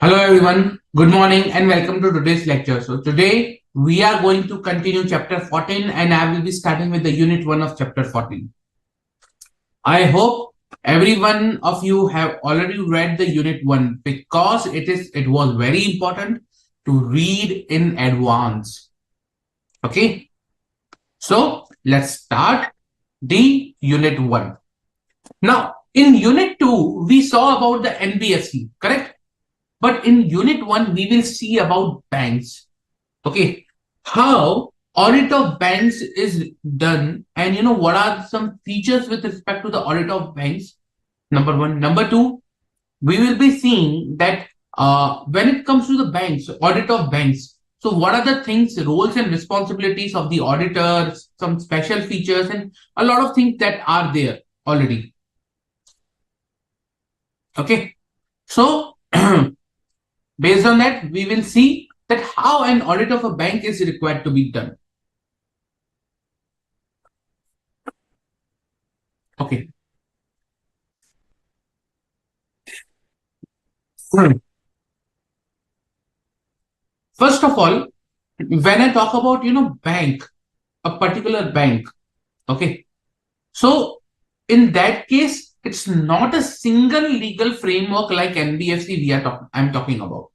Hello everyone, good morning and welcome to today's lecture. So today we are going to continue chapter 14 and I will be starting with the unit 1 of chapter 14. I hope every one of you have already read the unit 1 because it was very important to read in advance. Okay, so let's start the unit 1. Now in unit 2 we saw about the NBFC, correct? But in unit 1, we will see about banks. Okay. How audit of banks is done and what are some features with respect to the audit of banks. Number one. Number two, we will be seeing that when it comes to the banks, audit of banks. So what are the things, roles and responsibilities of the auditors, some special features and a lot of things that are there already. Okay. So based on that, we will see that how an audit of a bank is required to be done. Okay. First of all, when I talk about, bank, a particular bank, okay. So in that case, it's not a single legal framework like NBFC I'm talking about.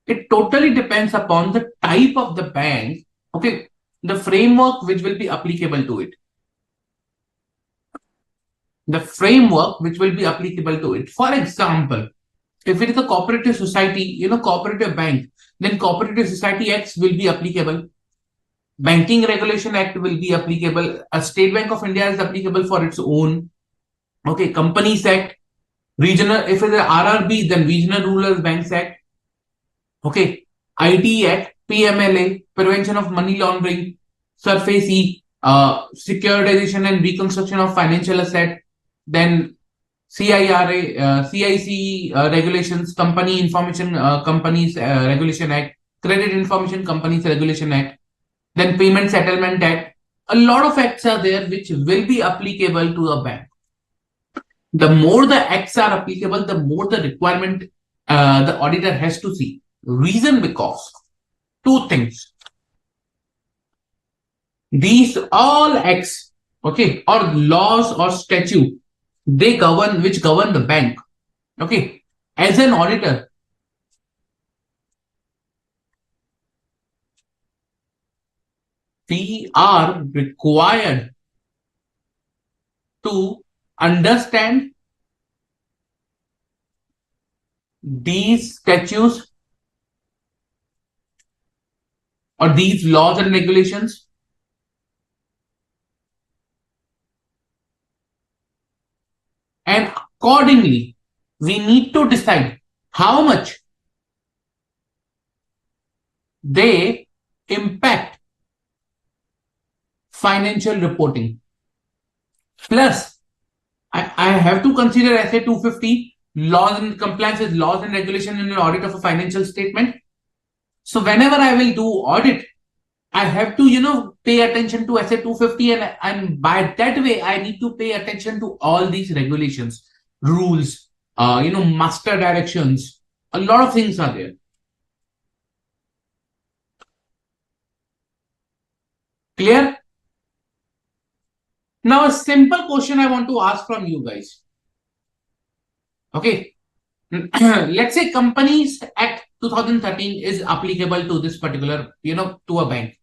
It totally depends upon the type of the bank, okay, the framework which will be applicable to it. The framework which will be applicable to it. For example, if it is a cooperative society, cooperative bank, then Cooperative Society Acts will be applicable. Banking Regulation Act will be applicable. A State Bank of India is applicable for its own. Okay, Companies Act, regional, if it's a RRB, then Regional Rural Banks Act. Okay, IT Act, PMLA, Prevention of Money Laundering, Surface E, Securitization and Reconstruction of Financial Asset, then CIRA, CIC regulations, Companies Regulation Act, Credit Information Companies Regulation Act, then Payment Settlement Act. A lot of acts are there which will be applicable to a bank. The more the acts are applicable, the more the requirement the auditor has to see. Reason because two things. These all acts, okay, or laws or statute, they govern the bank. Okay, as an auditor, we are required to understand these statutes or these laws and regulations, and accordingly we need to decide how much they impact financial reporting. Plus, I have to consider SA 250 laws and compliance with laws and regulation in an audit of a financial statement. So whenever I will do audit, I have to, pay attention to SA 250 and by that way, I need to pay attention to all these regulations, rules, master directions. A lot of things are there. Clear? Now, a simple question I want to ask from you guys. Okay. Let's say Companies Act 2013 is applicable to this particular, to a bank.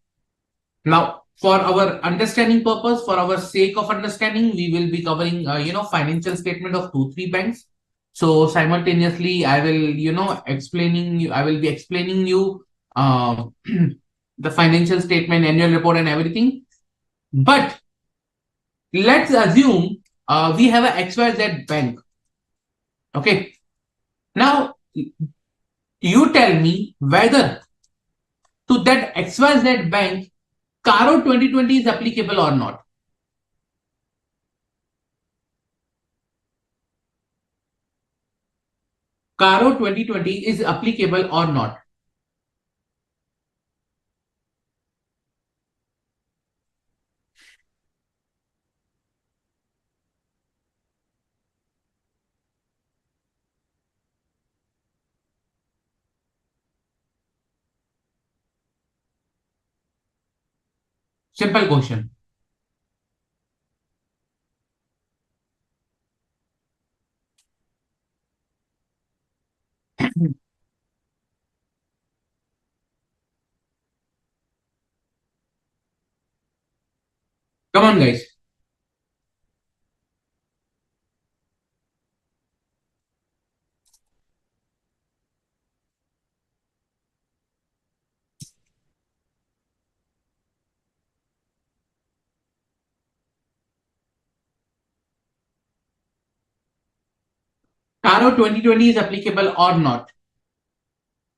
Now, for our understanding purpose, for our sake of understanding, we will be covering, financial statement of 2-3 banks. So simultaneously, I will be explaining you the financial statement, annual report and everything. But let's assume we have a XYZ bank. Okay. Now, you tell me whether to that XYZ bank, CARO 2020 is applicable or not. CARO 2020 is applicable or not. Simple question. Come on, guys. CARO 2020 is applicable or not?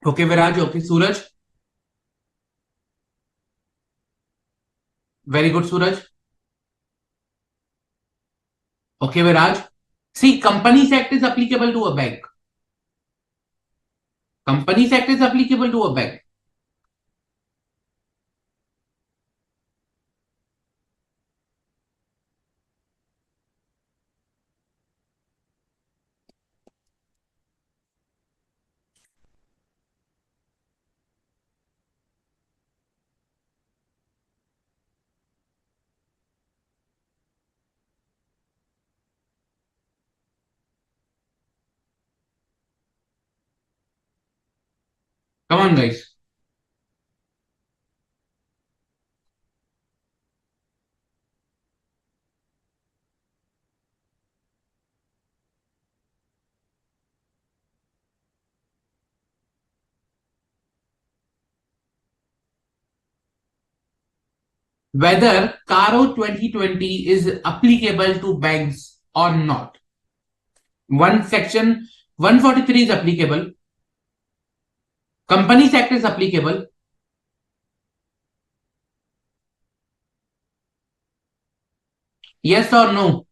Okay, Viraj. Okay, Suraj. Very good, Suraj. Okay, Viraj. See, Companies Act is applicable to a bank. Companies Act is applicable to a bank. Come on, guys. Whether CARO 2020 is applicable to banks or not. One section 143 is applicable. Companies Act is applicable. Yes or no?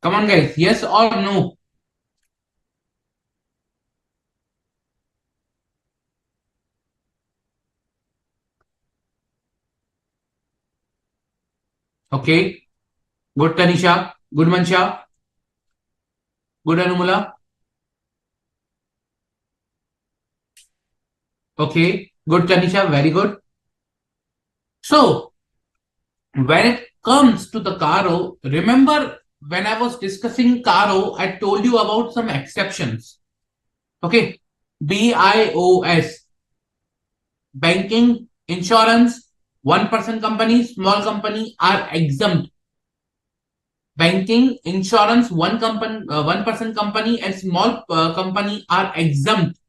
Come on, guys. Yes or no? Okay. Good, Tanisha. Good, Mansha. Good, Anumula. Okay. Good, Tanisha. Very good. So, when it comes to the CARO, remember when I was discussing CARO, I told you about some exceptions. Okay. BIOS, banking, insurance, one-person company, small company are exempt. Banking, insurance, one-person company, and small company are exempt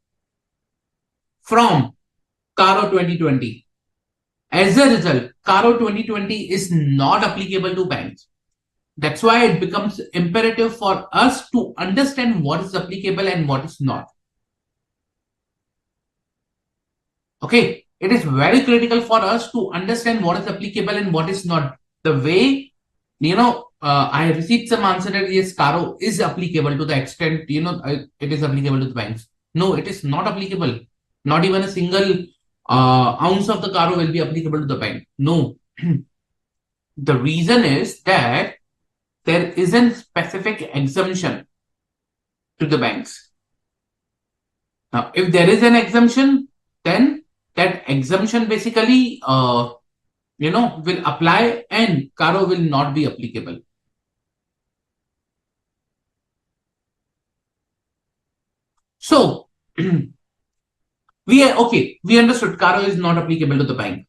from CARO 2020. As a result, CARO 2020 is not applicable to banks. That's why it becomes imperative for us to understand what is applicable and what is not. Okay, it is very critical for us to understand what is applicable and what is not. The way, I received some answer that yes, CARO is applicable to the extent, it is applicable to the banks. No, it is not applicable. Not even a single ounce of the CARO will be applicable to the bank. No. The reason is that there isn't specific exemption to the banks. Now, if there is an exemption, then that exemption basically, will apply and CARO will not be applicable. So, we understood CARO is not applicable to the bank.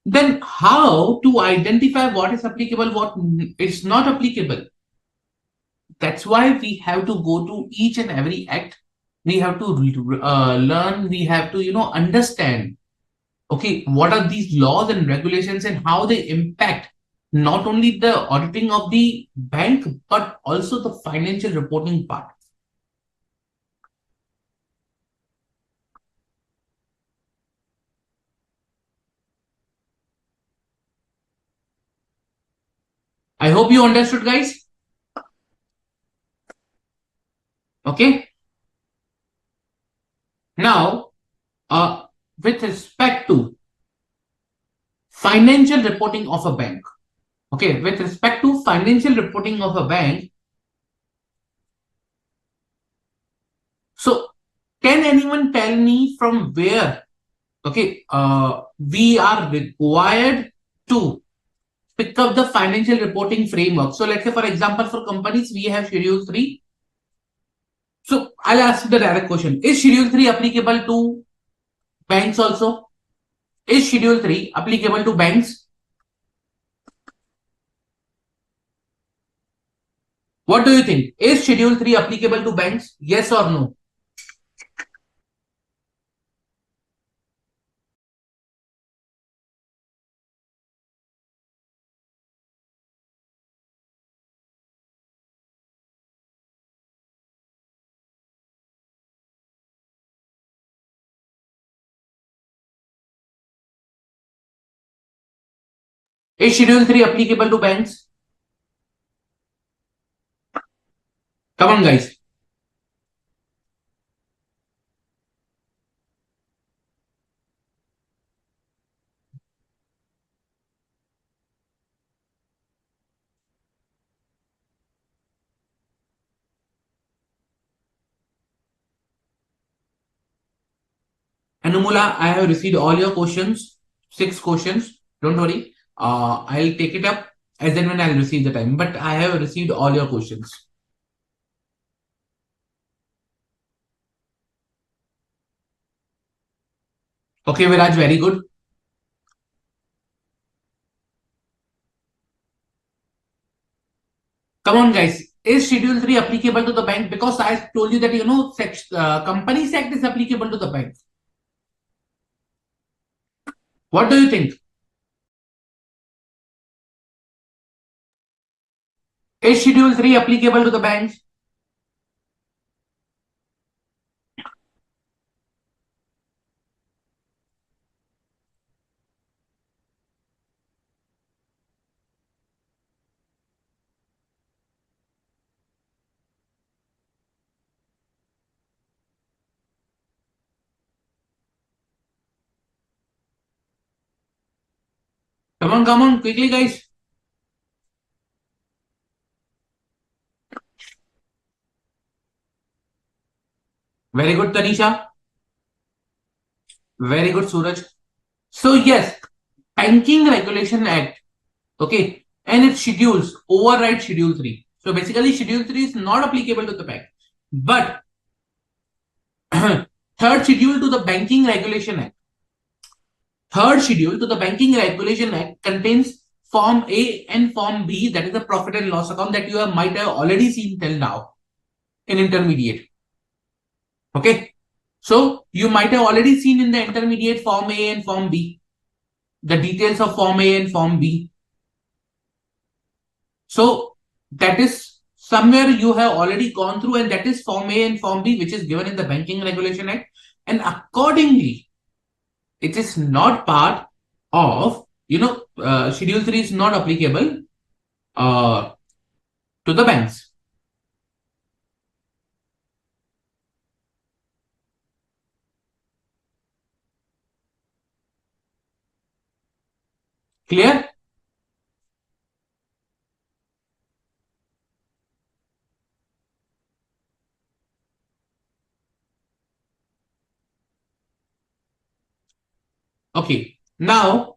Then how to identify what is applicable, what is not applicable? That's why we have to go to each and every act. We have to learn, we have to, understand, okay, what are these laws and regulations and how they impact not only the auditing of the bank, but also the financial reporting part. I hope you understood, guys. Okay. Now, with respect to financial reporting of a bank. Okay, with respect to financial reporting of a bank. So, can anyone tell me from where, okay, we are required to pick up the financial reporting framework? So, let's say, for example, for companies, we have Schedule 3. So, I'll ask you the direct question. Is Schedule 3 applicable to banks also? Is Schedule 3 applicable to banks? What do you think? Is Schedule 3 applicable to banks? Yes or no? Is Schedule 3 applicable to banks? Come on, guys. Anumula, I have received all your questions, 6 questions. Don't worry. I'll take it up as and when I'll receive the time. But I have received all your questions. Okay, Viraj, very good. Come on, guys. Is Schedule 3 applicable to the bank? Because I told you that, Companies Act is applicable to the bank. What do you think? Is Schedule 3 applicable to the banks? Come on, quickly, guys. Very good, Tanisha. Very good, Suraj. So, yes, Banking Regulation Act, okay, and its schedules override Schedule 3. So, basically, Schedule 3 is not applicable to the bank. But, third schedule to the Banking Regulation Act. Third schedule to the Banking Regulation Act contains Form A and Form B, that is the profit and loss account that might have already seen till now in intermediate. Okay. So you might have already seen in the intermediate Form A and Form B, the details of Form A and Form B. So that is somewhere you have already gone through, and that is Form A and Form B, which is given in the Banking Regulation Act. And accordingly, it is not part of, Schedule 3 is not applicable uh, to the banks. Clear? Okay. Now,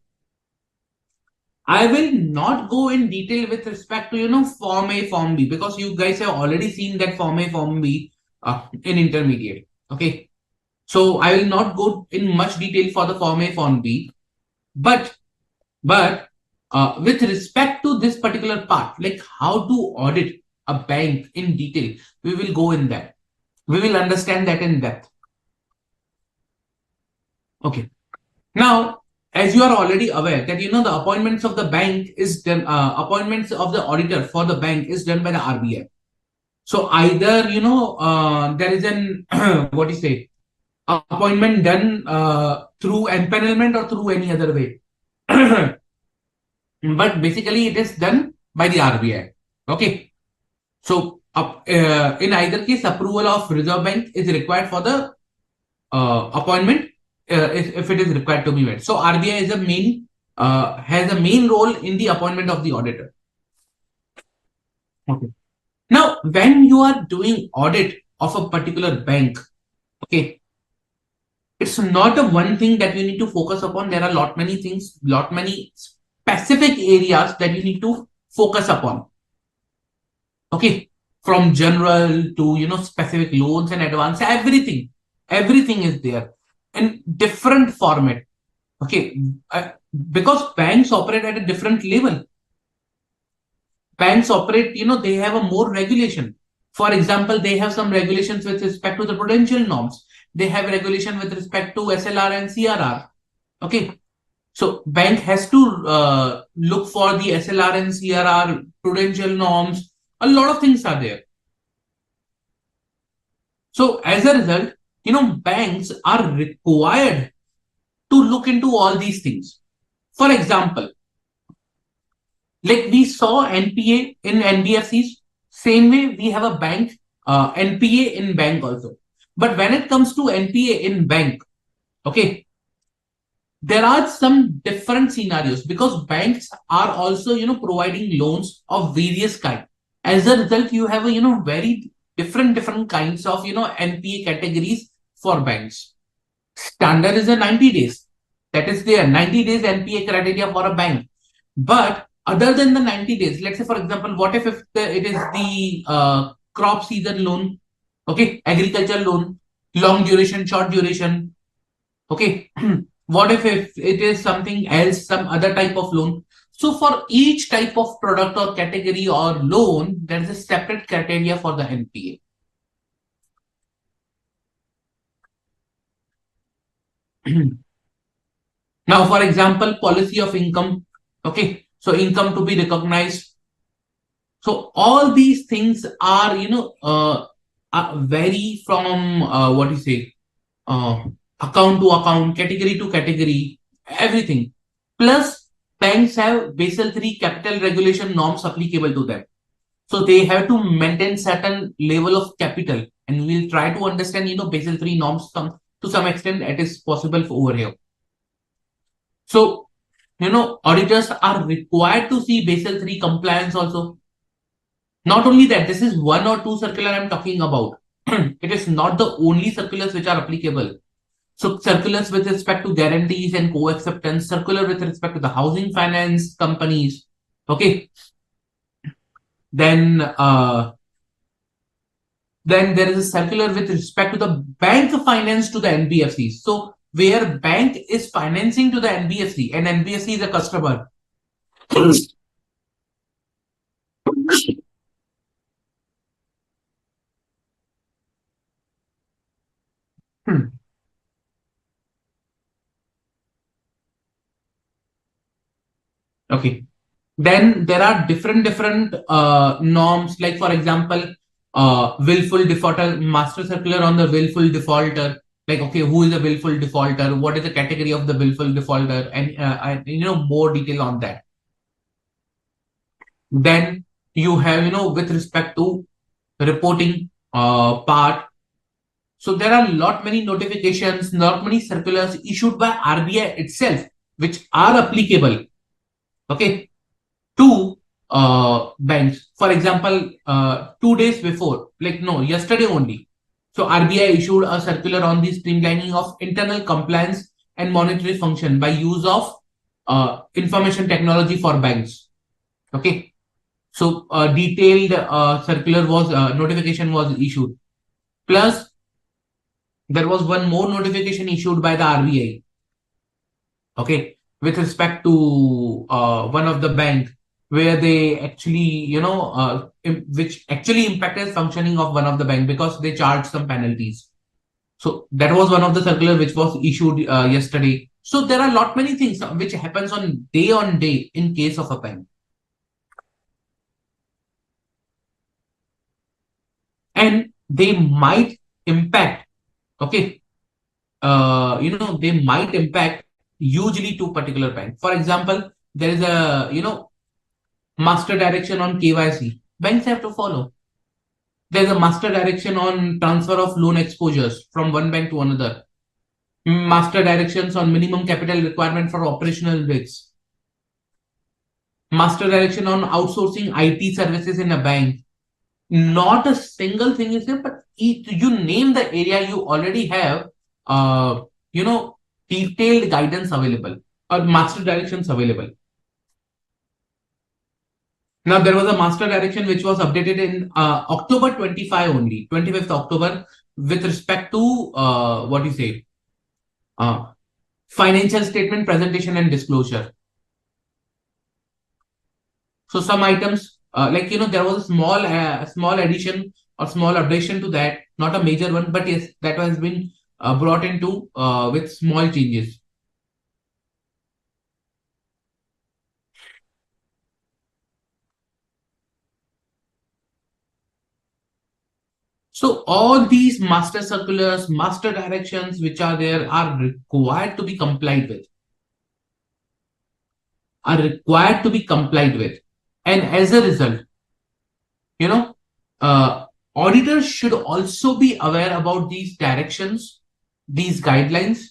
I will not go in detail with respect to, Form A, Form B, because you guys have already seen that Form A, Form B in intermediate. Okay. So I will not go in much detail for the Form A, Form B, but with respect to this particular part, like how to audit a bank in detail, we will go in that. We will understand that in depth. Okay. Now, as you are already aware that the appointments of the bank is done, appointments of the auditor for the bank is done by the RBI. So either there is an what do you say, appointment done through empanelment or through any other way. But basically it is done by the RBI. Okay. So in either case, approval of Reserve Bank is required for the appointment, if it is required to be met. So RBI is a main has a main role in the appointment of the auditor. Okay. Now, when you are doing audit of a particular bank, okay, it's not a one thing that you need to focus upon. There are lot many things, lot many specific areas that you need to focus upon. Okay, from general to specific loans and advance, everything is there in different format. Okay, because banks operate at a different level. Banks operate, they have a more regulation. For example, they have some regulations with respect to the prudential norms. They have regulation with respect to SLR and CRR. Okay, so bank has to look for the SLR and CRR prudential norms. A lot of things are there. So as a result, banks are required to look into all these things. For example, like we saw NPA in NBFCs, same way we have a bank NPA in bank also. But when it comes to NPA in bank, okay, there are some different scenarios because banks are also providing loans of various kind. As a result, you have a very different kinds of NPA categories for banks. Standard is a 90 days. That is there, 90 days NPA criteria for a bank. But other than the 90 days, let's say for example, what if it is the crop season loan, okay, agriculture loan, long duration, short duration, okay. What if it is something else, some other type of loan? So for each type of product or category or loan, there is a separate criteria for the NPA. Now, for example, policy of income. Okay, so income to be recognized. So all these things are, vary from what you say, account to account, category to category, everything. Plus, banks have Basel III capital regulation norms applicable to them. So they have to maintain certain level of capital, and we'll try to understand, Basel III norms to some extent it is possible over here. So, auditors are required to see Basel III compliance also. Not only that, this is one or two circular I'm talking about. It is not the only circulars which are applicable. So circulars with respect to guarantees and co-acceptance, circular with respect to the housing finance companies. Okay. Then there is a circular with respect to the bank finance to the NBFCs. So where bank is financing to the NBFC and NBFC is a customer. Okay. Then there are different norms, like for example, willful defaulter, master circular on the willful defaulter. Like, okay, who is a willful defaulter? What is the category of the willful defaulter? And more detail on that. Then you have, with respect to reporting part. So there are lot many notifications, lot many circulars issued by RBI itself, which are applicable. Okay, to banks. For example, 2 days before, like no, yesterday only. So RBI issued a circular on the streamlining of internal compliance and monetary function by use of information technology for banks. Okay. So detailed circular was notification was issued. Plus, there was one more notification issued by the RBI. Okay, with respect to one of the bank where they actually, which actually impacted functioning of one of the bank because they charged some penalties. So that was one of the circular which was issued yesterday. So there are lot many things which happens on day in case of a bank. And they might impact, okay, they might impact hugely to particular bank. For example, there is a, master direction on KYC. Banks have to follow. There's a master direction on transfer of loan exposures from one bank to another. Master directions on minimum capital requirement for operational risks, master direction on outsourcing IT services in a bank. Not a single thing is there, but you name the area, you already have, uh, you know, detailed guidance available or master directions available. Now, there was a master direction which was updated in October 25 only, 25th October, with respect to what you say, uh, financial statement presentation and disclosure. So some items, like there was a small addition or small updation to that, not a major one, but yes, that has been brought into with small changes. So all these master circulars, master directions which are there are required to be complied with, and as a result, you know, auditors should also be aware about these directions, these guidelines,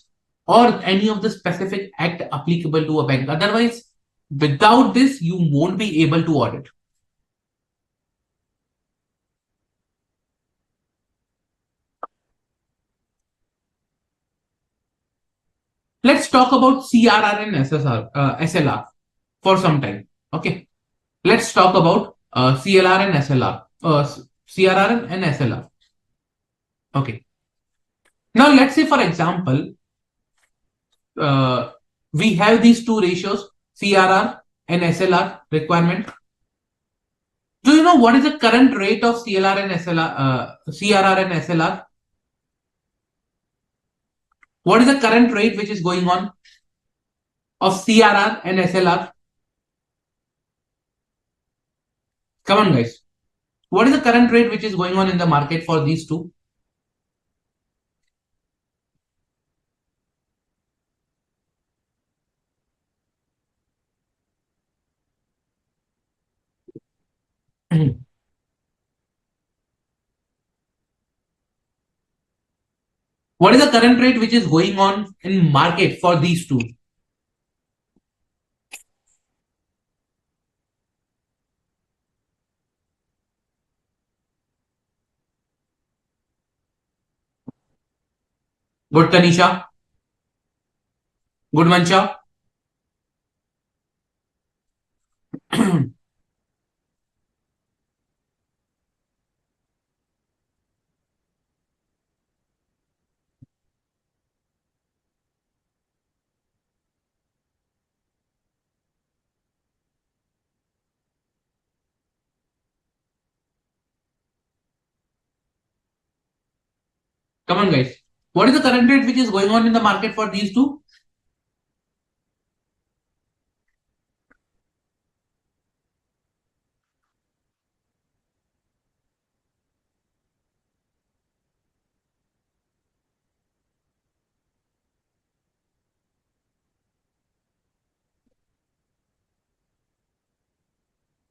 or any of the specific act applicable to a bank. Otherwise, without this, you won't be able to audit. Let's talk about CRR and SLR for some time. Okay. Let's talk about CLR and SLR. CRR and SLR. Okay. Now, let's say, for example, uh, we have these two ratios, CRR and SLR requirement. Do you know what is the current rate of CLR and SLR, CRR and SLR? What is the current rate which is going on of CRR and SLR? Come on, guys. What is the current rate which is going on in the market for these two? What is the current rate which is going on in market for these two? Good, Tanisha. Good, Mancha. Come on, guys. What is the current rate which is going on in the market for these two?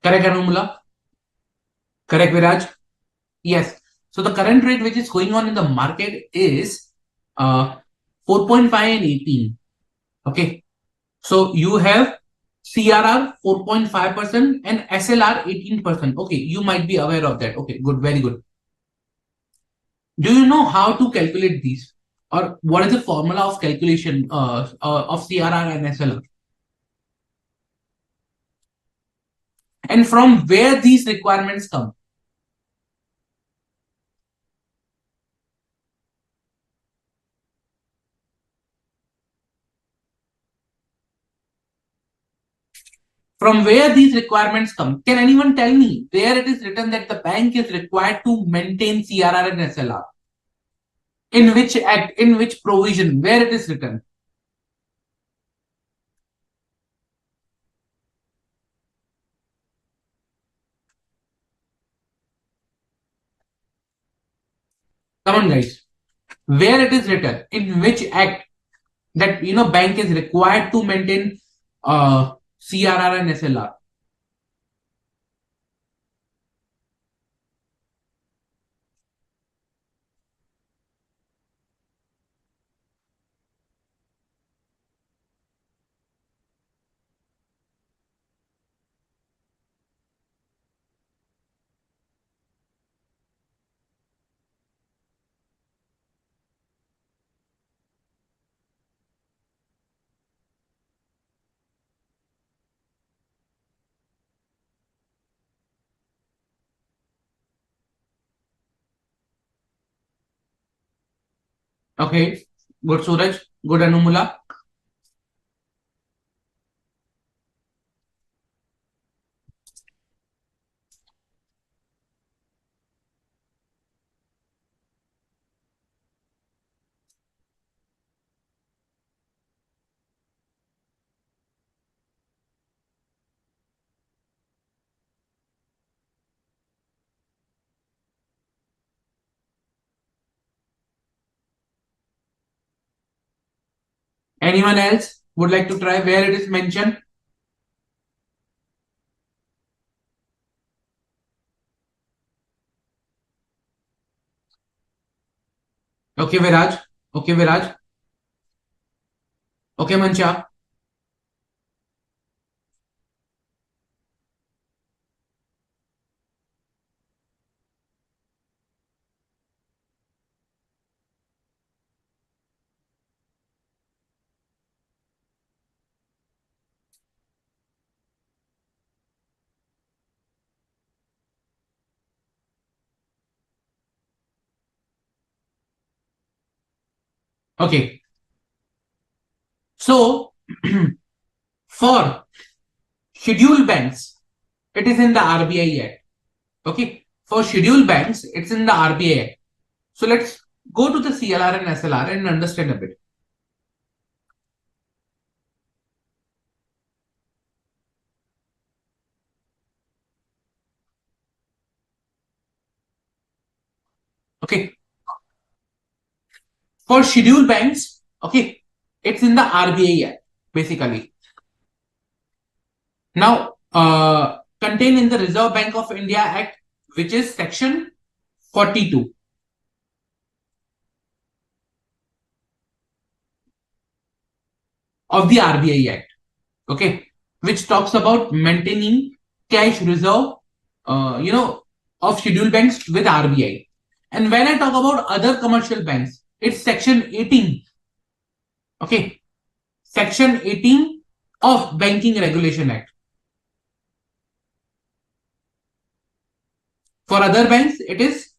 Correct, Anumula. Correct, Viraj. Yes. So the current rate which is going on in the market is 4.5 and 18. Okay. So you have CRR 4.5% and SLR 18%. Okay. You might be aware of that. Okay. Good. Very good. Do you know how to calculate these? Or what is the formula of calculation of CRR and SLR? And from where these requirements come? From where these requirements come? Can anyone tell me where it is written that the bank is required to maintain CRR and SLR? In which act, in which provision, where it is written? Come on, guys. Where it is written, in which act that bank is required to maintain CRR and SLR? Okay, good Suraj, good Anumula. Anyone else would like to try where it is mentioned? Okay, Viraj. Okay, Viraj. Okay, Mancha. Okay, so for scheduled banks, it is in the RBI Act. Okay, for scheduled banks, it's in the RBI Act. So let's go to the CLR and SLR and understand a bit. Okay, for scheduled banks, okay, it's in the RBI Act basically. Now, contained in the Reserve Bank of India Act, which is section 42 of the RBI Act, okay, which talks about maintaining cash reserve, of scheduled banks with RBI. And when I talk about other commercial banks, it's section 18, okay, section 18 of Banking Regulation Act. For other banks, it is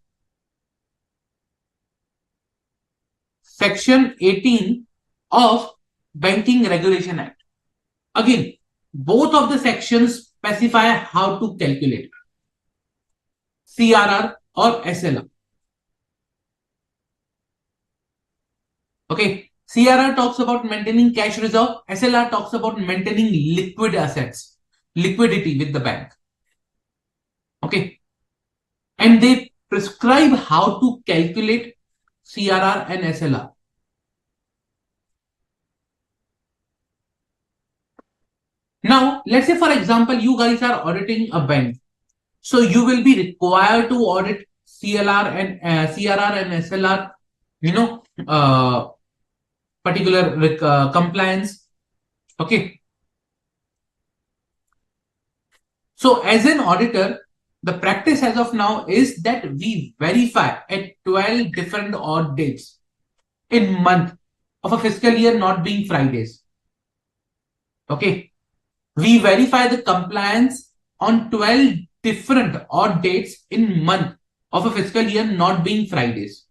section 18 of Banking Regulation Act. Again, both of the sections specify how to calculate CRR or SLR. Okay, CRR talks about maintaining cash reserve, SLR talks about maintaining liquid assets, liquidity with the bank. Okay, and they prescribe how to calculate CRR and SLR. Now, let's say, for example, you guys are auditing a bank. So you will be required to audit CRR and SLR, you know, particular compliance. Okay. So as an auditor, the practice as of now is that we verify at 12 different odd dates in month of a fiscal year not being Fridays. Okay. We verify the compliance on 12 different odd dates in month of a fiscal year not being Fridays.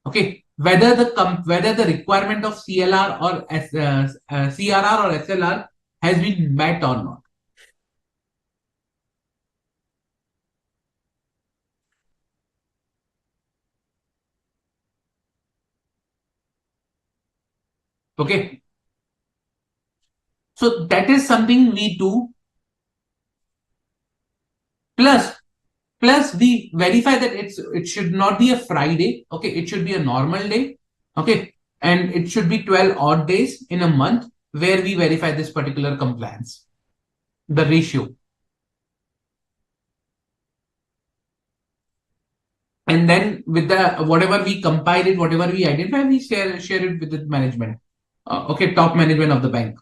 Okay, whether the requirement of CRR or SLR has been met or not. Okay, so that is something we do. Plus, we verify that it should not be a Friday. Okay, it should be a normal day. Okay, and it should be 12 odd days in a month where we verify this particular compliance, the ratio. And then with the whatever we compile it, whatever we identify, we share it with the management. Okay, top management of the bank.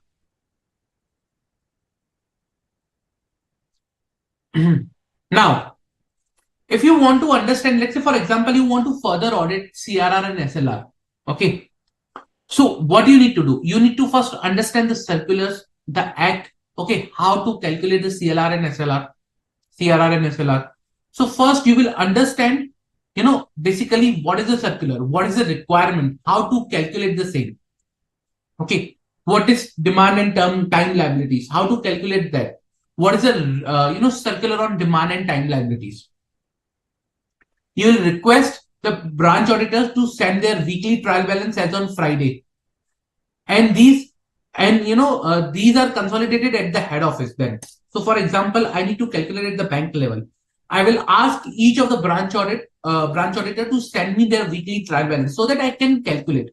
Now, if you want to understand, let's say for example, you want to further audit CRR and SLR. Okay, so what do you need to do? You need to first understand the circulars, the act. Okay, how to calculate the CRR and SLR. So first you will understand basically what is the circular, what is the requirement, how to calculate the same. Okay, what is demand and time liabilities, how to calculate that, what is the circular on demand and time liabilities. You will request the branch auditors to send their weekly trial balance as on Friday, and these are consolidated at the head office. Then, so for example, I need to calculate at the bank level. I will ask each of the branch auditor to send me their weekly trial balance so that I can calculate.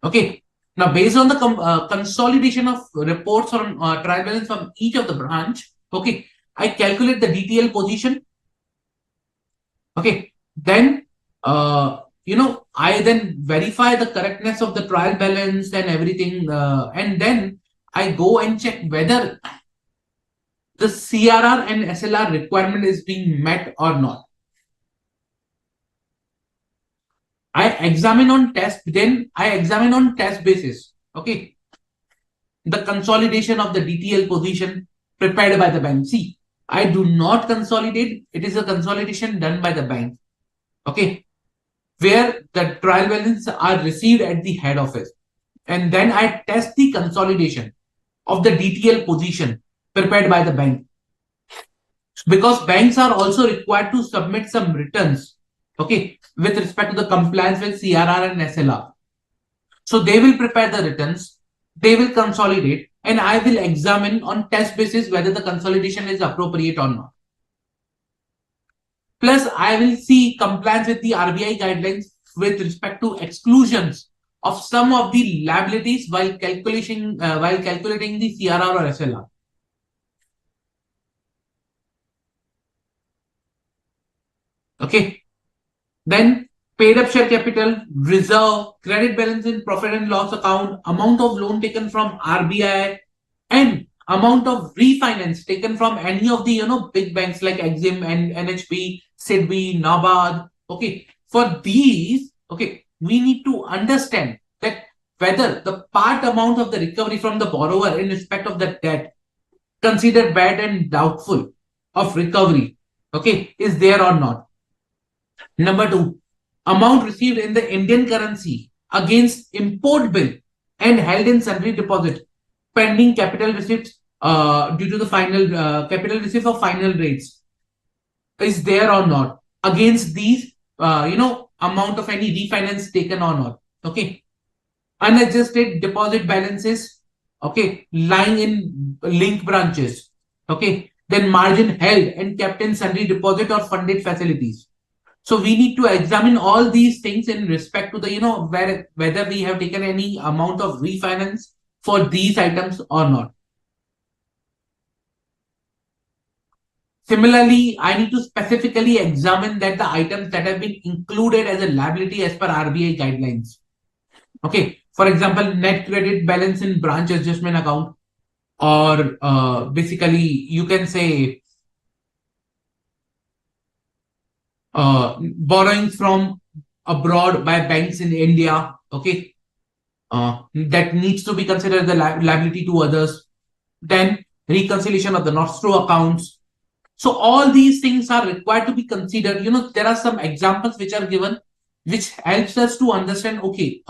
Okay. Now, based on the consolidation of reports on trial balance from each of the branch, okay, I calculate the DTL position. Okay, then I then verify the correctness of the trial balance and everything, and then I go and check whether the CRR and SLR requirement is being met or not. I examine on test basis. Okay, the consolidation of the DTL position prepared by the bank. See, I do not consolidate; it is a consolidation done by the bank. Okay, where the trial balance are received at the head office. And then I test the consolidation of the DTL position prepared by the bank. Because banks are also required to submit some returns, okay, with respect to the compliance with CRR and SLR. So they will prepare the returns, they will consolidate, and I will examine on test basis whether the consolidation is appropriate or not. Plus, I will see compliance with the RBI guidelines with respect to exclusions of some of the liabilities while calculating the CRR or SLR. Okay. Then paid up share capital, reserve, credit balance in profit and loss account, amount of loan taken from RBI, and amount of refinance taken from any of the big banks like Exim and NHB, SIDBI, NABARD. Okay, for these, okay, we need to understand that whether the part amount of the recovery from the borrower in respect of the debt considered bad and doubtful of recovery, okay, is there or not. Number two, amount received in the Indian currency against import bill and held in sundry deposit pending capital receipts due to the final capital receipt of final rates is there or not against these amount of any refinance taken or not. Okay, unadjusted deposit balances, okay, lying in link branches, okay, then margin held and kept in sundry deposit or funded facilities. So we need to examine all these things in respect to the whether we have taken any amount of refinance for these items or not. Similarly, I need to specifically examine that the items that have been included as a liability as per RBI guidelines. Okay, for example, net credit balance in branch adjustment account, or basically you can say borrowing from abroad by banks in India. Okay, that needs to be considered the liability to others. Then reconciliation of the nostro accounts. So all these things are required to be considered. There are some examples which are given, which helps us to understand, okay,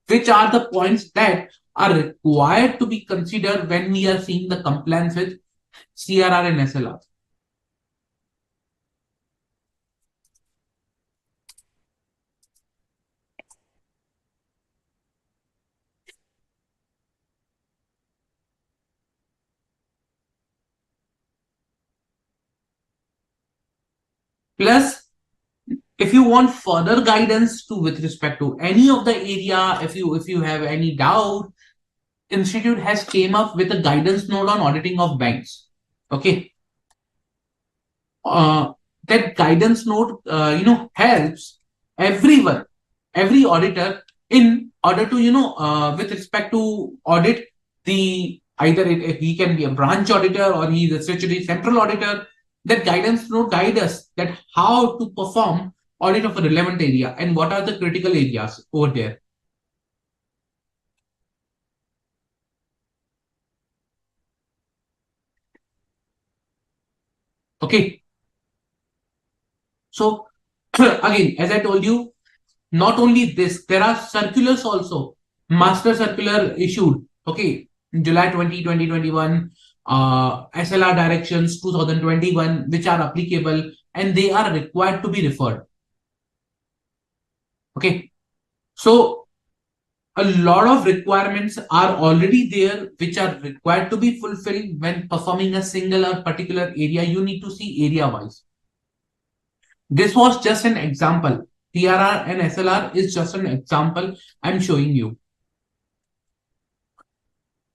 which are the points that are required to be considered when we are seeing the compliance with CRR and SLR. Plus, if you want further guidance to with respect to any of the area, if you have any doubt, institute has came up with a guidance note on auditing of banks. Okay, that guidance note helps everyone, every auditor, in order to with respect to audit the either he can be a branch auditor or he is a statutory central auditor. That guidance note guide us that how to perform audit of a relevant area and what are the critical areas over there. Okay, so Again, as I told you, not only this, there are circulars also. Master circular issued, okay, in July 2021, SLR directions 2021, which are applicable and they are required to be referred. Okay, so a lot of requirements are already there which are required to be fulfilled when performing a single or particular area. You need to see area wise. This was just an example. CRR and SLR is just an example I'm showing you.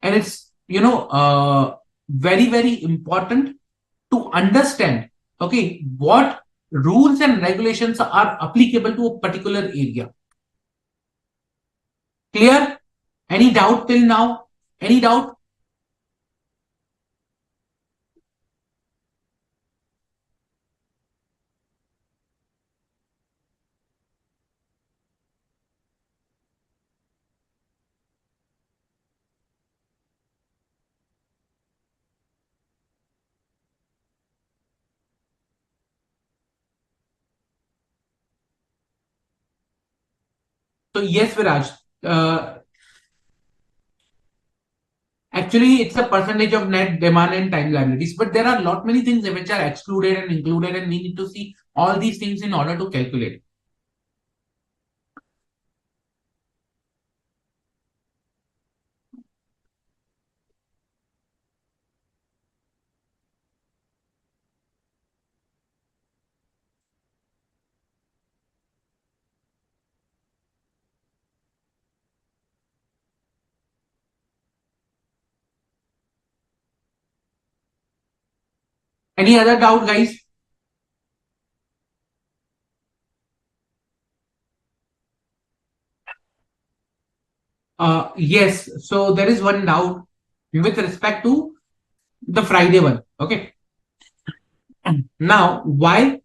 And it's, very, very important to understand, okay, what rules and regulations are applicable to a particular area. Clear? Any doubt till now? Any doubt? So yes, Viraj. Uh, Actually, it's a percentage of net demand and time liabilities, but there are a lot many things which are excluded and included, and we need to see all these things in order to calculate. Any other doubt, guys? Yes. So there is one doubt with respect to the Friday one. Okay. Now, why?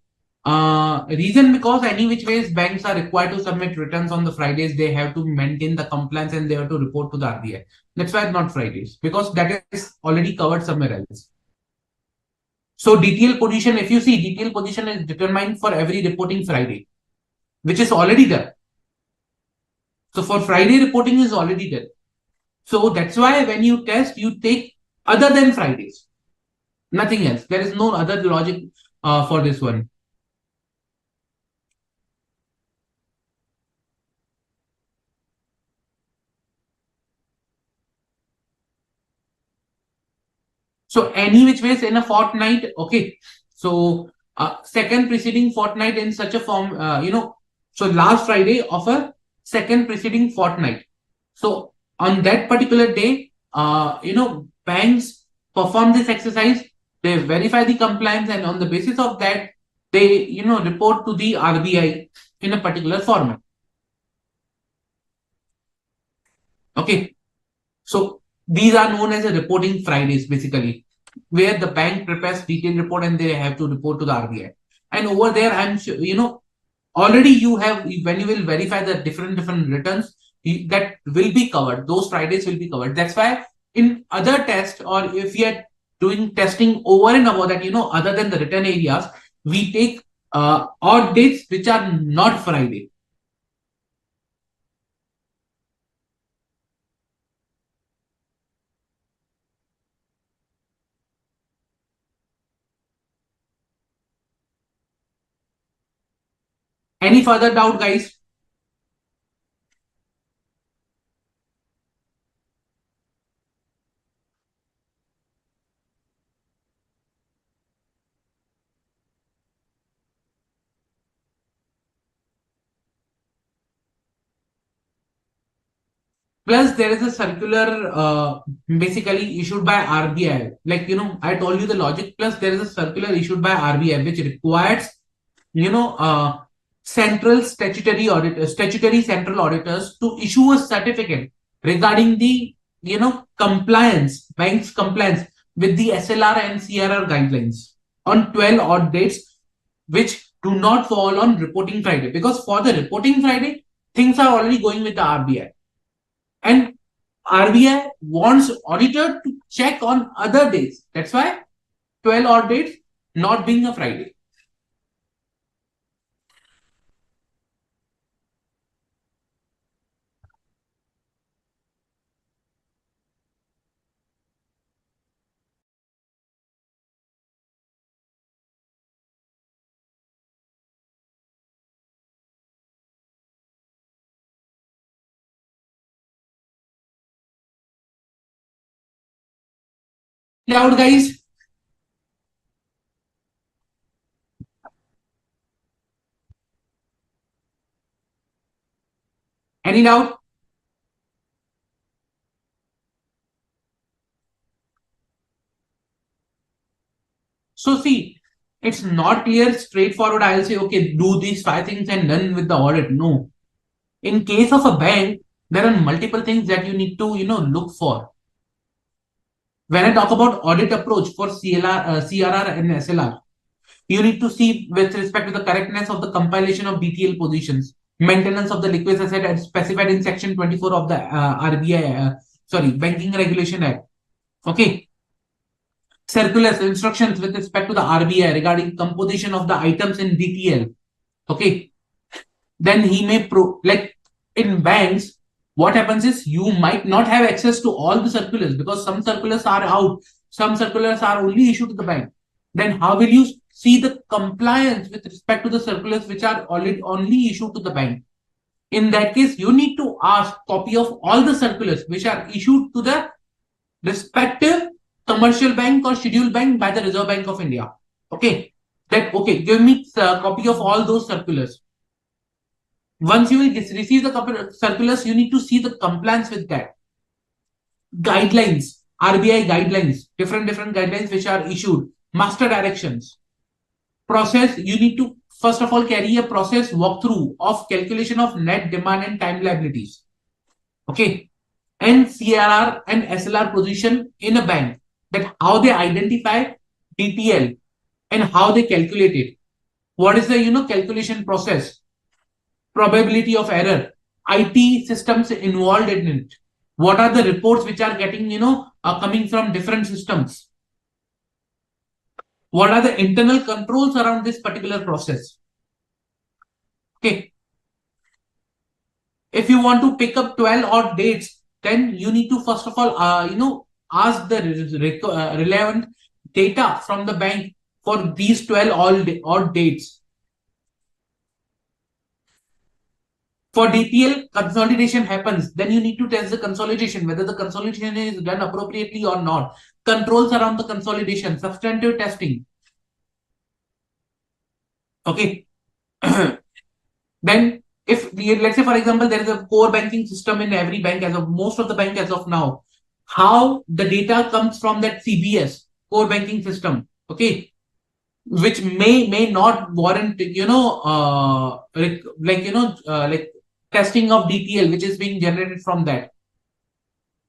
Reason because any which ways banks are required to submit returns on the Fridays. They have to maintain the compliance and they have to report to the RBI. That's why not Fridays, because that is already covered somewhere else. So detailed position, if you see, detailed position is determined for every reporting Friday, which is already done. So for Friday reporting is already done. So that's why when you test, you take other than Fridays, nothing else. There is no other logic for this one. So any which ways in a fortnight, okay. So second preceding fortnight in such a form, so last Friday of a second preceding fortnight. So on that particular day, banks perform this exercise. They verify the compliance, and on the basis of that, they report to the RBI in a particular format. Okay. So these are known as a reporting Fridays, basically, where the bank prepares detailed report and they have to report to the RBI. And over there, I'm sure, already you have, when you will verify the different returns, that will be covered. Those Fridays will be covered. That's why in other tests, or if you are doing testing over and above that, other than the return areas, we take odd dates which are not Friday. Any further doubt, guys? Plus, there is a circular basically issued by RBI. Like, I told you the logic. Plus, there is a circular issued by RBI which requires, you know, uh, statutory central auditors to issue a certificate regarding the, compliance, bank's compliance with the SLR and CRR guidelines on 12 odd dates, which do not fall on reporting Friday. Because for the reporting Friday, things are already going with the RBI. And RBI wants auditor to check on other days. That's why 12 odd dates not being a Friday. Doubt, guys? Any doubt? So see, it's not clear, straightforward. I'll say, okay, do these five things and done with the audit. No. In case of a bank, there are multiple things that you need to, look for. When I talk about audit approach for CRR and SLR, you need to see with respect to the correctness of the compilation of BTL positions, maintenance of the liquid asset as specified in section 24 of the RBI, Banking Regulation Act. Okay. Circulars, instructions with respect to the RBI regarding composition of the items in BTL. Okay. Then he may like in banks, what happens is you might not have access to all the circulars because some circulars are out, some circulars are only issued to the bank. Then how will you see the compliance with respect to the circulars which are already only issued to the bank? In that case, you need to ask copy of all the circulars which are issued to the respective commercial bank or scheduled bank by the Reserve Bank of India. Okay, that okay, give me a copy of all those circulars. Once you will receive the circulars, you need to see the compliance with that. Guidelines, RBI guidelines, different guidelines which are issued, master directions. Process, you need to first of all carry a process walkthrough of calculation of net demand and time liabilities. Okay. And CRR and SLR position in a bank, that how they identify DTL and how they calculate it. What is the calculation process? Probability of error, IT systems involved in it. What are the reports which are getting, coming from different systems? What are the internal controls around this particular process? Okay. If you want to pick up 12 odd dates, then you need to first of all, ask the relevant data from the bank for these 12 odd dates. For DTL, consolidation happens. Then you need to test the consolidation, whether the consolidation is done appropriately or not. Controls around the consolidation, substantive testing. Okay. Then, if let's say, for example, there is a core banking system in every bank as of most of the bank as of now, how the data comes from that CBS core banking system. Okay. Which may not warrant, like testing of DTL, which is being generated from that.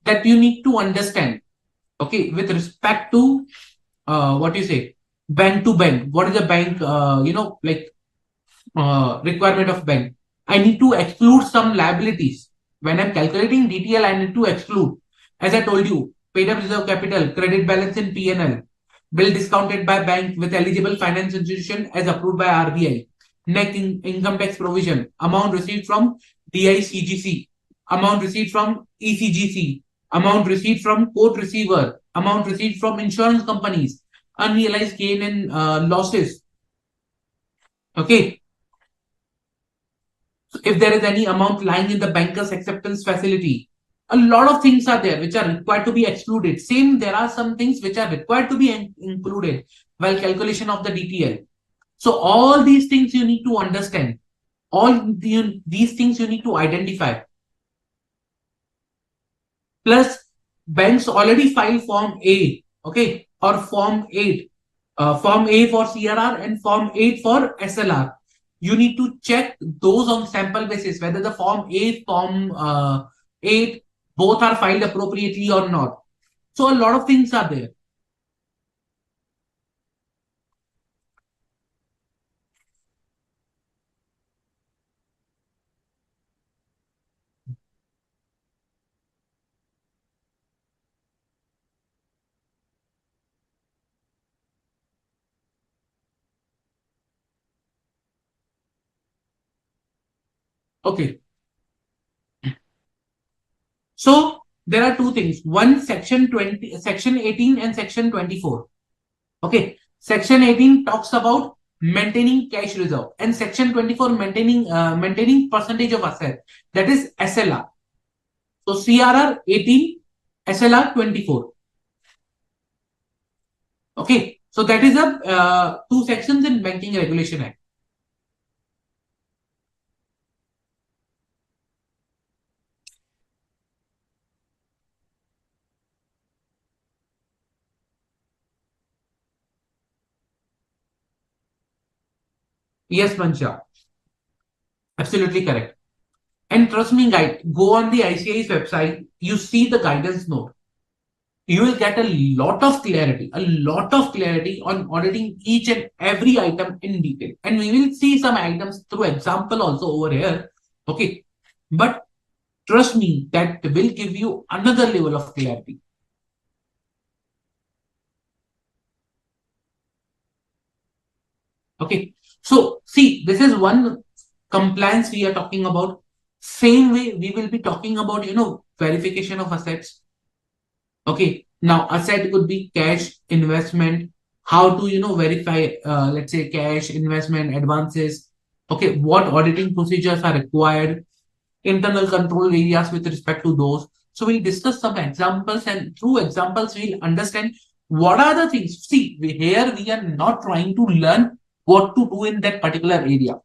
That you need to understand. Okay, with respect to what you say, bank to bank. What is the bank? Requirement of bank. I need to exclude some liabilities when I'm calculating DTL. I need to exclude, as I told you, paid up reserve capital, credit balance in P&L, bill discounted by bank with eligible finance institution as approved by RBI, net income tax provision, amount received from DICGC, amount received from ECGC, amount received from court receiver, amount received from insurance companies, unrealized gain and losses. Okay. So if there is any amount lying in the banker's acceptance facility, a lot of things are there which are required to be excluded. Same, there are some things which are required to be included while calculation of the DTL. So all these things you need to understand. These things you need to identify. Plus, banks already file Form A, okay, or Form 8. Form A for CRR and Form 8 for SLR. You need to check those on sample basis, whether the Form A, Form 8, both are filed appropriately or not. So a lot of things are there. Okay. So there are two things. One, section 20, section 18 and section 24. Okay. Section 18 talks about maintaining cash reserve and section 24 maintaining percentage of asset, that is SLR. So CRR 18, SLR 24. Okay, so that is a two sections in Banking Regulation Act. Yes, Mancha, absolutely correct. And trust me, guide, go on the ICAI's website, you see the guidance note. You will get a lot of clarity on auditing each and every item in detail. And we will see some items through example also over here. Okay. But trust me, that will give you another level of clarity. Okay. So see, this is one compliance we are talking about. Same way we will be talking about, verification of assets. Okay. Now, asset could be cash, investment, how to, verify, let's say cash, investment, advances. Okay. What auditing procedures are required, internal control areas with respect to those. So we'll discuss some examples, and through examples, we'll understand what are the things. See, here we are not trying to learn what to do in that particular area,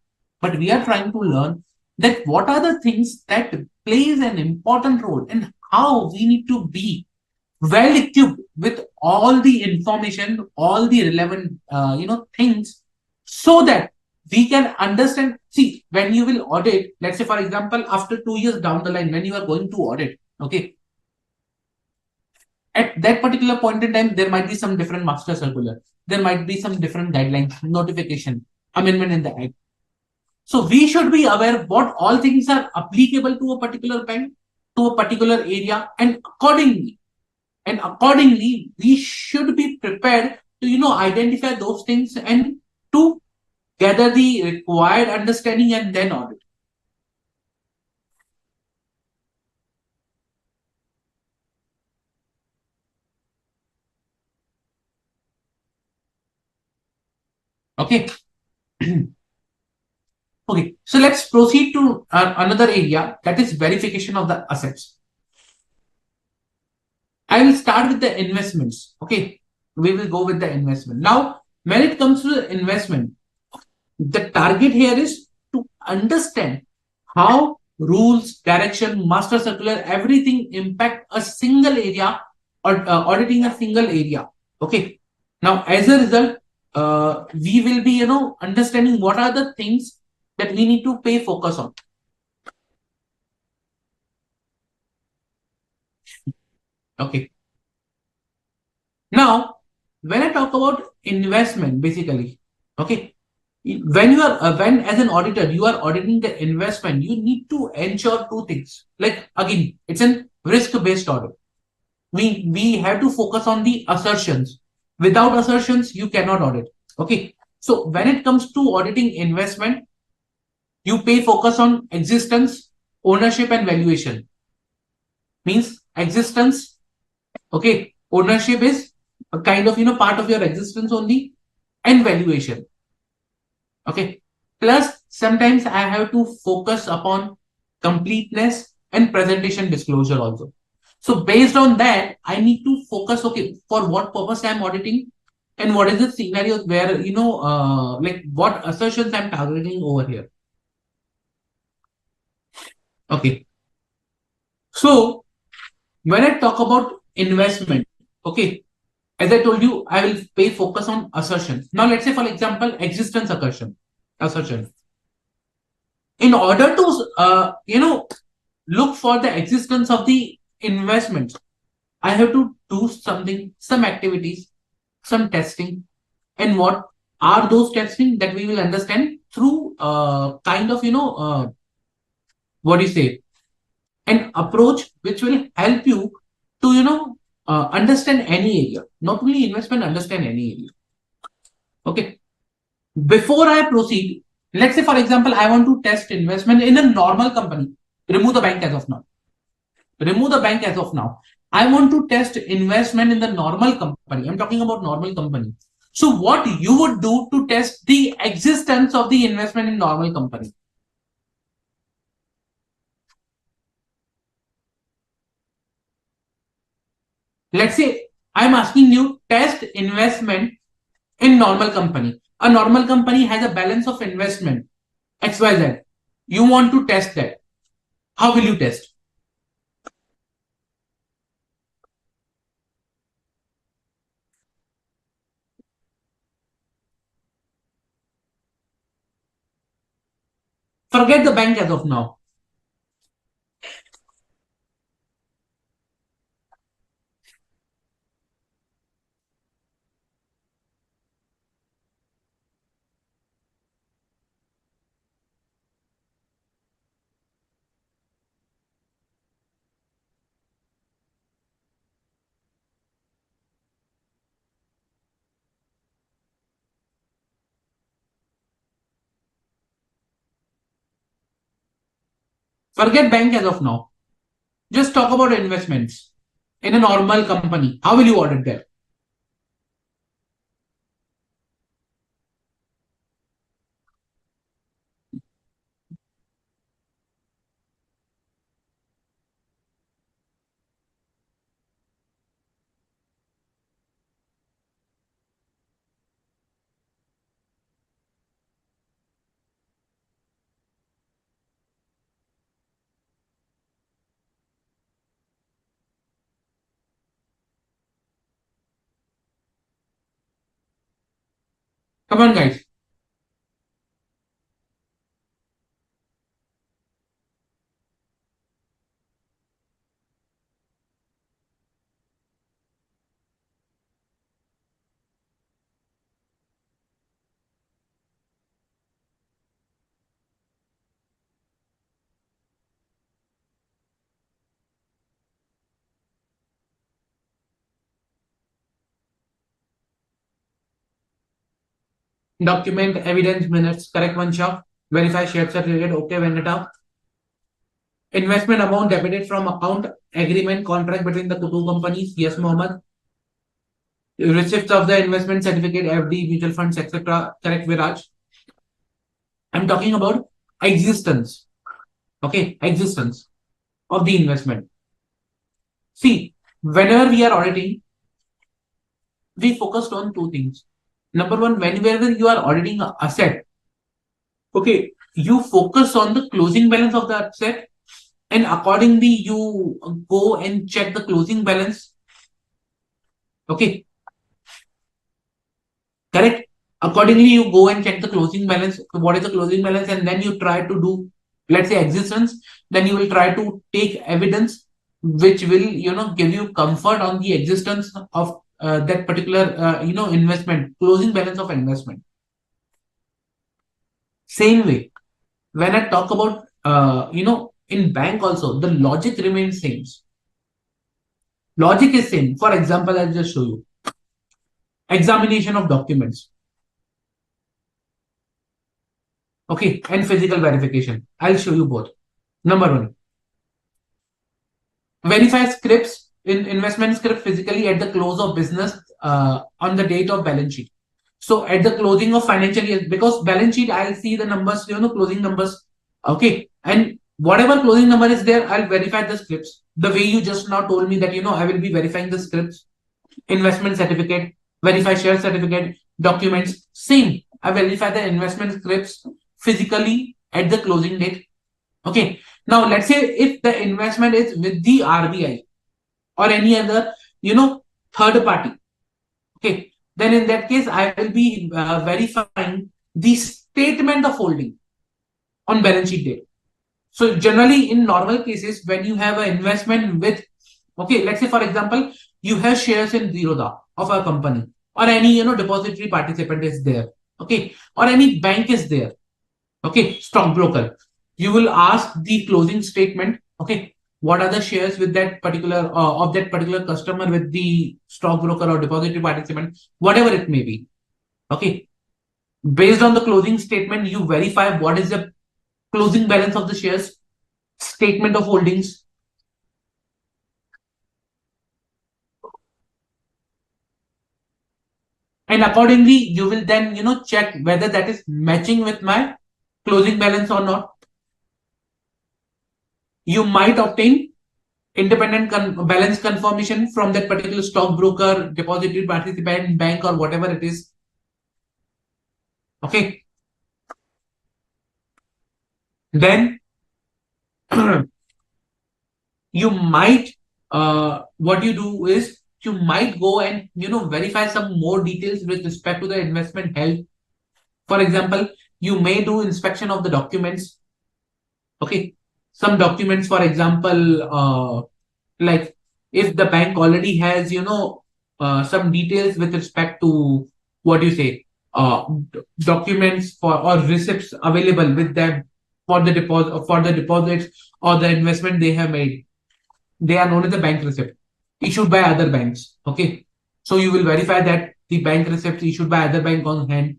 but we are trying to learn that what are the things that plays an important role and how we need to be well equipped with all the information, all the relevant, things, so that we can understand. See, when you will audit, let's say, for example, after 2 years down the line, when you are going to audit, okay, at that particular point in time, there might be some different master circular, there might be some different guidelines, notification, amendment in the act. So we should be aware what all things are applicable to a particular bank, to a particular area, and accordingly we should be prepared to identify those things and to gather the required understanding and then audit. Okay. Okay, so let's proceed to another area, that is verification of the assets. I will start with the investments. Okay, we will go with the investment. Now, when it comes to the investment, the target here is to understand how rules, direction, master circular, everything impact a single area, or auditing a single area. Okay. Now, as a result, we will be, understanding what are the things that we need to pay focus on. Okay. Now, when I talk about investment, basically, okay, when as an auditor you are auditing the investment, you need to ensure two things. Like again, it's an risk-based audit. We have to focus on the assertions. Without assertions, you cannot audit. Okay. So when it comes to auditing investment, you pay focus on existence, ownership, and valuation. Means existence. Okay. Ownership is a kind of part of your existence only, and valuation. Okay. Plus, sometimes I have to focus upon completeness and presentation disclosure also. So based on that, I need to focus, okay, for what purpose I'm auditing and what is the scenario where, like what assertions I'm targeting over here. Okay. So when I talk about investment, okay, as I told you, I will pay focus on assertions. Now, let's say, for example, existence assertion. In order to, look for the existence of the investments, I have to do something, some activities, some testing. And what are those testing that we will understand through kind of, what do you say, an approach which will help you to, understand any area, not only investment, understand any area. Okay. Before I proceed, let's say, for example, I want to test investment in a normal company. Remove the bank as of now. Remove the bank as of now. I want to test investment in the normal company. I'm talking about normal company. So what you would do to test the existence of the investment in normal company? Let's say I'm asking you test investment in normal company. A normal company has a balance of investment XYZ. You want to test that. How will you test? Forget the bank as of now. Forget bank as of now. Just talk about investments in a normal company. How will you audit that? Come on, guys. Document, evidence, minutes, correct one shot. Verify shared certificate, okay, Venata. Investment amount debited from account, agreement, contract between the two companies. Yes, Mohammed. Receipts of the investment certificate, FD, mutual funds, etc. Correct, Viraj. I'm talking about existence. Okay, existence of the investment. See, whenever we are auditing, we focused on two things. Number one, whenever you are auditing an asset, okay, you focus on the closing balance of the asset, and accordingly you go and check the closing balance. Okay, correct. Accordingly, you go and check the closing balance. What is the closing balance, and then you try to do, let's say, existence. Then you will try to take evidence which will give you comfort on the existence of that particular investment, closing balance of investment. Same way, when I talk about in bank also, the logic remains same. Logic is same. For example, I'll just show you examination of documents. Okay, and physical verification. I'll show you both. Number one, verify scripts in investment script physically at the close of business on the date of balance sheet. So at the closing of financial year, because balance sheet, I'll see the numbers, closing numbers. Okay, and whatever closing number is there, I'll verify the scripts. The way you just now told me that I will be verifying the scripts, investment certificate, verify share certificate, documents. Same. I verify the investment scripts physically at the closing date. Okay. Now let's say if the investment is with the RBI or any other, third party. Okay. Then in that case, I will be verifying the statement of holding on balance sheet date. So generally in normal cases, when you have an investment with, okay, let's say for example, you have shares in Zerodha of a company, or any, depository participant is there. Okay. Or any bank is there. Okay. Stockbroker. You will ask the closing statement. Okay. What are the shares with that particular, of that particular customer with the stockbroker or depository participant, whatever it may be. Okay. Based on the closing statement, you verify what is the closing balance of the shares, statement of holdings, and accordingly you will then check whether that is matching with my closing balance or not. You might obtain independent balance confirmation from that particular stockbroker, depository participant, bank, or whatever it is. Okay. Then you might what you do is you might go and verify some more details with respect to the investment health. For example, you may do inspection of the documents. Okay, some documents, for example, like if the bank already has some details with respect to what you say documents for or receipts available with them for the deposits or the investment they have made. They are known as the bank receipt issued by other banks. Okay. So you will verify that the bank receipts issued by other bank on hand.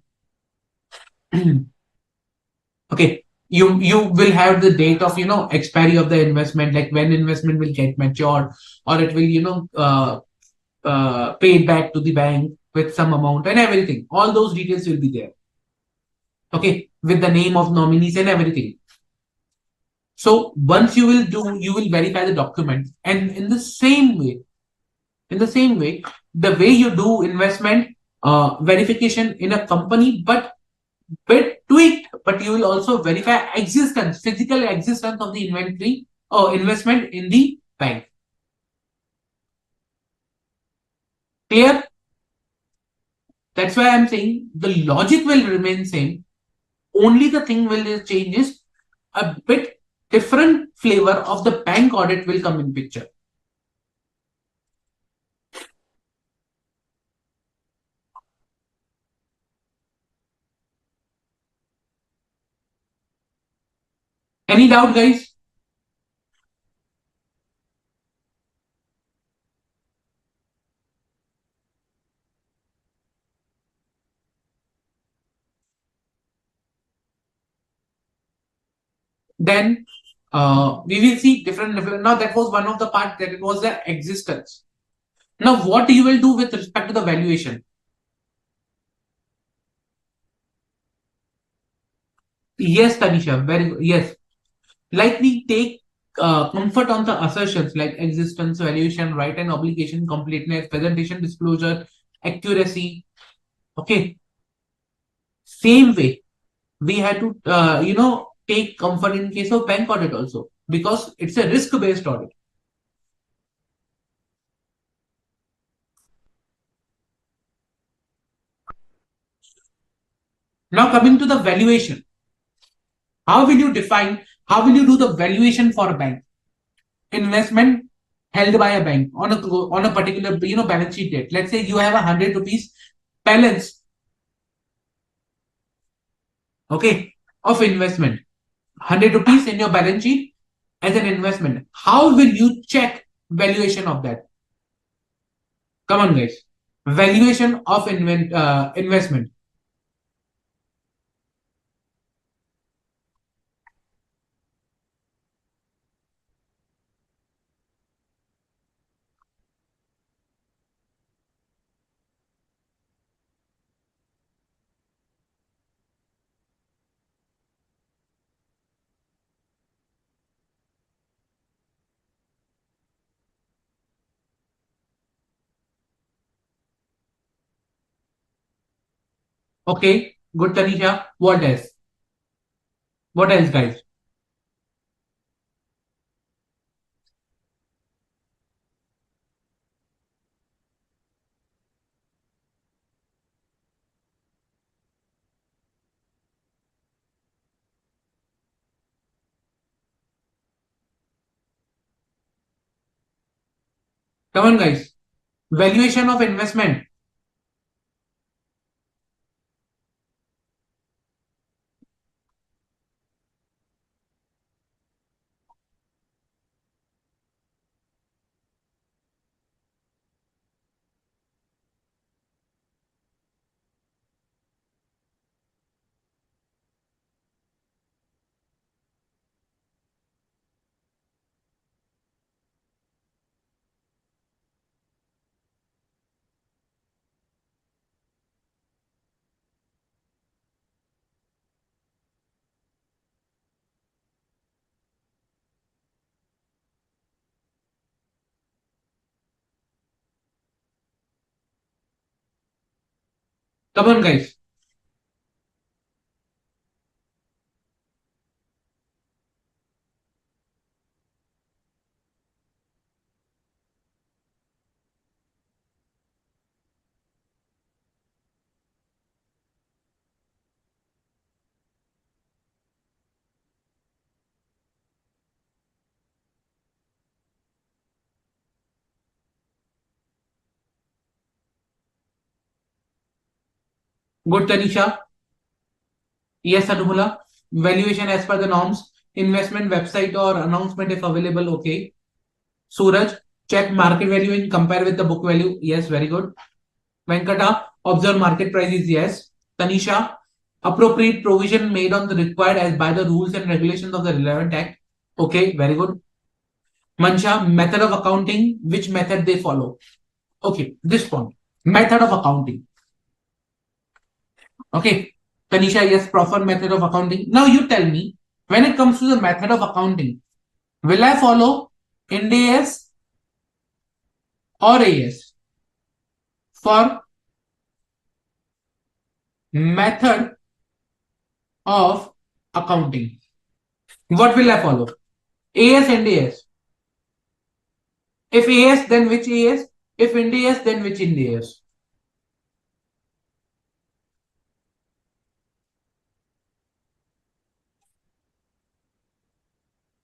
Okay. You will have the date of expiry of the investment, like when investment will get matured, or it will paid back to the bank with some amount and everything. All those details will be there. Okay, with the name of nominees and everything. So once you will verify the document, and in the same way, the way you do investment verification in a company, but bit tweaked, but you will also verify existence, physical existence of the inventory or investment in the bank. Clear? That's why I'm saying the logic will remain same. Only the thing will change is a bit different flavor of the bank audit will come in picture. Any doubt, guys? Then we will see different. Now that was one of the part that it was the existence. Now what you will do with respect to the valuation? Yes, Tanisha, very good. Yes, like we take comfort on the assertions like existence, valuation, right and obligation, completeness, presentation, disclosure, accuracy. Okay, same way we had to take comfort in case of bank audit also because it's a risk based audit. Now coming to the valuation, how will you define, how will you do the valuation for a bank investment held by a bank on a particular balance sheet date? Let's say you have 100 rupees balance, okay, of investment, 100 rupees in your balance sheet as an investment. How will you check valuation of that? Come on, guys. Valuation of investment. Okay, good, Tanisha. What else? What else, guys? Come on, guys. Valuation of investment. Come on, guys. Good, Tanisha. Yes, Anumula. Valuation as per the norms. Investment website or announcement if available. Okay. Suraj, check market value and compare with the book value. Yes, very good. Venkata, observe market prices. Yes. Tanisha, appropriate provision made on the required as by the rules and regulations of the relevant act. Okay, very good. Mansha, method of accounting. Which method they follow? Okay, this point. Method of accounting. Okay. Tanisha, yes, proper method of accounting. Now you tell me, when it comes to the method of accounting, will I follow Ind AS or AS for method of accounting? What will I follow? AS and AS. If AS, then which AS? If Ind AS, then which Ind AS?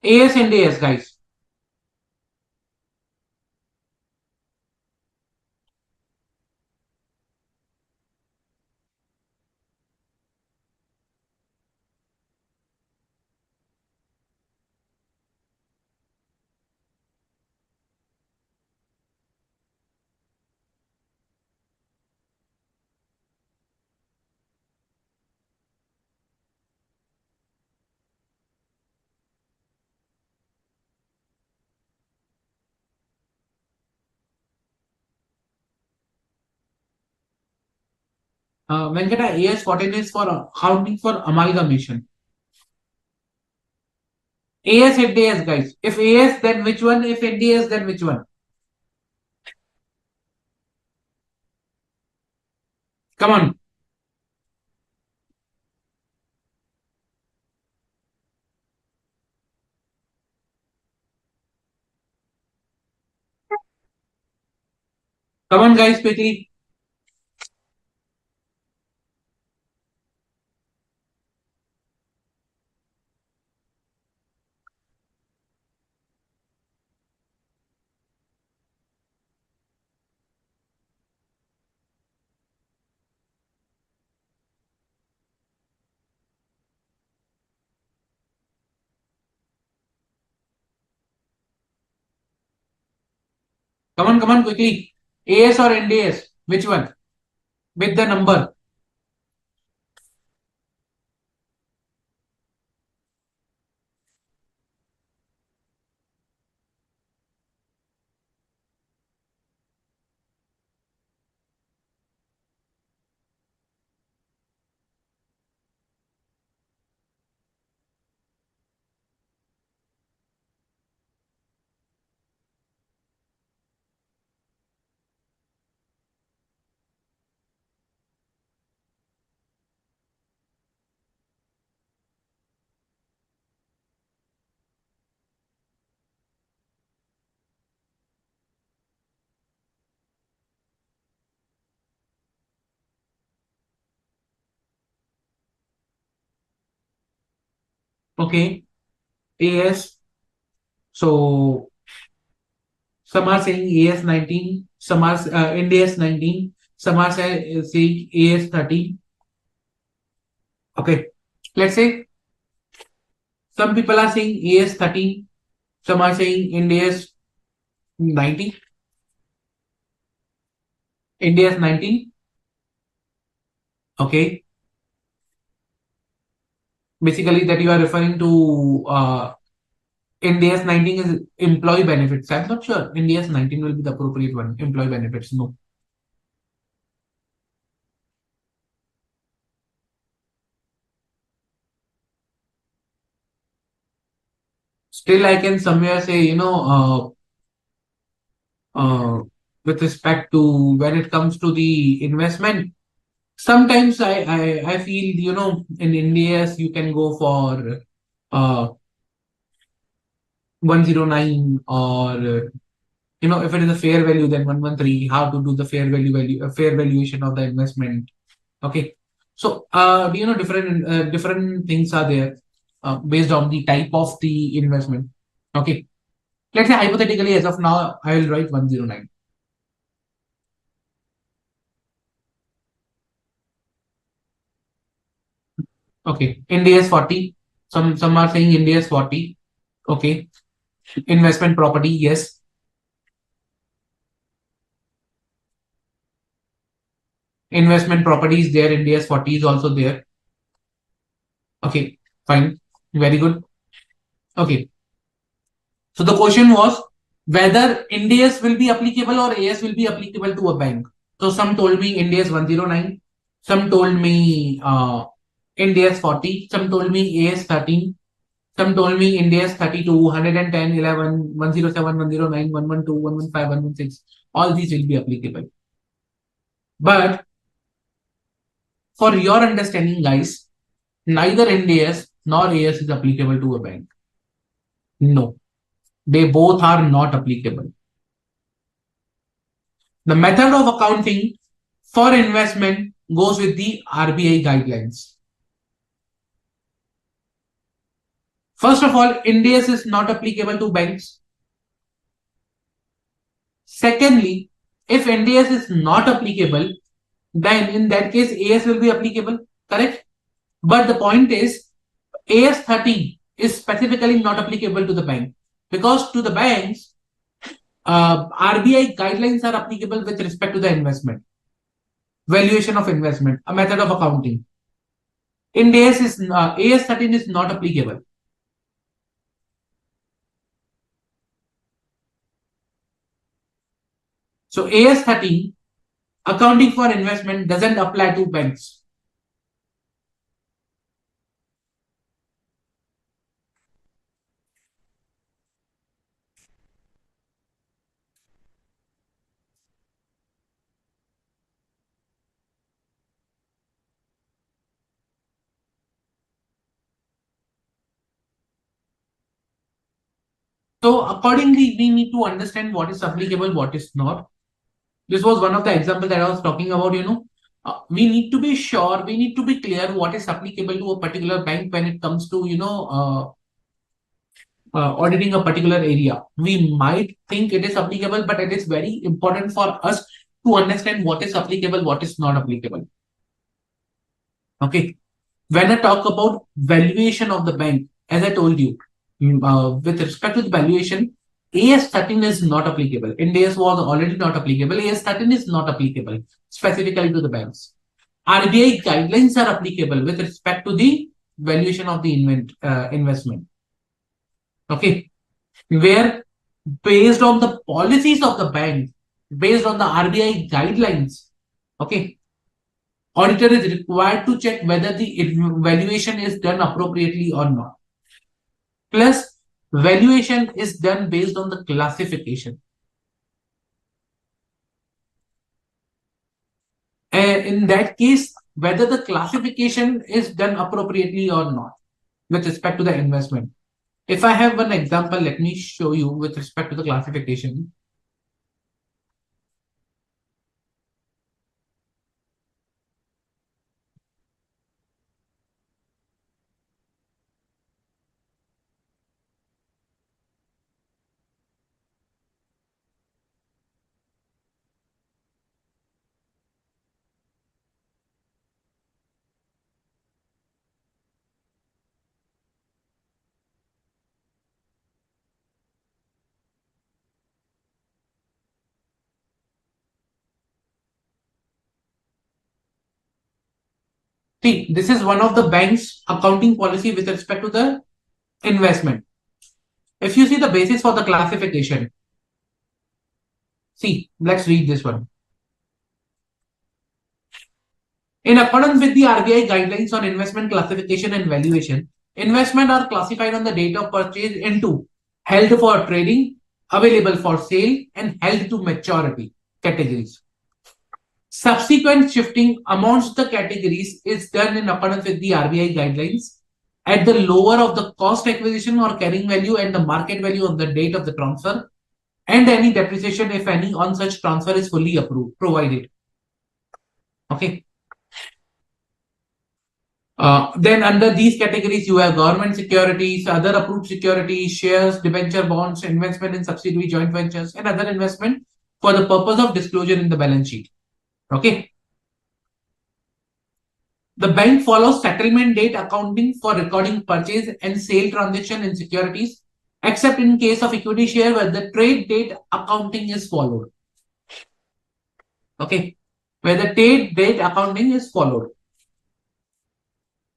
AS and AS, guys. Venkata, AS 14 is for accounting for amalgamation. AS and AS, guys. If AS, then which one? If Ind AS, then which one? Come on. Come on, guys, quickly. Come on, quickly. AS or Ind AS? Which one? With the number. Okay. AS. So some are saying AS 19, some are Ind AS 19, some are saying AS 13. Okay. Let's say some people are saying AS 13, some are saying Ind AS 19, Ind AS 19. Okay. Basically, that you are referring to Ind AS 19 is employee benefits. I'm not sure. Ind AS 19 will be the appropriate one. Employee benefits. No. Still, I can somewhere say, uh, with respect to when it comes to the investment, Sometimes I feel, in India's you can go for 109, or if it is a fair value, then 113. How to do the fair valuation of the investment. Okay. So different things are there based on the type of the investment. Okay. Let's say hypothetically, as of now, I will write 109. Okay. India is 40. Some are saying India is 40. Okay. Investment property, yes. Investment property is there. India's 40 is also there. Okay. Fine. Very good. Okay. So the question was whether India's will be applicable or AS will be applicable to a bank. So some told me India's 109. Some told me India's 40. Some told me AS 13. Some told me India's 32, 110, 11, 107, 109, 112, 115, 116. All these will be applicable. But for your understanding, guys, neither NDS nor AS is applicable to a bank. No, they both are not applicable. The method of accounting for investment goes with the RBI guidelines. First of all, NDS is not applicable to banks. Secondly, if NDS is not applicable, then in that case, AS will be applicable, correct? But the point is, AS 30 is specifically not applicable to the bank, because to the banks, RBI guidelines are applicable with respect to the investment, valuation of investment, a method of accounting. In AS 13 is not applicable. So AS 13, accounting for investment, doesn't apply to banks. So accordingly, we need to understand what is applicable, what is not. This was one of the examples that I was talking about. We need to be sure, we need to be clear what is applicable to a particular bank when it comes to auditing a particular area. We might think it is applicable, but it is very important for us to understand what is applicable, what is not applicable. Okay. When I talk about valuation of the bank, as I told you, with respect to the valuation, AS 13 is not applicable. India's was already not applicable. AS 13 is not applicable specifically to the banks. RBI guidelines are applicable with respect to the valuation of the investment. Okay. Where based on the policies of the bank, based on the RBI guidelines, okay, auditor is required to check whether the valuation is done appropriately or not. Plus, valuation is done based on the classification. And in that case, whether the classification is done appropriately or not with respect to the investment. If I have one example, let me show you with respect to the classification. See, this is one of the bank's accounting policy with respect to the investment. If you see the basis for the classification, see, let's read this one. In accordance with the RBI guidelines on investment classification and valuation, investment are classified on the date of purchase into held for trading, available for sale, and held to maturity categories. Subsequent shifting amongst the categories is done in accordance with the RBI guidelines at the lower of the cost acquisition or carrying value and the market value on the date of the transfer, and any depreciation, if any, on such transfer is fully approved, provided. Okay. Then under these categories, you have government securities, other approved securities, shares, debenture bonds, investment in subsidiary joint ventures, and other investment for the purpose of disclosure in the balance sheet. Okay. The bank follows settlement date accounting for recording purchase and sale transaction in securities, except in case of equity share where the trade date accounting is followed. Okay. Where the trade date accounting is followed.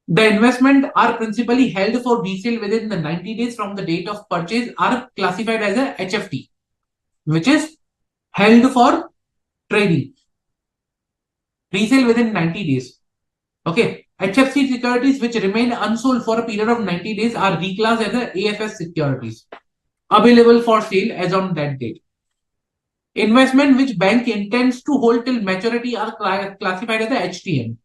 The investment are principally held for resale within the 90 days from the date of purchase are classified as a HFT, which is held for trading. Resale within 90 days. Okay. HFC securities which remain unsold for a period of 90 days are reclassed as a AFS securities available for sale as on that date. Investment which bank intends to hold till maturity are classified as a HTM.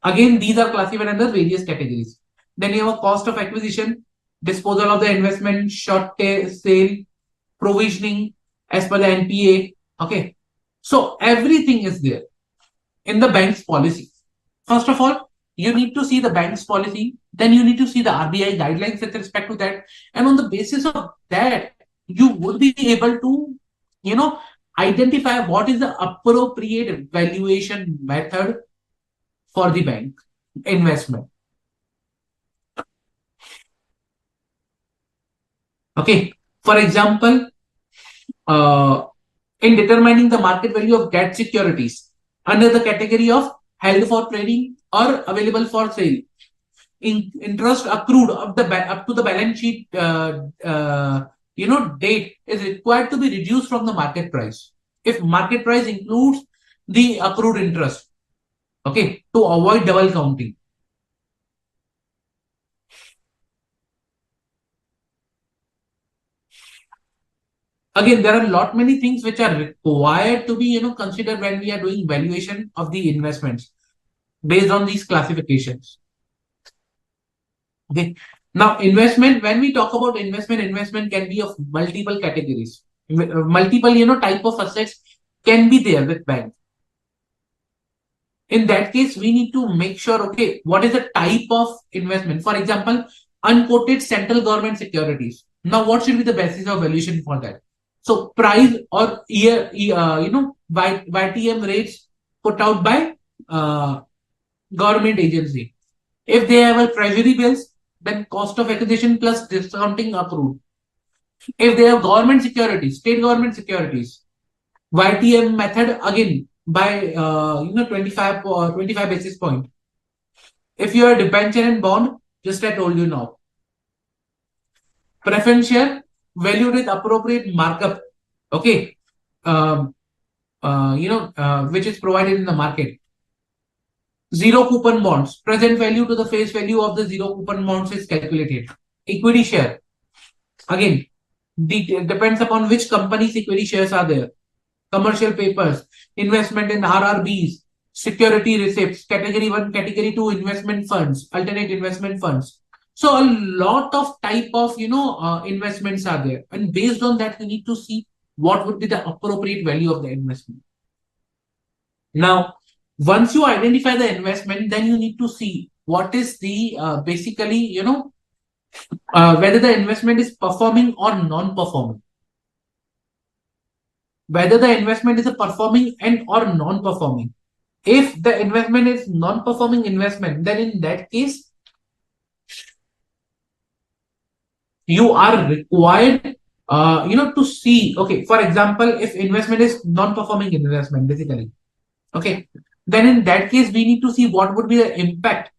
Again, these are classified under various categories. Then you have a cost of acquisition, disposal of the investment, short sale, provisioning as per the NPA. Okay. So everything is there in the bank's policy. First of all, you need to see the bank's policy. Then you need to see the RBI guidelines with respect to that. And on the basis of that, you would be able to, identify what is the appropriate valuation method for the bank investment. Okay. For example, in determining the market value of debt securities under the category of held for trading or available for sale, interest accrued up to the balance sheet date is required to be reduced from the market price if market price includes the accrued interest. Okay, to avoid double counting. Again, there are many things which are required to be considered when we are doing valuation of the investments based on these classifications. Okay. Now, investment, when we talk about investment can be of multiple categories. Multiple, type of assets can be there with bank. In that case, we need to make sure, okay, what is the type of investment? For example, unquoted central government securities. Now, what should be the basis of valuation for that? So, price or YTM rates put out by government agency. If they have a treasury bills, then cost of acquisition plus discounting accrued. If they have government securities, state government securities, YTM method again by 25 or 25 basis point. If you are debenture and bond, just I told you now. Preference share valued with appropriate markup. Okay, which is provided in the market. Zero coupon bonds, present value to the face value of the zero coupon bonds is calculated. Equity share, again, depends upon which company's equity shares are there. Commercial papers, investment in RRBs, security receipts, category 1, category 2 investment funds, alternate investment funds. So a lot of type of, investments are there. And based on that, we need to see what would be the appropriate value of the investment. Now, once you identify the investment, then you need to see what is the basically, whether the investment is performing or non-performing. Whether the investment is a performing and or non-performing. If the investment is non-performing investment, then in that case, you are required, to see, okay, for example, if investment is non-performing investment, basically, okay, then in that case, we need to see what would be the impact,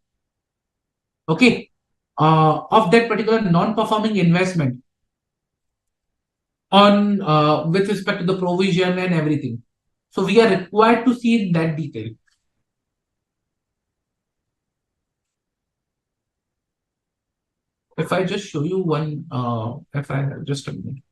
okay, of that particular non-performing investment on with respect to the provision and everything. So we are required to see in that detail. If I just show you one, if I have just a minute.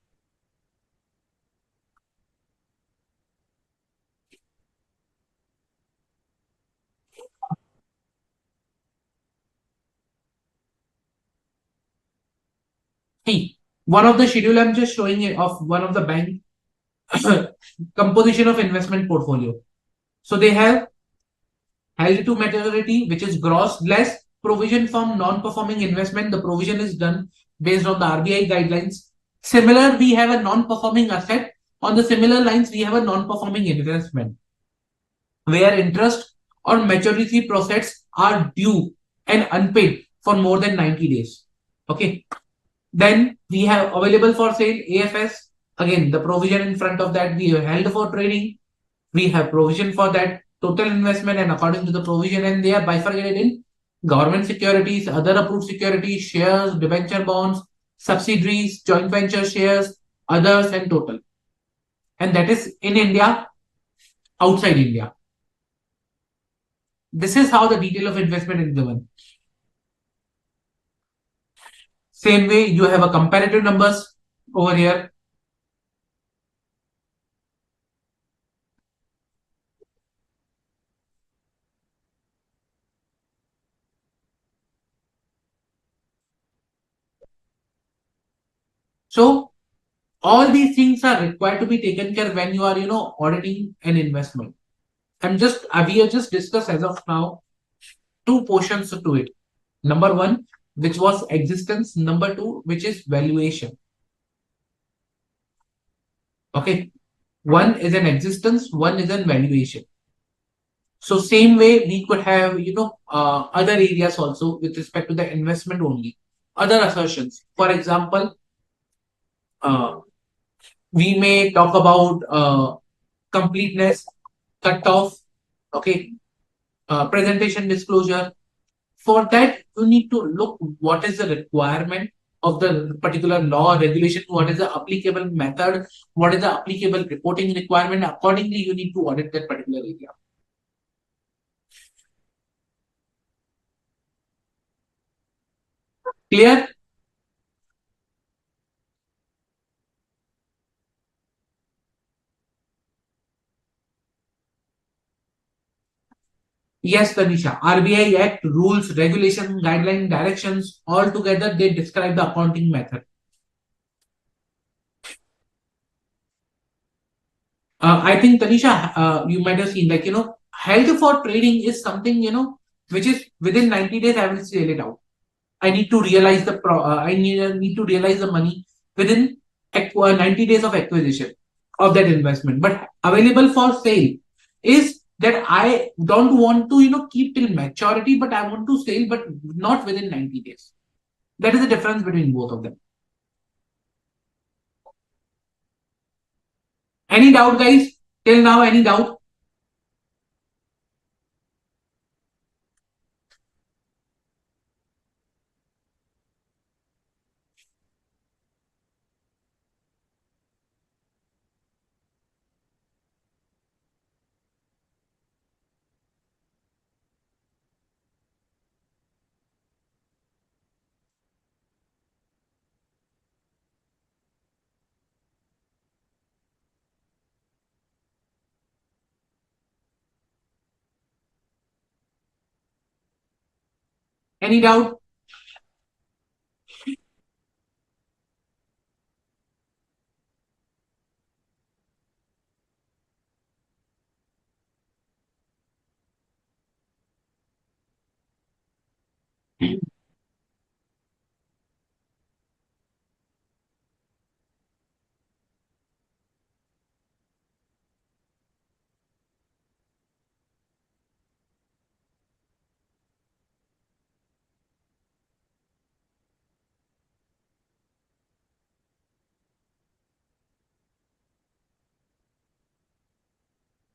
See, one of the schedule I'm just showing it of one of the bank composition of investment portfolio. So they have held to maturity, which is gross less provision from non-performing investment. The provision is done based on the RBI guidelines. Similar, we have a non-performing asset. On the similar lines, we have a non-performing investment where interest or maturity process are due and unpaid for more than 90 days. Okay. Then we have available for sale AFS. Again, the provision in front of that we have held for trading. We have provision for that total investment, and according to the provision, and they are bifurcated in government securities, other approved securities, shares, debenture bonds, subsidiaries, joint venture shares, others, and total. And that is in India, outside India. This is how the detail of investment is given. Same way, you have a comparative numbers over here. So all these things are required to be taken care when you are, auditing an investment. We have just discussed as of now two portions to it. Number one, which was existence. Number two, which is valuation. Okay. One is an existence, one is an valuation. So same way we could have, other areas also with respect to the investment only. Other assertions. For example, uh, we may talk about completeness, cutoff, okay, presentation disclosure. For that, you need to look what is the requirement of the particular law or regulation, what is the applicable method, what is the applicable reporting requirement. Accordingly, you need to audit that particular area. Clear? Yes, Tanisha. RBI Act, rules, regulations, guidelines, directions, all together they describe the accounting method. I think Tanisha, you might have seen like held for trading is something which is within 90 days I will sell it out. I need to realize need to realize the money within 90 days of acquisition of that investment. But available for sale is that I don't want to keep till maturity, but I want to sell, but not within 90 days. That is the difference between both of them. Any doubt, guys? Till now, any doubt? Any doubt?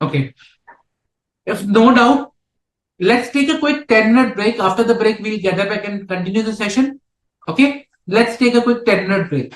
Okay. If no doubt, let's take a quick 10-minute break. After the break, we'll gather back and continue the session. Okay. Let's take a quick 10-minute break.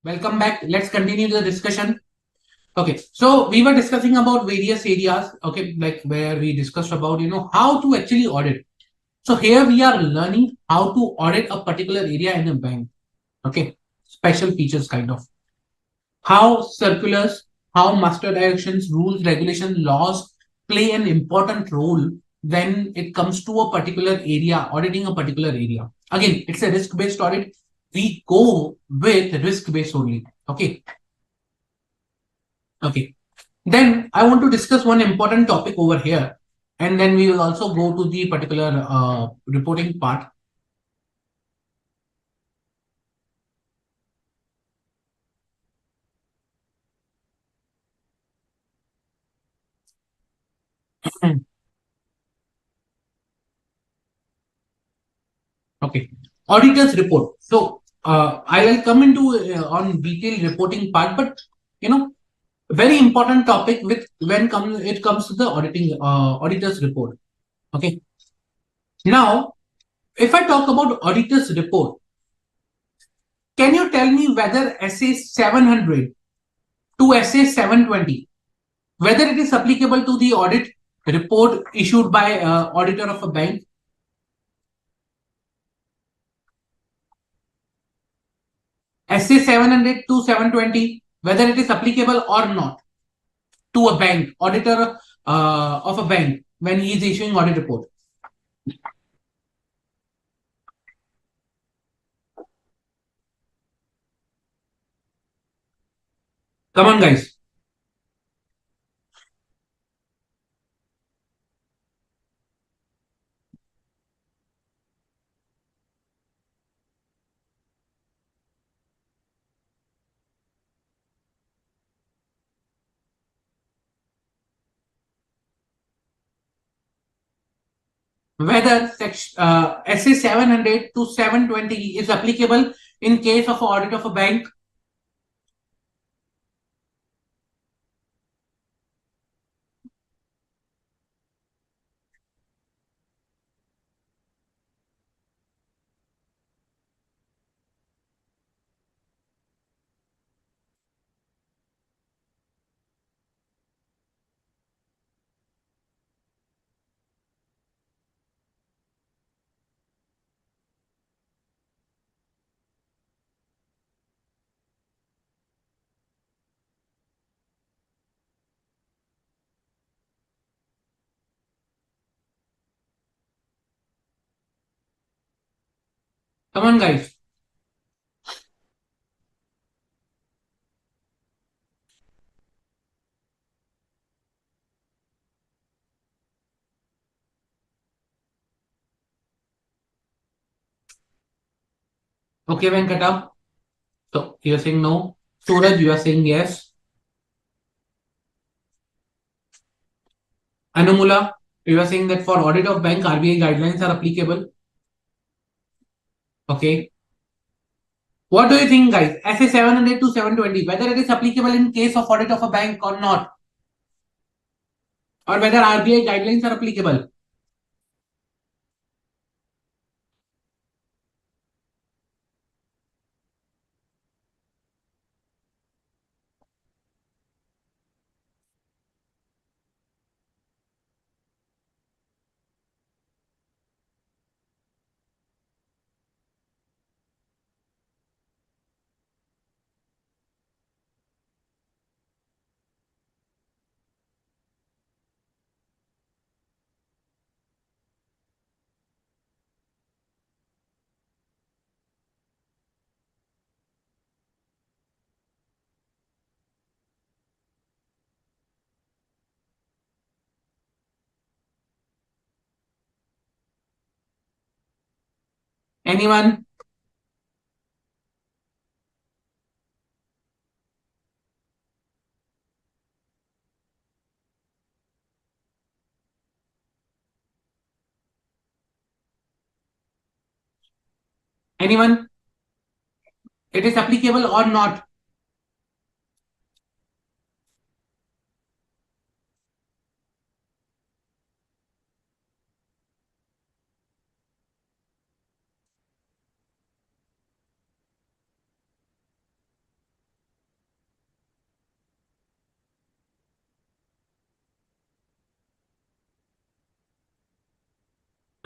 welcome back. Let's continue the discussion. Okay, so we were discussing about various areas, okay, like where we discussed about, how to actually audit. So here we are learning how to audit a particular area in a bank, okay, special features kind of. How circulars, how master directions, rules, regulation, laws play an important role when it comes to a particular area, auditing a particular area. Again, it's a risk-based audit. We go with risk-based only. Okay. Okay. Then I want to discuss one important topic over here, and then we will also go to the particular reporting part. Okay. Auditor's report. So I will come into on detailed reporting part, but you know, very important topic with when it comes to the auditor's report. Okay. Now, if I talk about auditor's report, can you tell me whether SA 700 to SA 720, whether it is applicable to the audit report issued by auditor of a bank? SA 700 to 720, whether it is applicable or not to a bank, auditor of a bank when he is issuing audit report. Come on, guys. Whether SA 700 to 720 is applicable in case of audit of a bank. Come on, guys. Okay, Venkata. So you're saying no. Suraj, you are saying yes. Anumula, you are saying that for audit of bank, RBI guidelines are applicable. Okay. What do you think, guys? SA 700 to 720, whether it is applicable in case of audit of a bank or not, or whether RBI guidelines are applicable. Anyone? Anyone? It is applicable or not?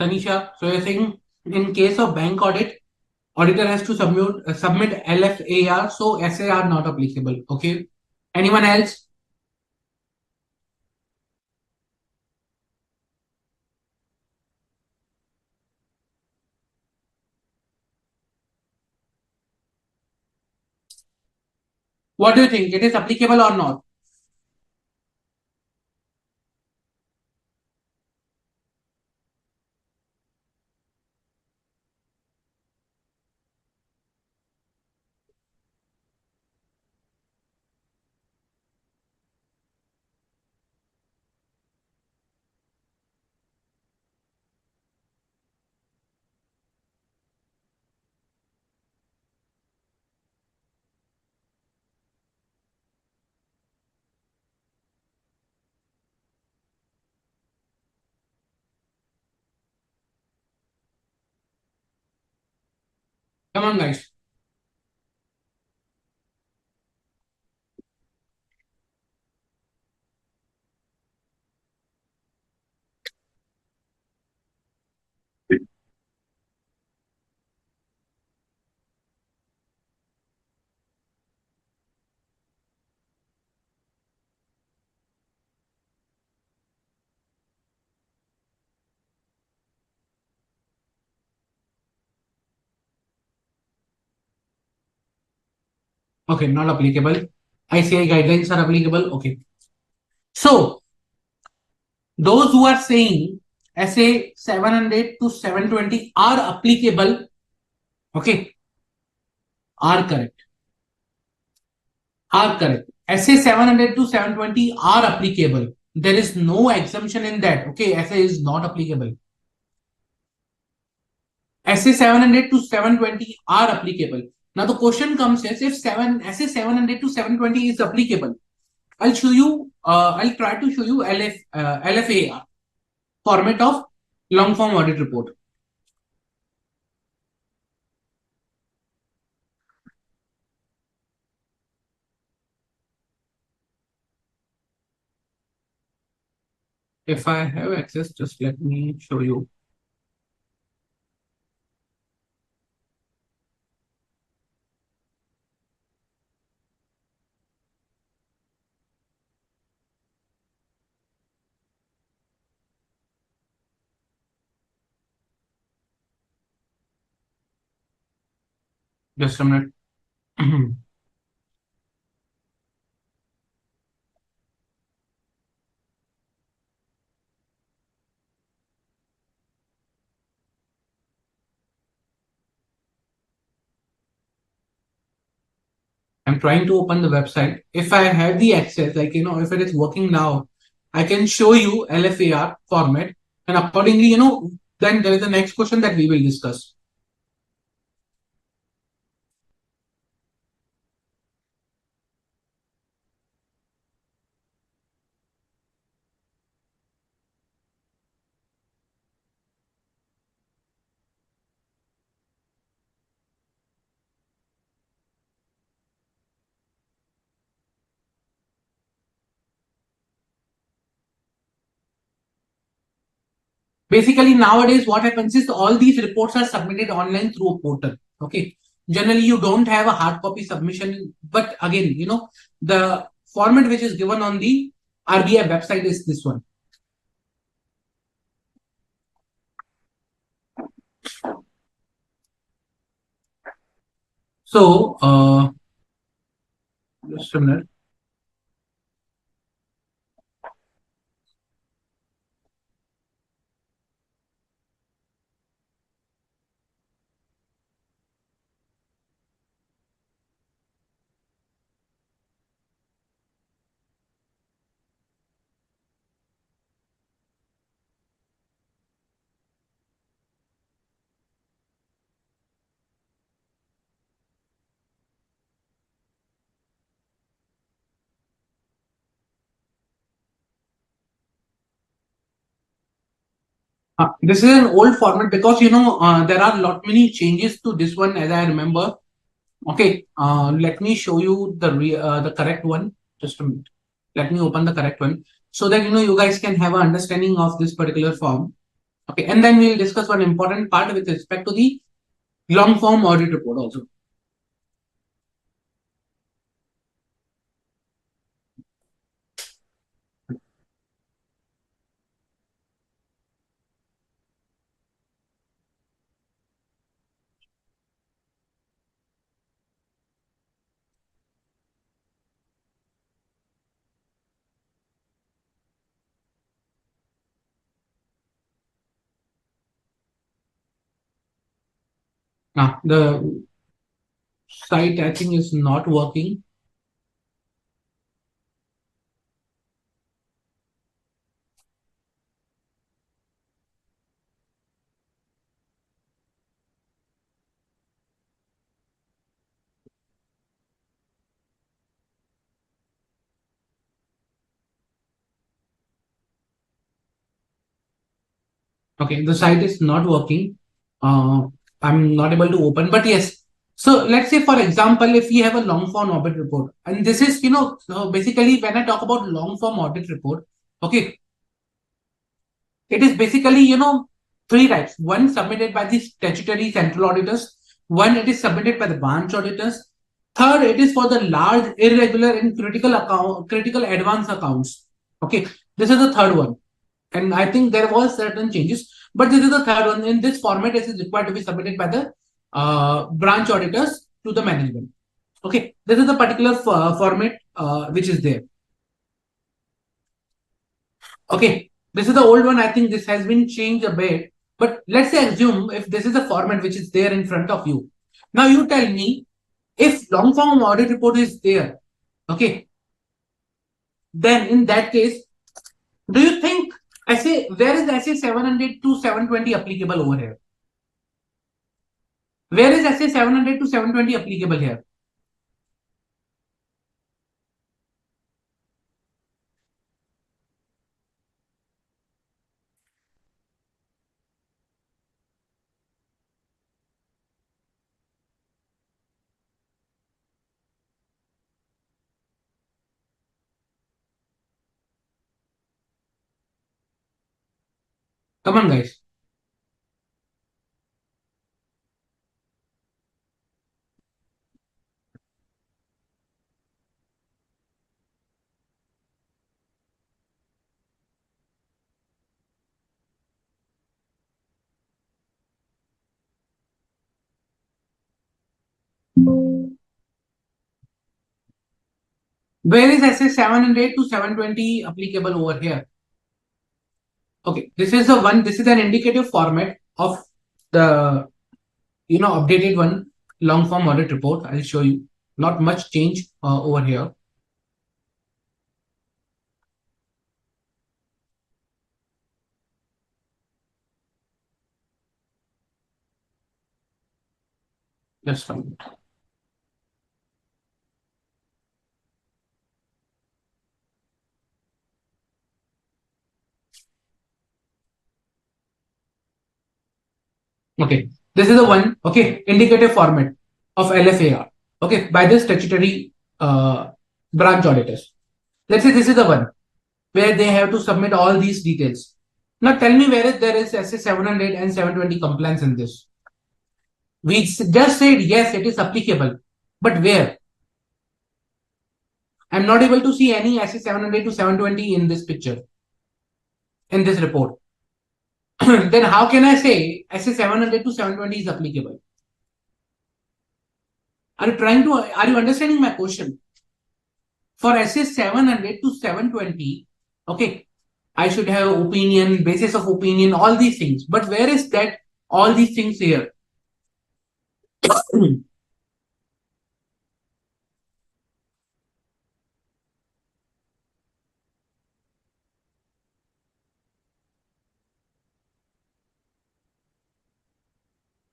Tanisha, so you're saying in case of bank audit, auditor has to submit LFAR, so SAR not applicable. Okay. Anyone else? What do you think? It is applicable or not? Come on, guys. Okay, not applicable. ICAI guidelines are applicable. Okay. So those who are saying SA 700 to 720 are applicable, okay, are correct. Are correct. SA 700 to 720 are applicable. There is no exemption in that. Okay, SA is not applicable. SA 700 to 720 are applicable. Now the question comes is if SA 700 to 720 is applicable, I'll show you. I'll try to show you LFAR format of long form audit report. If I have access, just let me show you. Just a minute. I'm trying to open the website. If I have the access, like, if it is working now, I can show you LFAR format. And accordingly, then there is the next question that we will discuss. Basically, nowadays, what happens is all these reports are submitted online through a portal. Okay. Generally, you don't have a hard copy submission. But again, the format which is given on the RBI website is this one. So, just a minute. This is an old format because there are lot many changes to this one as I remember. Okay, let me show you the correct one. Just a minute. Let me open the correct one so that you guys can have an understanding of this particular form. Okay, and then we'll discuss one important part with respect to the long form audit report also. Now, the site I think is not working. Okay, the site is not working. I'm not able to open, but yes. So let's say, for example, if we have a long form audit report, and this is, so basically when I talk about long form audit report, okay, it is basically, three types. One submitted by the statutory central auditors. One, it is submitted by the branch auditors. Third, it is for the large, irregular, and critical advance accounts. Okay, this is the third one. And I think there was certain changes, but this is the third one. In this format, it is required to be submitted by the branch auditors to the management. Okay, this is the particular format which is there. Okay, this is the old one. I think this has been changed a bit. But let's say assume if this is the format which is there in front of you. Now you tell me if long form audit report is there. Okay, then in that case, do you think SA where is SA 700 to 720 applicable over here? Where is SA 700 to 720 applicable here? Come on, guys. Where is SA 700 to 720 applicable over here? Okay, this is the one. This is an indicative format of the updated one long form audit report. I'll show you. Not much change over here. Just a minute. Okay, this is the one. Okay, indicative format of LFAR. Okay, by the statutory branch auditors. Let's say this is the one where they have to submit all these details. Now tell me where is there is SA 700 and 720 compliance in this. We just said yes, it is applicable, but where? I'm not able to see any SA 700 to 720 in this picture, in this report. Then how can I say SA 700 to 720 is applicable? Are you understanding my question? For SA 700 to 720, okay, I should have opinion, basis of opinion, all these things. But where is that, all these things here?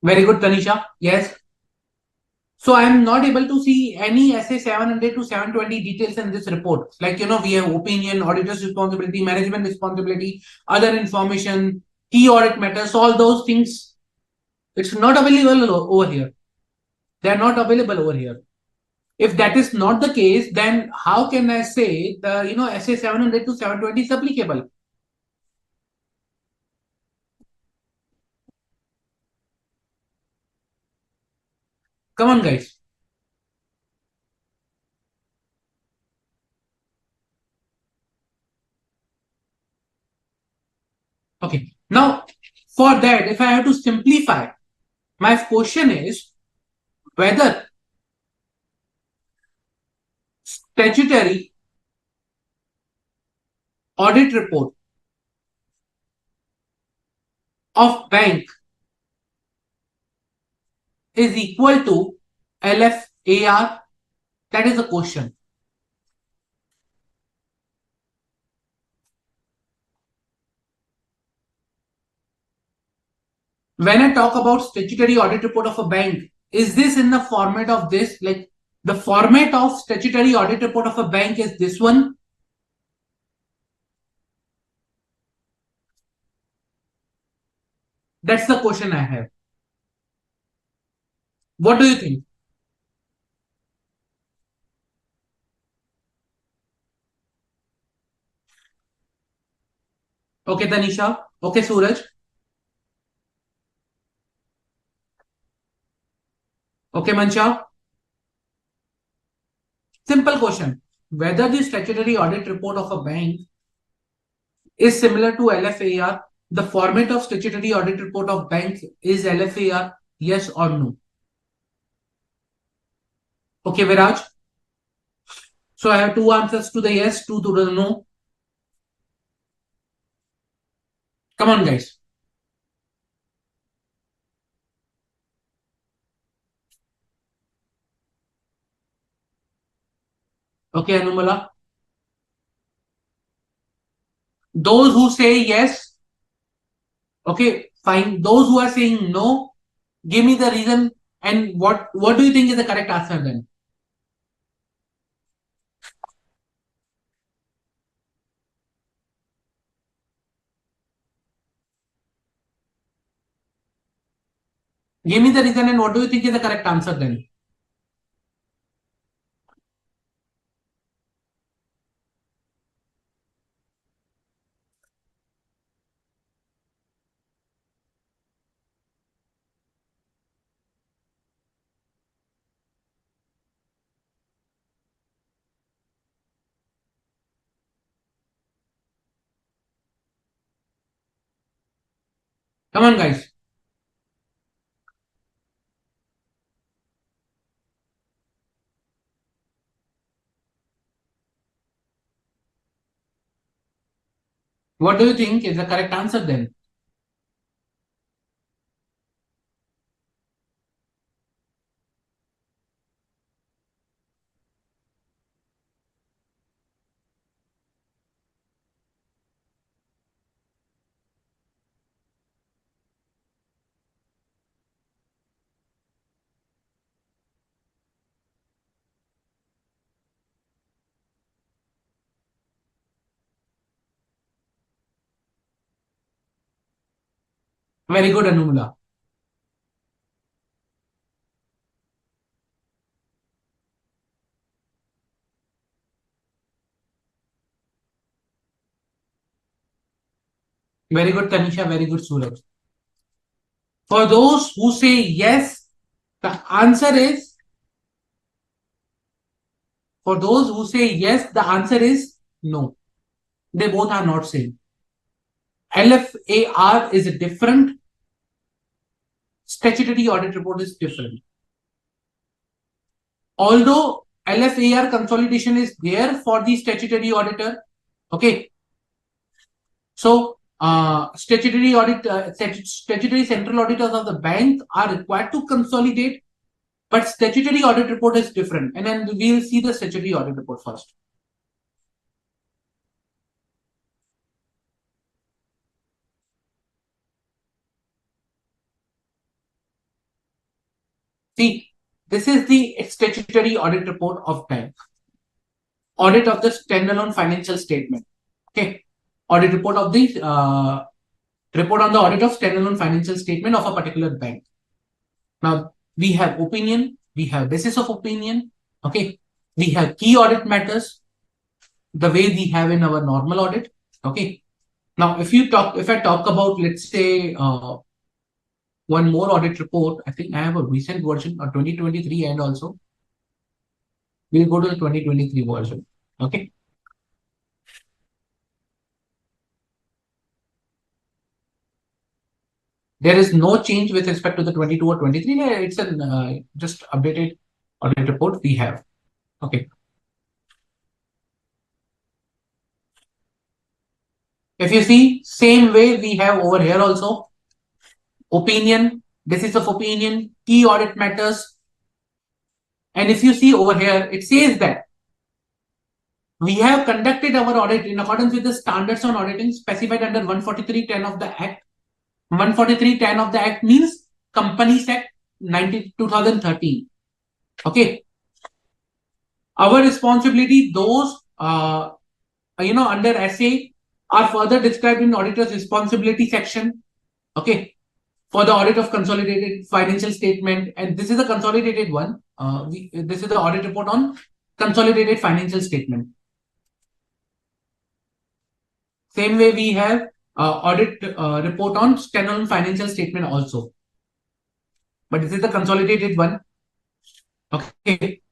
Very good, Tanisha. Yes. So I'm not able to see any SA 700 to 720 details in this report. Like, we have opinion, auditor's responsibility, management responsibility, other information, key audit matters, all those things. It's not available over here. They're not available over here. If that is not the case, then how can I say the, SA 700 to 720 is applicable? Come on, guys. Okay. Now, for that, if I have to simplify, my question is whether statutory audit report of bank is equal to LFAR. That is the question. When I talk about statutory audit report of a bank, is this in the format of this? Like the format of statutory audit report of a bank is this one? That's the question I have. What do you think? Okay, Tanisha. Okay, Suraj. Okay, Mansha. Simple question. Whether the statutory audit report of a bank is similar to LFAR, the format of statutory audit report of bank is LFAR, yes or no? Okay, Viraj. So I have two answers to the yes, two to the no. Come on, guys. Okay, Anumala. Those who say yes, okay, fine. Those who are saying no, give me the reason and what do you think is the correct answer then? Give me the reason and what do you think is the correct answer then? Come on, guys. What do you think is the correct answer then? Very good, Anumala. Very good, Tanisha. Very good, Suraj. For those who say yes, the answer is, for those who say yes, the answer is no. They both are not same. LFAR is different. Statutory audit report is different. Although LFAR consolidation is there for the statutory auditor, okay. So statutory audit, statutory central auditors of the bank are required to consolidate, but statutory audit report is different. And then we'll see the statutory audit report first. See, this is the statutory audit report of bank. Audit of the standalone financial statement. Okay. Audit report of the report on the audit of standalone financial statement of a particular bank. Now we have opinion, we have basis of opinion. Okay. We have key audit matters, the way we have in our normal audit. Okay. Now, if I talk about, let's say, one more audit report. I think I have a recent version of 2023 and also we'll go to the 2023 version. Okay. There is no change with respect to the 22 or 23. It's an just updated audit report we have. Okay. If you see, same way we have over here also. Opinion, basis of opinion, key audit matters. And if you see over here, it says that we have conducted our audit in accordance with the standards on auditing specified under 143.10 of the Act. 143.10 of the Act means Companies Act 2013. Okay. Our responsibility, those under SA are further described in auditor's responsibility section. Okay. For the audit of consolidated financial statement, and this is a consolidated one. This is the audit report on consolidated financial statement. Same way we have audit report on standalone financial statement also. But this is the consolidated one. Okay.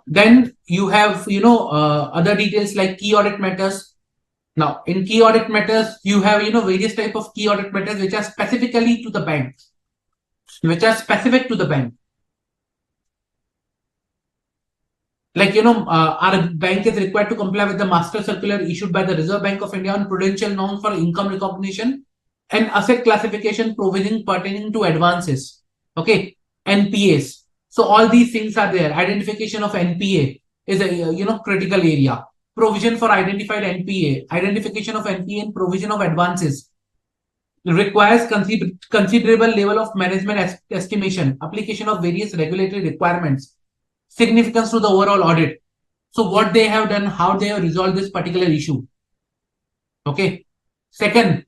Then you have, other details like key audit matters. Now, in key audit matters, you have, various type of key audit matters which are specifically to the bank, which are specific to the bank. Like, our bank is required to comply with the master circular issued by the Reserve Bank of India on prudential norms for income recognition and asset classification provisioning pertaining to advances. Okay. NPAs. So all these things are there. Identification of NPA is a, critical area. Provision for identified NPA, identification of NPA and provision of advances requires considerable level of management estimation, application of various regulatory requirements, significance to the overall audit. So what they have done, how they have resolved this particular issue. Okay. Second,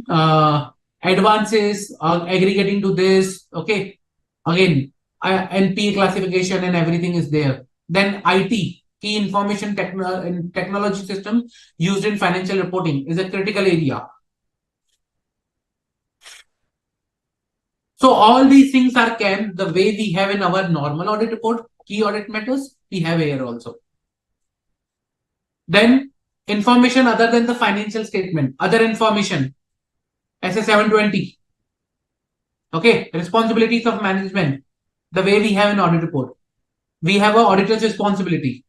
advances aggregating to this. Okay. Again, NPA classification and everything is there. Then IT, key information technology system used in financial reporting is a critical area. So all these things are kept the way we have in our normal audit report, key audit matters, we have here also. Then information other than the financial statement, other information, SA 720. Okay, responsibilities of management, the way we have in audit report. We have an auditor's responsibility.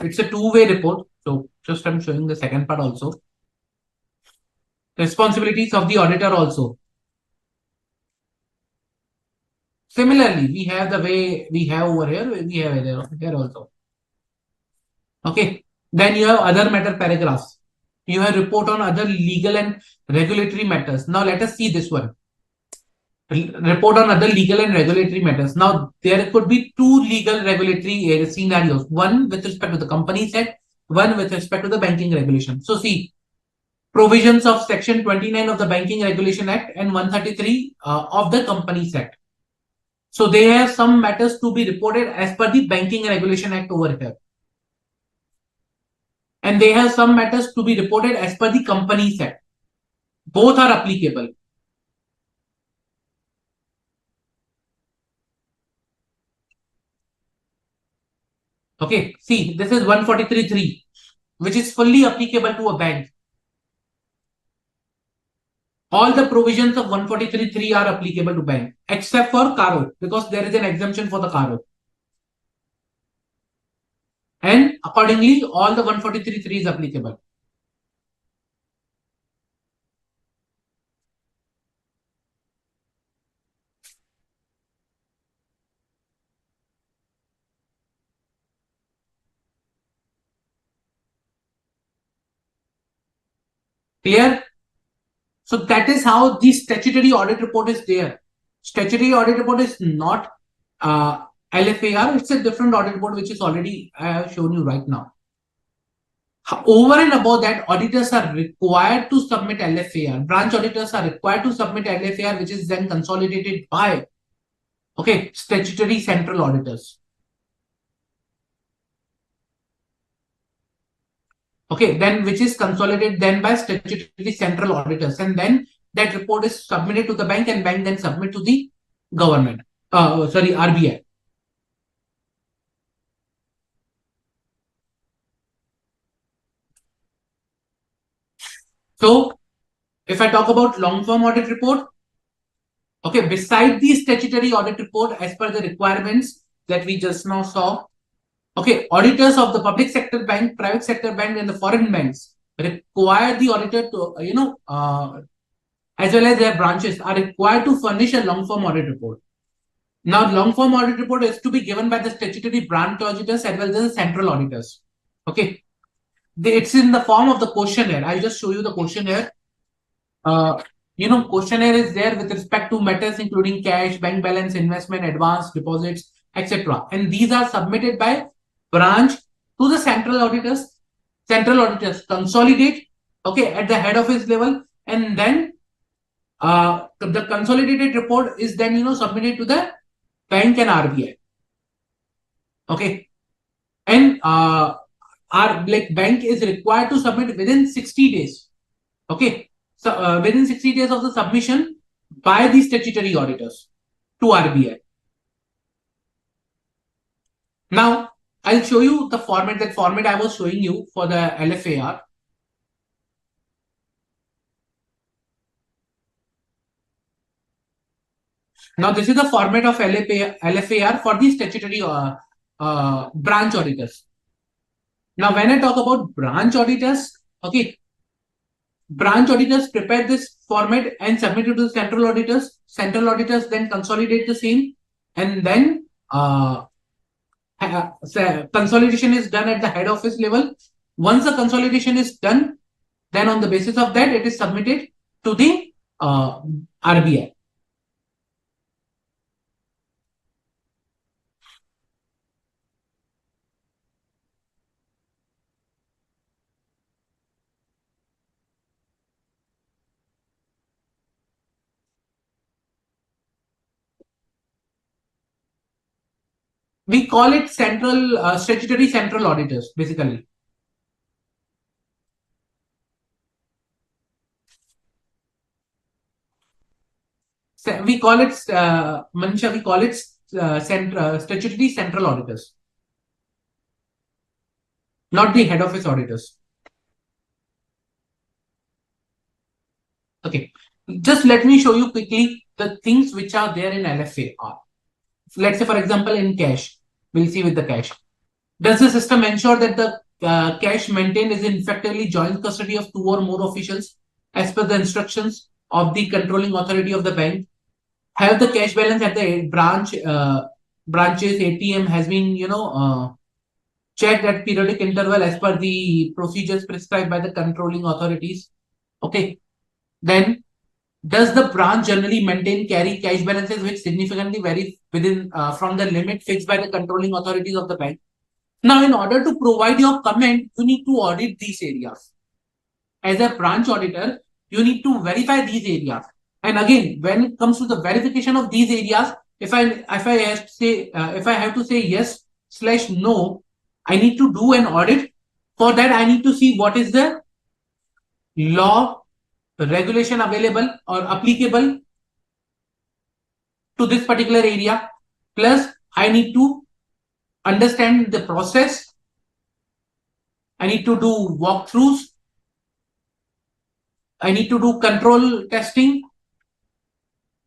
It's a two-way report. So just I'm showing the second part also. Responsibilities of the auditor also. Similarly, we have the way we have over here, we have here also. Okay. Then you have other matter paragraphs. You have report on other legal and regulatory matters. Now let us see this one. Report on other legal and regulatory matters. Now there could be two legal regulatory scenarios. One with respect to the Companies Act, one with respect to the banking regulation. So see, provisions of section 29 of the Banking Regulation Act and 133 of the Companies Act. So they have some matters to be reported as per the Banking Regulation Act over here. And they have some matters to be reported as per the Companies Act. Both are applicable. Okay, see, this is 143.3, which is fully applicable to a bank. All the provisions of 143.3 are applicable to bank, except for CARO, because there is an exemption for the CARO. And accordingly, all the 143.3 is applicable. Clear? So that is how the statutory audit report is there. Statutory audit report is not LFAR. It's a different audit report, which is already I have shown you right now. Over and above that, auditors are required to submit LFAR. Branch auditors are required to submit LFAR, which is then consolidated by statutory central auditors. Okay, then which is consolidated then by statutory central auditors, and then that report is submitted to the bank, and bank then submit to the government. Sorry, RBI. So if I talk about long form audit report, okay, beside the statutory audit report as per the requirements that we just now saw, okay, auditors of the public sector bank, private sector bank, and the foreign banks require the auditor to, as well as their branches are required to furnish a long form audit report. Now, long form audit report is to be given by the statutory branch auditors as well as the central auditors. Okay, it's in the form of the questionnaire. I'll just show you the questionnaire. Questionnaire is there with respect to matters including cash, bank balance, investment, advance, deposits, etc. And these are submitted by branch to the central auditors. Central auditors consolidate, okay, at the head office level, and then the consolidated report is then submitted to the bank and RBI. Okay, and our bank is required to submit within 60 days. Okay, so within 60 days of the submission by the statutory auditors to RBI. Now I'll show you the format. That format I was showing you for the LFAR. Now this is the format of LFAR for the statutory branch auditors. Now when I talk about branch auditors, okay, branch auditors prepare this format and submit it to the central auditors. Central auditors then consolidate the same, and then consolidation is done at the head office level. Once the consolidation is done, then on the basis of that, it is submitted to the RBI. We call it statutory central auditors, basically. We call it, Manisha, we call it statutory central auditors, not the head office auditors. Okay, just let me show you quickly the things which are there in LFAR. Let's say, for example, in cash, we'll see with the cash. Does the system ensure that the cash maintained is in effectively joint custody of two or more officials as per the instructions of the controlling authority of the bank? Have the cash balance at the branches ATM has been checked at periodic interval as per the procedures prescribed by the controlling authorities? Okay, then does the branch generally carry cash balances which significantly vary within from the limit fixed by the controlling authorities of the bank? Now, in order to provide your comment, you need to audit these areas. As a branch auditor, you need to verify these areas. And again, when it comes to the verification of these areas, if I have to say yes/no, I need to do an audit. For that, I need to see what is the law, regulation available or applicable to this particular area. Plus, I need to understand the process. I need to do walkthroughs. I need to do control testing,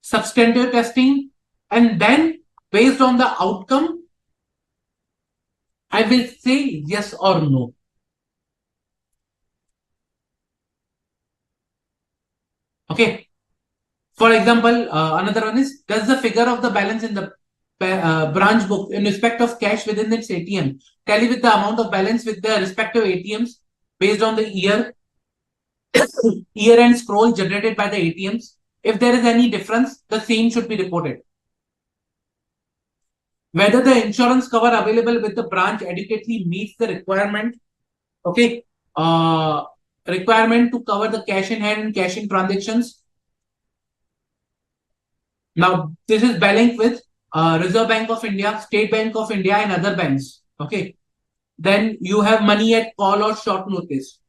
substantive testing, and then based on the outcome, I will say yes or no. Okay. For example, another one is, does the figure of the balance in the branch book in respect of cash within its ATM tally with the amount of balance with the respective ATMs based on the year-end scroll generated by the ATMs? If there is any difference, the same should be reported. Whether the insurance cover available with the branch adequately meets the requirement, okay, requirement to cover the cash in hand and cash in transactions. Now, this is balanced with Reserve Bank of India, State Bank of India, and other banks. Okay. Then you have money at call or short notice.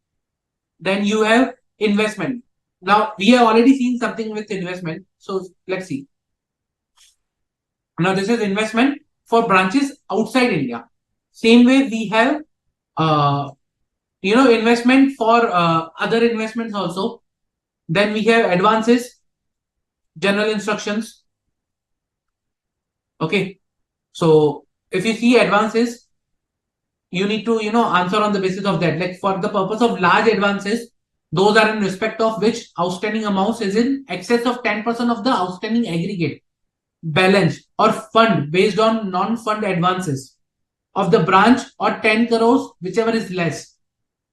Then you have investment. Now we have already seen something with investment. So let's see. Now this is investment for branches outside India. Same way we have investment for other investments also. Then we have advances, general instructions. Okay. So if you see advances, you need to answer on the basis of that. Like for the purpose of large advances, those are in respect of which outstanding amounts is in excess of 10% of the outstanding aggregate balance or fund based on non-fund advances of the branch, or 10 crores, whichever is less.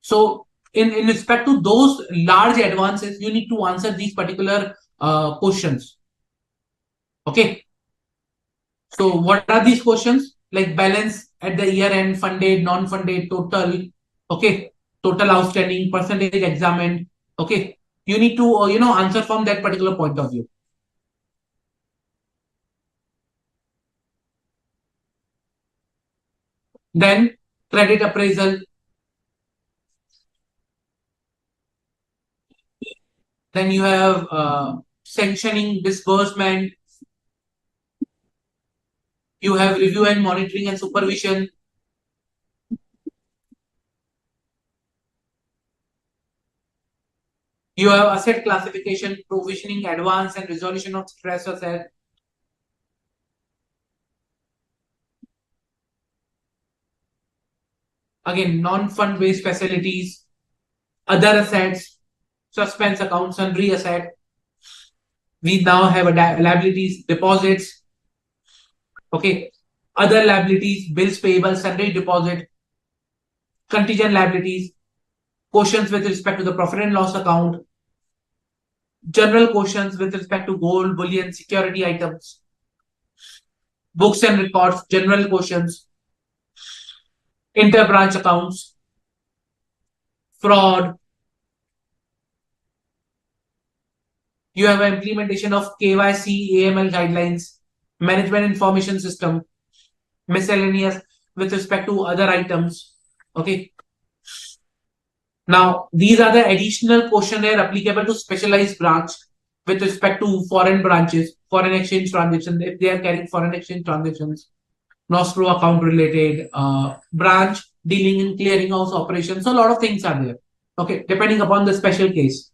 So in respect to those large advances, you need to answer these particular questions. Okay. So what are these questions? Like balance at the year end, funded, non-funded, total. Okay. Total outstanding, percentage examined. Okay. You need to answer from that particular point of view. Then credit appraisal. Then you have sanctioning, disbursement. You have review and monitoring and supervision. You have asset classification, provisioning, advance, and resolution of stress asset. Again, non-fund based facilities, other assets, suspense accounts, sundry asset. We now have liabilities, deposits. Okay. Other liabilities, bills payable, sundry deposit, contingent liabilities, questions with respect to the profit and loss account, general questions with respect to gold, bullion, security items, books and records, general questions, inter-branch accounts, fraud. You have an implementation of KYC, AML guidelines, management information system, miscellaneous with respect to other items. Okay. Now, these are the additional questionnaire applicable to specialized branch with respect to foreign branches, foreign exchange transactions, if they are carrying foreign exchange transactions, nostro account related, branch dealing in clearinghouse operations. So a lot of things are there. Okay, depending upon the special case.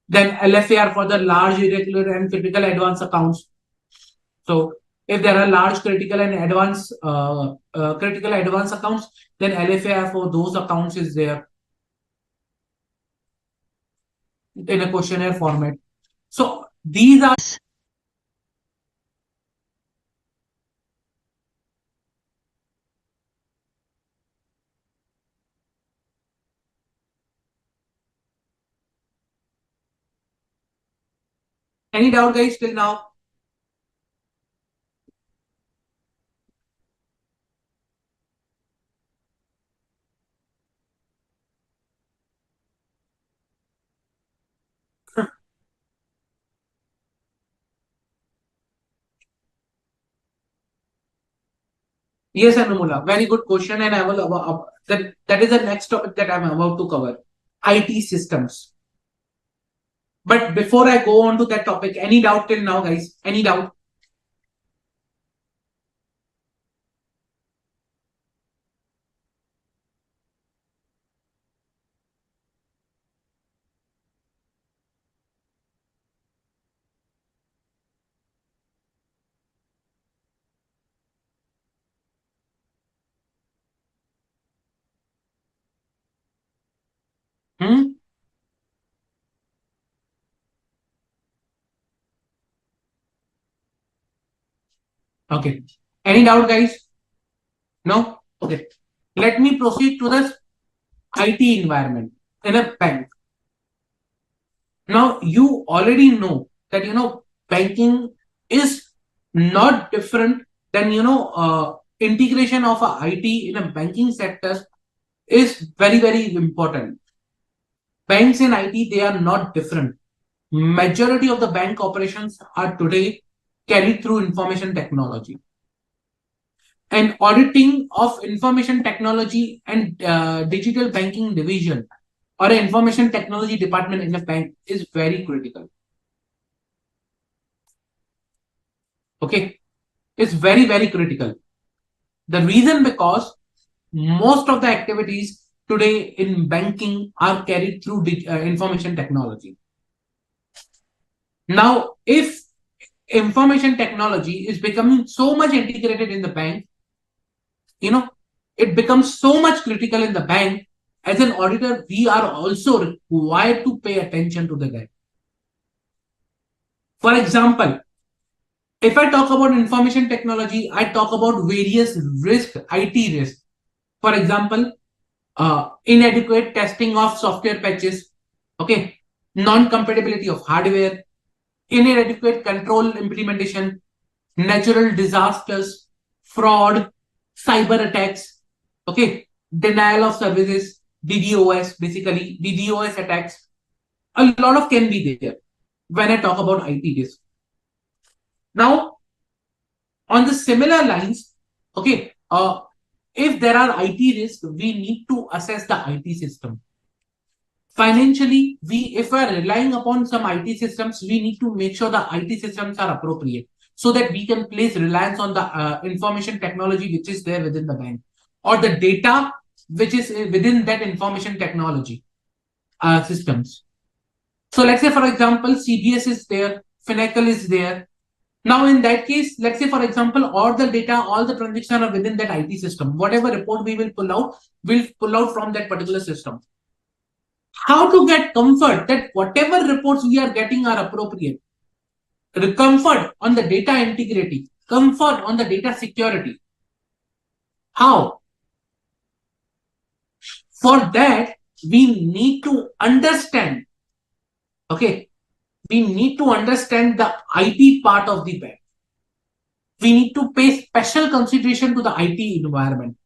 Then LFAR for the large, irregular, and critical advance accounts. So if there are large critical and critical advance accounts, then LFAR for those accounts is there in a questionnaire format. So these are any doubt, guys, till now? Yes, Anumula, very good question, and I will that is the next topic that I'm about to cover: IT systems. But before I go on to that topic, any doubt till now, guys? Any doubt? Hmm? Okay. Any doubt, guys? No? Okay. Let me proceed to this IT environment in a bank. Now, you already know that, banking is not different than, integration of a IT in a banking sector is very, very important. Banks in IT, they are not different. Majority of the bank operations are today carried through information technology. and auditing of information technology and digital banking division or an information technology department in a bank is very critical. Okay, it's very, very critical. The reason because most of the activities today in banking are carried through information technology. Now, if information technology is becoming so much integrated in the bank, it becomes so much critical in the bank. As an auditor, we are also required to pay attention to the bank. For example, if I talk about information technology, I talk about various risk, IT risk. For example, inadequate testing of software patches, okay, non-compatibility of hardware, inadequate control implementation, natural disasters, fraud, cyber attacks, okay, denial of services, DDoS, basically DDoS attacks. A lot of can be there when I talk about IT risk. Now, on the similar lines, okay, if there are IT risks, we need to assess the IT system. Financially, if we are relying upon some IT systems, we need to make sure the IT systems are appropriate so that we can place reliance on the information technology which is there within the bank or the data which is within that information technology systems. So let's say, for example, CBS is there, Finacle is there. Now, in that case, let's say, for example, all the data, all the transactions are within that IT system. Whatever report we will pull out, we'll pull out from that particular system. How to get comfort that whatever reports we are getting are appropriate? Comfort on the data integrity, comfort on the data security. How? For that, we need to understand, okay, we need to understand the IT part of the bank. We need to pay special consideration to the IT environment,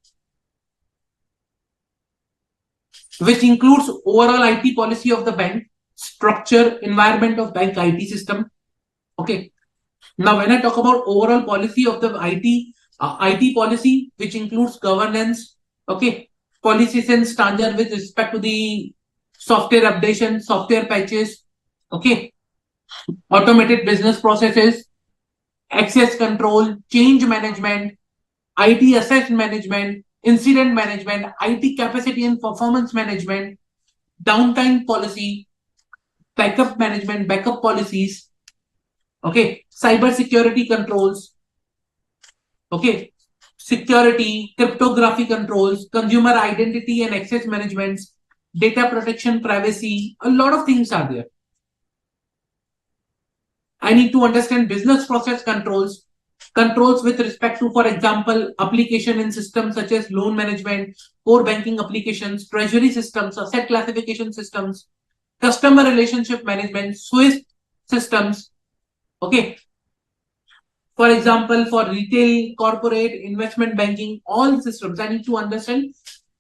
which includes overall IT policy of the bank, structure, environment of bank IT system. Okay. Now, when I talk about overall policy of the IT policy, which includes governance, okay, policies and standard with respect to the software updation, software patches, okay, automated business processes, access control, change management, IT asset management, incident management, IT capacity and performance management, downtime policy, backup management, backup policies, okay, cyber security controls, okay, security, cryptography controls, consumer identity and access management, data protection, privacy, a lot of things are there. I need to understand business process controls, controls with respect to, for example, application in systems such as loan management, core banking applications, treasury systems, asset classification systems, customer relationship management, Swiss systems. Okay. For example, for retail, corporate, investment banking, all systems, I need to understand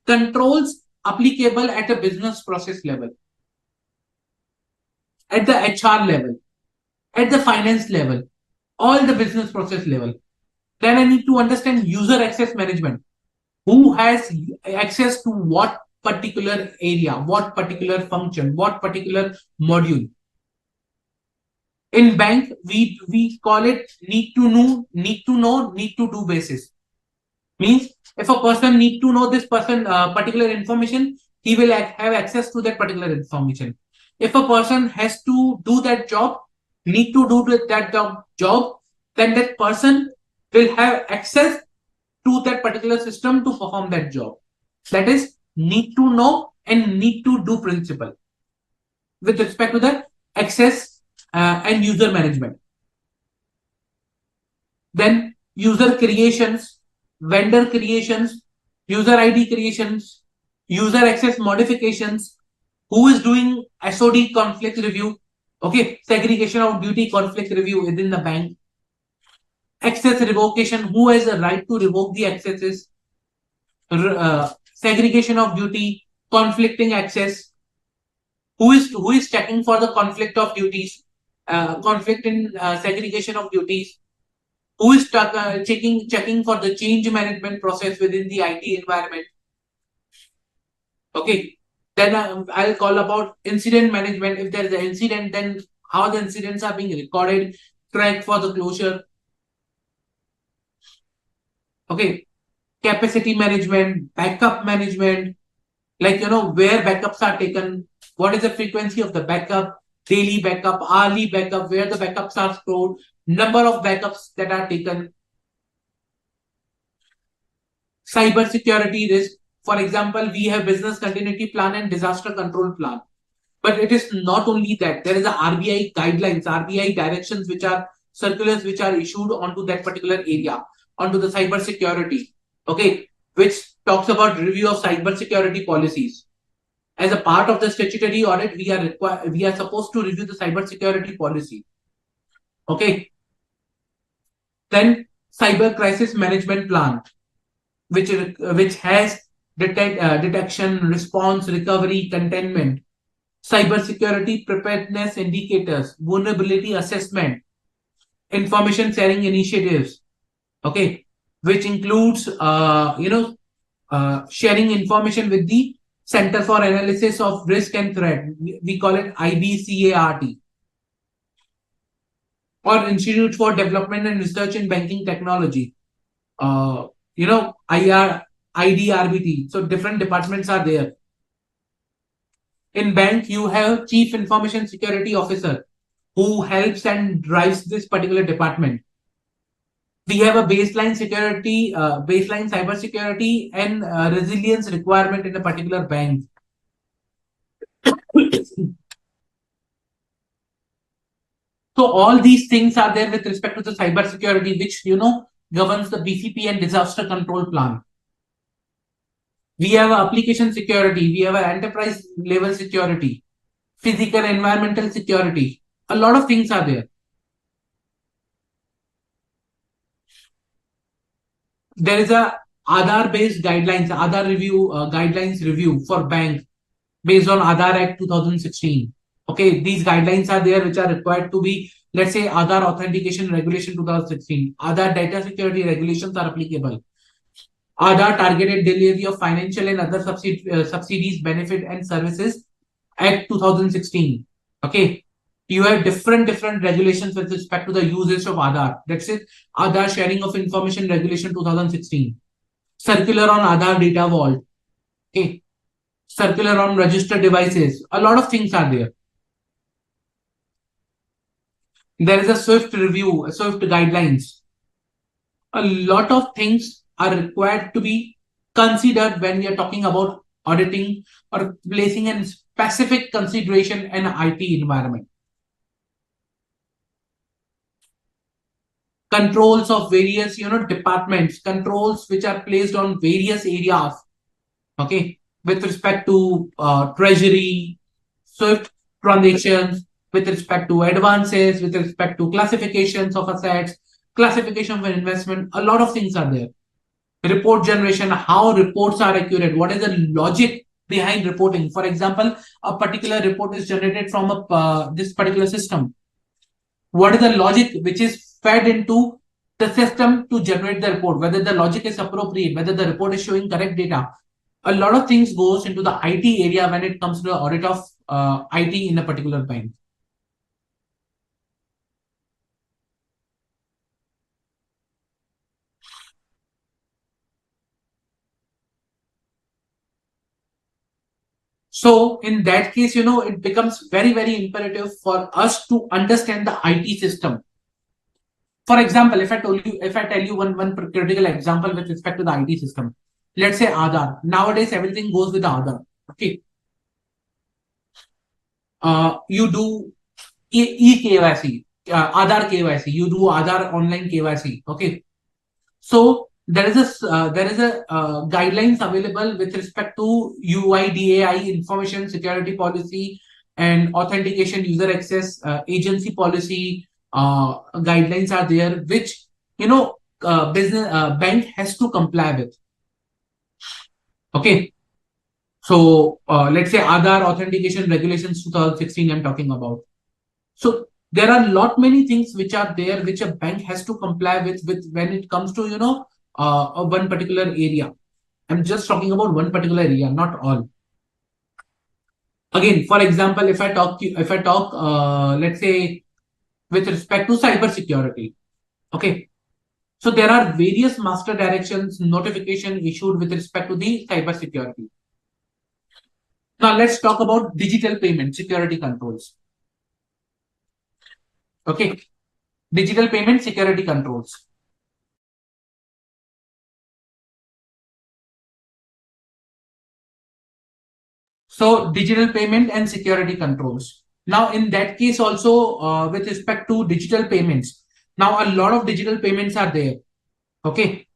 controls applicable at a business process level, at the HR level, at the finance level, all the business process level. Then I need to understand user access management. Who has access to what particular area, what particular function, what particular module. In bank, we call it need to know, need to do basis. Means if a person need to know this person particular information, he will have access to that particular information. If a person has to do that job, need to do that job, then that person will have access to that particular system to perform that job. That is need to know and need to do principle with respect to the access and user management. Then user creations, vendor creations, user ID creations, user access modifications, who is doing SOD conflict review, okay, segregation of duty conflict review within the bank, access revocation, who has a right to revoke the accesses, segregation of duty, conflicting access, who is checking for the conflict of duties, conflict in segregation of duties, Who is checking for the change management process within the IT environment? Okay. Then I'll call about incident management. If there is an incident, then how the incidents are being recorded, tracked for the closure. Okay. Capacity management, backup management, like, where backups are taken, what is the frequency of the backup, daily backup, hourly backup, where the backups are stored, number of backups that are taken. Cyber security risk. For example, we have business continuity plan and disaster control plan. But it is not only that. There is a RBI guidelines, RBI directions, which are circulars which are issued onto that particular area, onto the cyber security. Okay, which talks about review of cyber security policies. As a part of the statutory audit, we are supposed to review the cyber security policy. Okay. Then cyber crisis management plan, which has detection, response, recovery, containment, cybersecurity preparedness indicators, vulnerability assessment, information sharing initiatives. Okay, which includes sharing information with the Center for Analysis of Risk and Threat. We call it IBCART, or Institute for Development and Research in Banking Technology. IDRBT. So different departments are there. In bank, you have Chief Information Security Officer who helps and drives this particular department. We have a baseline cyber security and resilience requirement in a particular bank. So all these things are there with respect to the cyber security, which governs the BCP and disaster control plan. We have application security, we have enterprise level security, physical environmental security. A lot of things are there. There is a Aadhaar based guidelines, Aadhaar review guidelines review for bank based on Aadhaar Act 2016. Okay, these guidelines are there which are required to be, let's say, Aadhaar authentication regulation 2016. Aadhaar data security regulations are applicable. Aadhaar targeted delivery of financial and other subsidies, benefit and services Act 2016. Okay, you have different regulations with respect to the usage of Aadhaar. That's it. Aadhaar sharing of information regulation 2016. Circular on Aadhaar data vault. Okay, circular on registered devices. A lot of things are there. There is a SWIFT review, a SWIFT guidelines. A lot of things are required to be considered when we are talking about auditing or placing in specific consideration an IT environment. Controls of various departments, controls which are placed on various areas. Okay, with respect to treasury, SWIFT transactions, with respect to advances, with respect to classifications of assets, classification of investment. A lot of things are there. Report generation, how reports are accurate, what is the logic behind reporting. For example, a particular report is generated from this particular system. What is the logic which is fed into the system to generate the report, whether the logic is appropriate, whether the report is showing correct data. A lot of things goes into the IT area when it comes to the audit of IT in a particular bank. So in that case, it becomes very, very imperative for us to understand the IT system. For example, if I tell you one critical example with respect to the IT system, let's say Aadhaar. Nowadays, everything goes with Aadhaar. Okay. You do e-KYC, Aadhaar KYC. You do Aadhaar online KYC. Okay. So there is a guidelines available with respect to UIDAI, information security policy, and authentication user access agency policy guidelines are there, which business bank has to comply with. Okay, so let's say Aadhaar authentication regulations 2016 I'm talking about. So There are many things which are there which a bank has to comply with when it comes to one particular area. I'm just talking about one particular area, not all. Again, for example, if I talk, let's say, with respect to cyber security, okay. So there are various master directions, notification issued with respect to the cyber security. Now let's talk about digital payment security controls. Okay, digital payment security controls. So digital payment and security controls. Now in that case also, with respect to digital payments, now a lot of digital payments are there. Okay.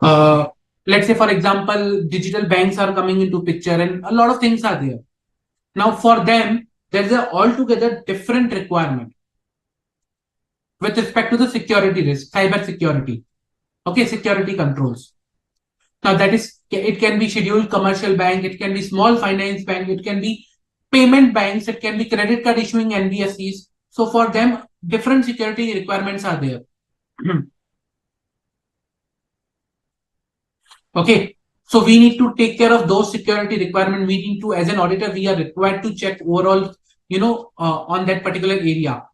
Uh, let's say, for example, digital banks are coming into picture and a lot of things are there. Now for them, there's a altogether different requirement with respect to the security risk, cyber security. Okay, security controls. Now that is, it can be scheduled commercial bank, it can be small finance bank, it can be payment banks, it can be credit card issuing NBFCs. So for them, different security requirements are there. Okay. So we need to take care of those security requirements. We need to, as an auditor, we are required to check overall, on that particular area.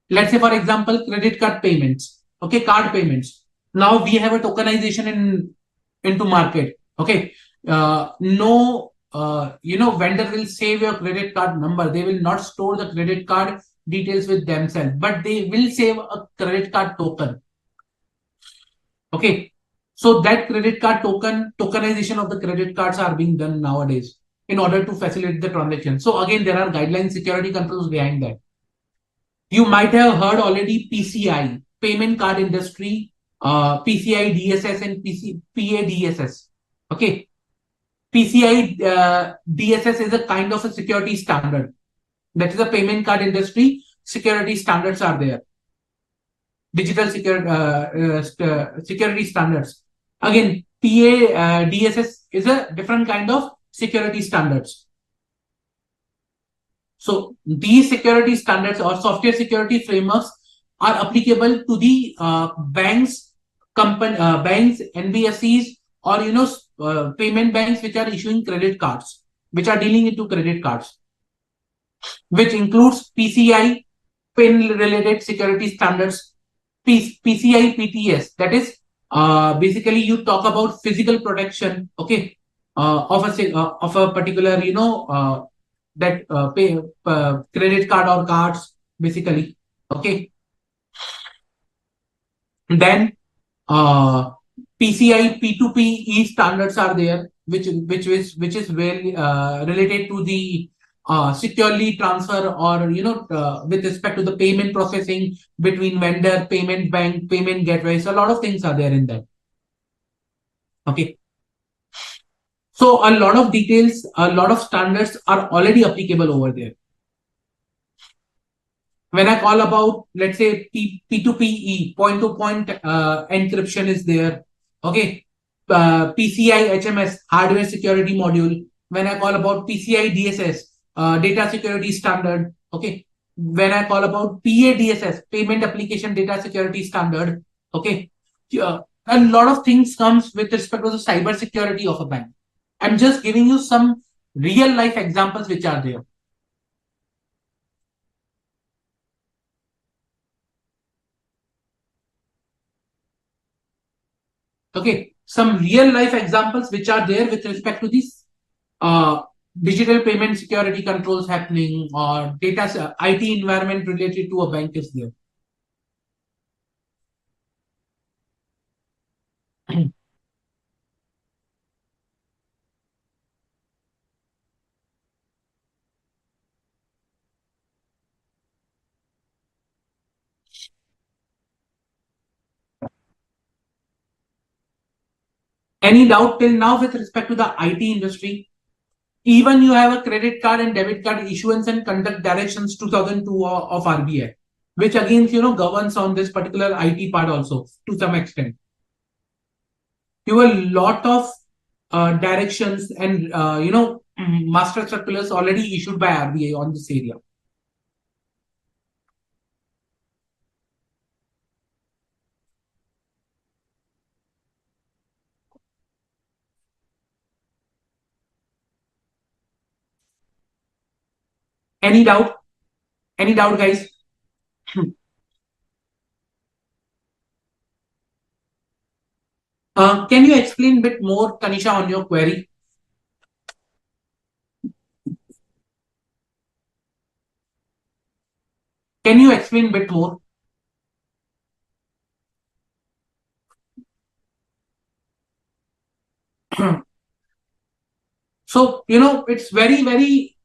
Let's say, for example, credit card payments. Okay, card payments. Now we have a tokenization into market. Okay, no, vendor will save your credit card number. They will not store the credit card details with themselves, but they will save a credit card token. Okay, so that credit card tokenization of the credit cards are being done nowadays in order to facilitate the transaction. So again, there are guidelines, security controls behind that. You might have heard already PCI, Payment Card Industry, PCI DSS and PA DSS. Okay, PCI DSS is a kind of a security standard. That is a payment card industry security standards are there. Digital security standards. Again, PA DSS is a different kind of security standards. So these security standards or software security frameworks are applicable to the banks, NBFCs, or payment banks which are issuing credit cards, which are dealing into credit cards, which includes PCI, PIN-related security standards, PCI PTS. That is, basically you talk about physical protection, okay, of a particular, credit card or cards, basically, okay. Then PCI P2PE standards are there, which is very related to the securely transfer or with respect to the payment processing between vendor, payment bank, payment gateways. A lot of things are there in that. Okay. So a lot of details, a lot of standards are already applicable over there. When I call about, let's say, P2PE, point-to-point encryption is there. Okay. PCI HMS, hardware security module. When I call about PCI DSS, data security standard. Okay. When I call about PADSS, payment application data security standard. Okay. A lot of things comes with respect to the cyber security of a bank. I'm just giving you some real life examples which are there. Okay, some real life examples which are there with respect to this digital payment security controls happening or data IT environment related to a bank is there. Any doubt till now with respect to the IT industry? Even you have a credit card and debit card issuance and conduct directions 2002 of RBI, which again governs on this particular IT part also to some extent. You have a lot of directions and master circulars already issued by RBI on this area. Any doubt? Any doubt, guys? Can you explain a bit more, Tanisha, on your query? Can you explain a bit more? So, it's very, very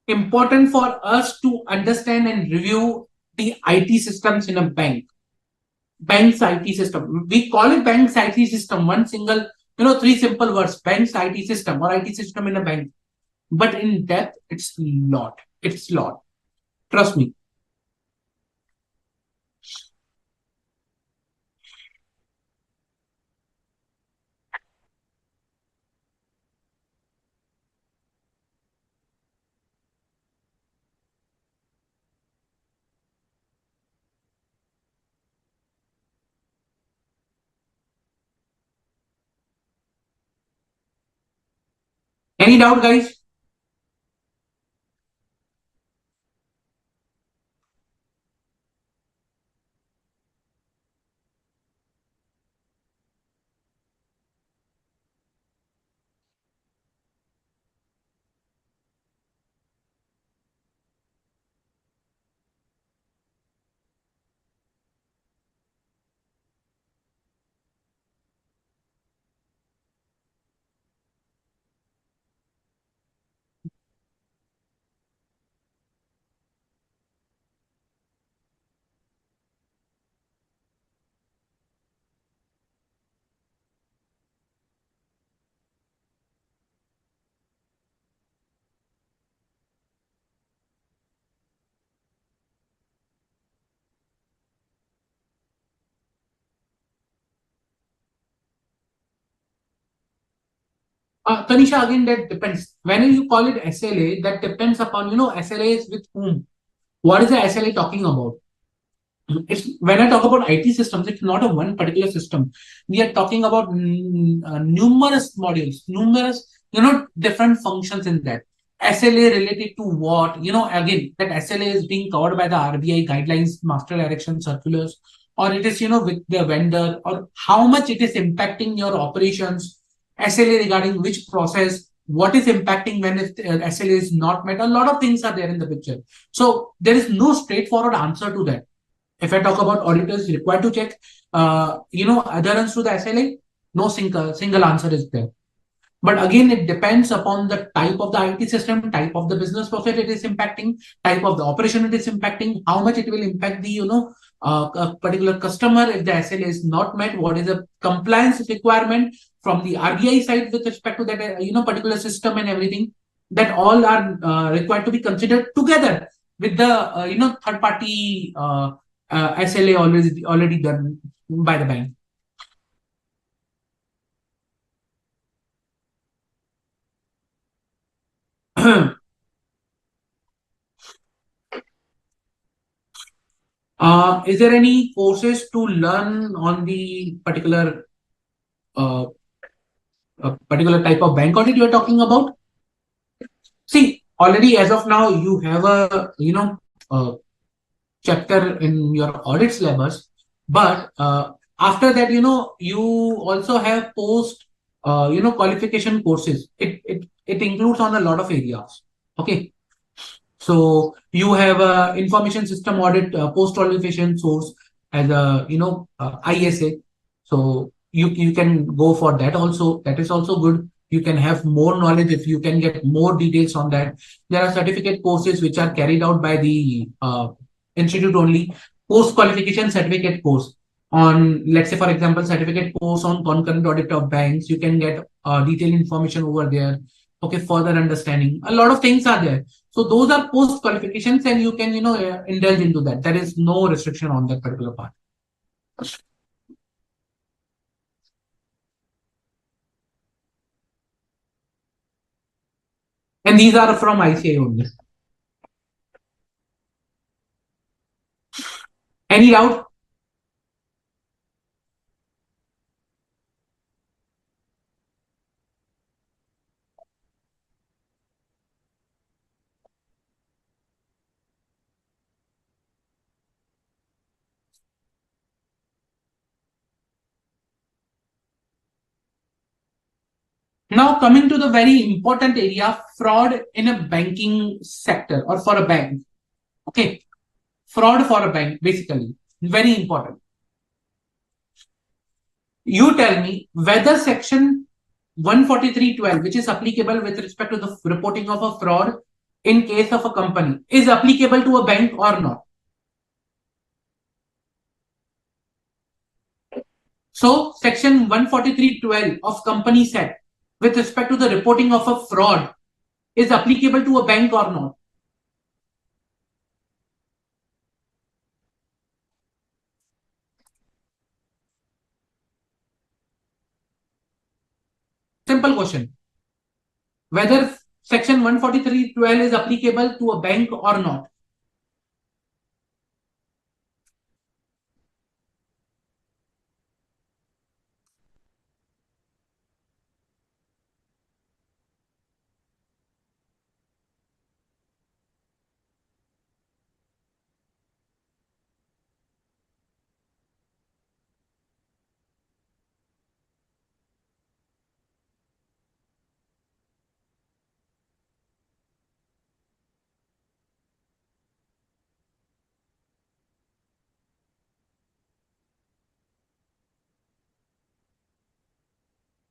important for us to understand and review the IT systems in a bank. Bank's IT system. We call it bank's IT system. One single, three simple words. Bank's IT system or IT system in a bank. But in depth, it's lot. It's lot. Trust me. Any doubt, guys? Tanisha, again, that depends. When you call it SLA, that depends upon, SLA is with whom. What is the SLA talking about? It's when I talk about IT systems, it's not a one particular system. We are talking about numerous modules, numerous different functions in that. SLA related to what? Again, that SLA is being covered by the RBI guidelines, master direction circulars, or it is with the vendor, or how much it is impacting your operations. SLA regarding which process, what is impacting when if SLA is not met. A lot of things are there in the picture. So there is no straightforward answer to that. If I talk about auditors required to check, adherence to the SLA, no single answer is there. But again, it depends upon the type of the IT system, type of the business process it is impacting, type of the operation it is impacting, how much it will impact the, a particular customer if the SLA is not met, what is the compliance requirement from the RBI side with respect to that, particular system and everything. That all are required to be considered together with the, third party SLA already done by the bank. Is there any courses to learn on the uh, particular type of bank audit you are talking about? See, already as of now, you have a chapter in your audit syllabus, but after that, you also have post qualification courses. It includes on a lot of areas. Okay, so you have a information system audit post qualification source as a ISA. So you can go for that also. That is also good. You can have more knowledge if you can get more details on that. There are certificate courses which are carried out by the institute only. Post qualification certificate course on, let's say for example, certificate course on concurrent audit of banks. You can get detailed information over there. Okay, further understanding. A lot of things are there. So those are post qualifications, and you can indulge into that. There is no restriction on that particular part. And these are from ICAI only. Any doubt? Now coming to the very important area, fraud in a banking sector or for a bank. Okay, fraud for a bank, basically, very important. You tell me whether section 143.12, which is applicable with respect to the reporting of a fraud in case of a company, is applicable to a bank or not. So section 143.12 of Companies Act with respect to the reporting of a fraud is applicable to a bank or not. Simple question. Whether section 143.12 is applicable to a bank or not.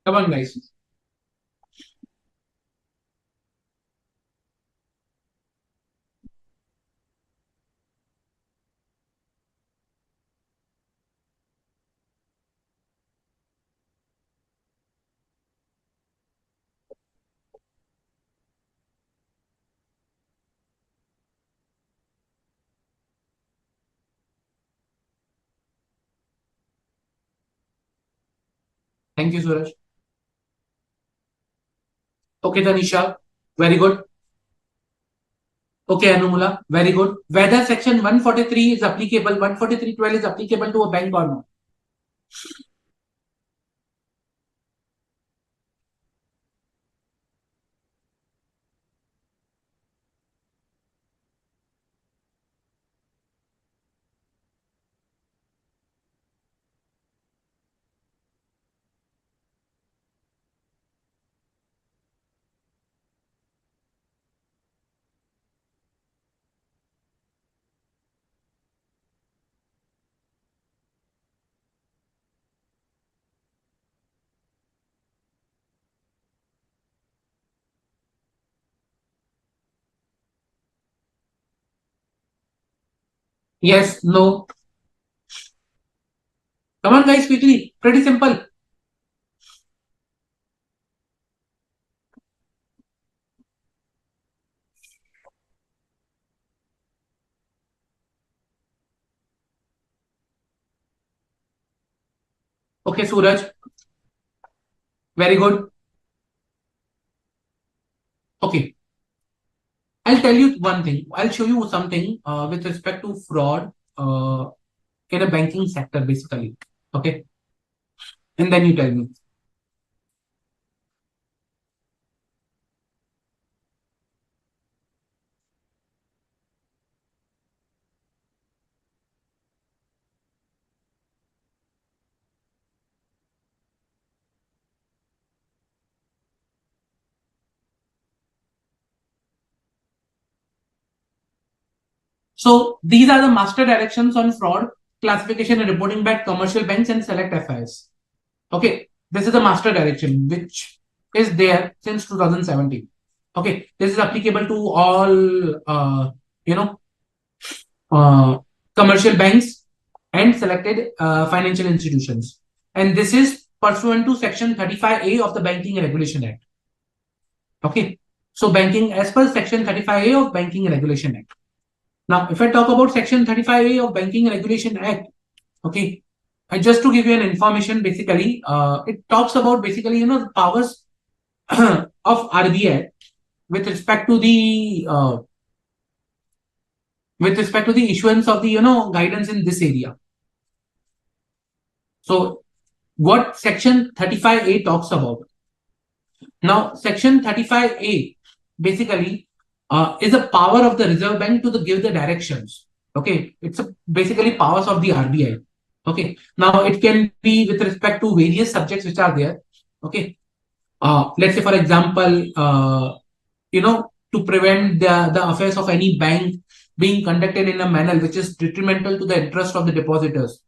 Come on, guys. Thank you, Suraj. Okay, Tanisha. Very good. Okay, Anumula. Very good. Whether section 143 is applicable, 143.12 is applicable to a bank or not. Yes, no. Come on, guys, quickly. Pretty simple. Okay, Suraj. Very good. Okay. I'll tell you one thing. I'll show you something with respect to fraud in a banking sector, basically. Okay. And then you tell me. So these are the master directions on fraud, classification and reporting by commercial banks and select FIs. Okay. This is the master direction, which is there since 2017. Okay. This is applicable to all, you know, commercial banks and selected financial institutions. And this is pursuant to section 35A of the Banking and Regulation Act. Okay. So banking as per section 35A of Banking and Regulation Act. Now, if I talk about section 35A of Banking and Regulation Act, okay, just to give you an information, basically, it talks about basically, the powers of RBI with respect to the issuance of the guidance in this area. So what section 35A talks about? Now, section 35A basically is a power of the Reserve Bank to give the directions. Okay, it's basically powers of the RBI. Okay, now it can be with respect to various subjects which are there. Okay, let's say for example, to prevent the affairs of any bank being conducted in a manner which is detrimental to the interest of the depositors,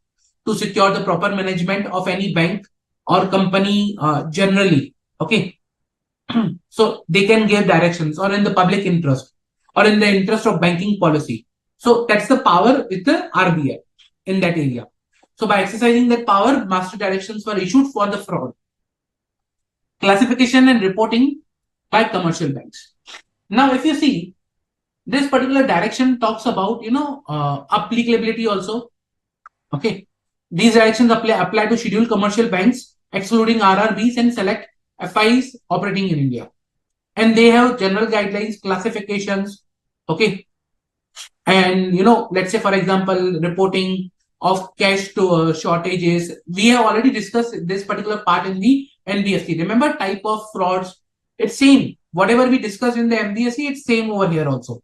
to secure the proper management of any bank or company generally. Okay, so they can give directions or in the public interest or in the interest of banking policy. So that's the power with the RBI in that area. So by exercising that power, master directions were issued for the fraud, classification and reporting by commercial banks. Now, if you see, this particular direction talks about, applicability also. Okay. These directions apply to scheduled commercial banks, excluding RRBs and select FIs operating in India. And they have general guidelines, classifications. Okay. And, let's say, for example, reporting of cash to shortages. We have already discussed this particular part in the NBFC. Remember, type of frauds. It's same. Whatever we discussed in the MBSE, it's same over here also.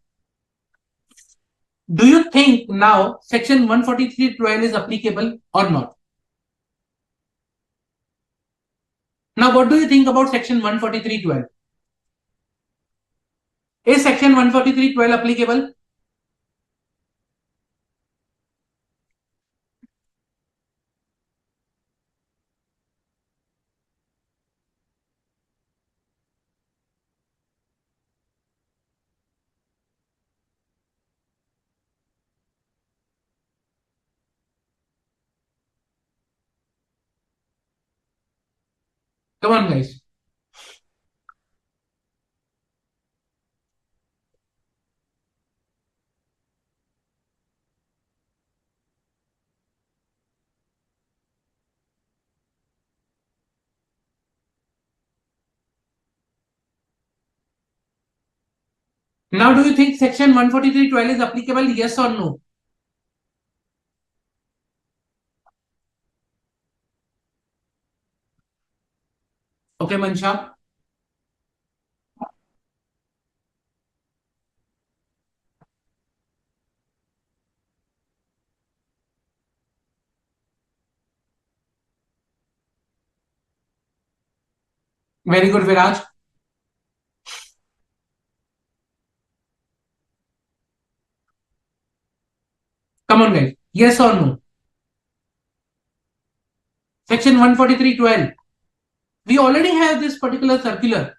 Do you think now section 143.12 is applicable or not? Now, what do you think about section 143.12? Is section 143.12 applicable? Come on, guys. Now, do you think section 143.12 is applicable? Yes or no? Okay, Mansha. Very good, Viraj. Come on, guys. Yes or no? Section 143.12. We already have this particular circular.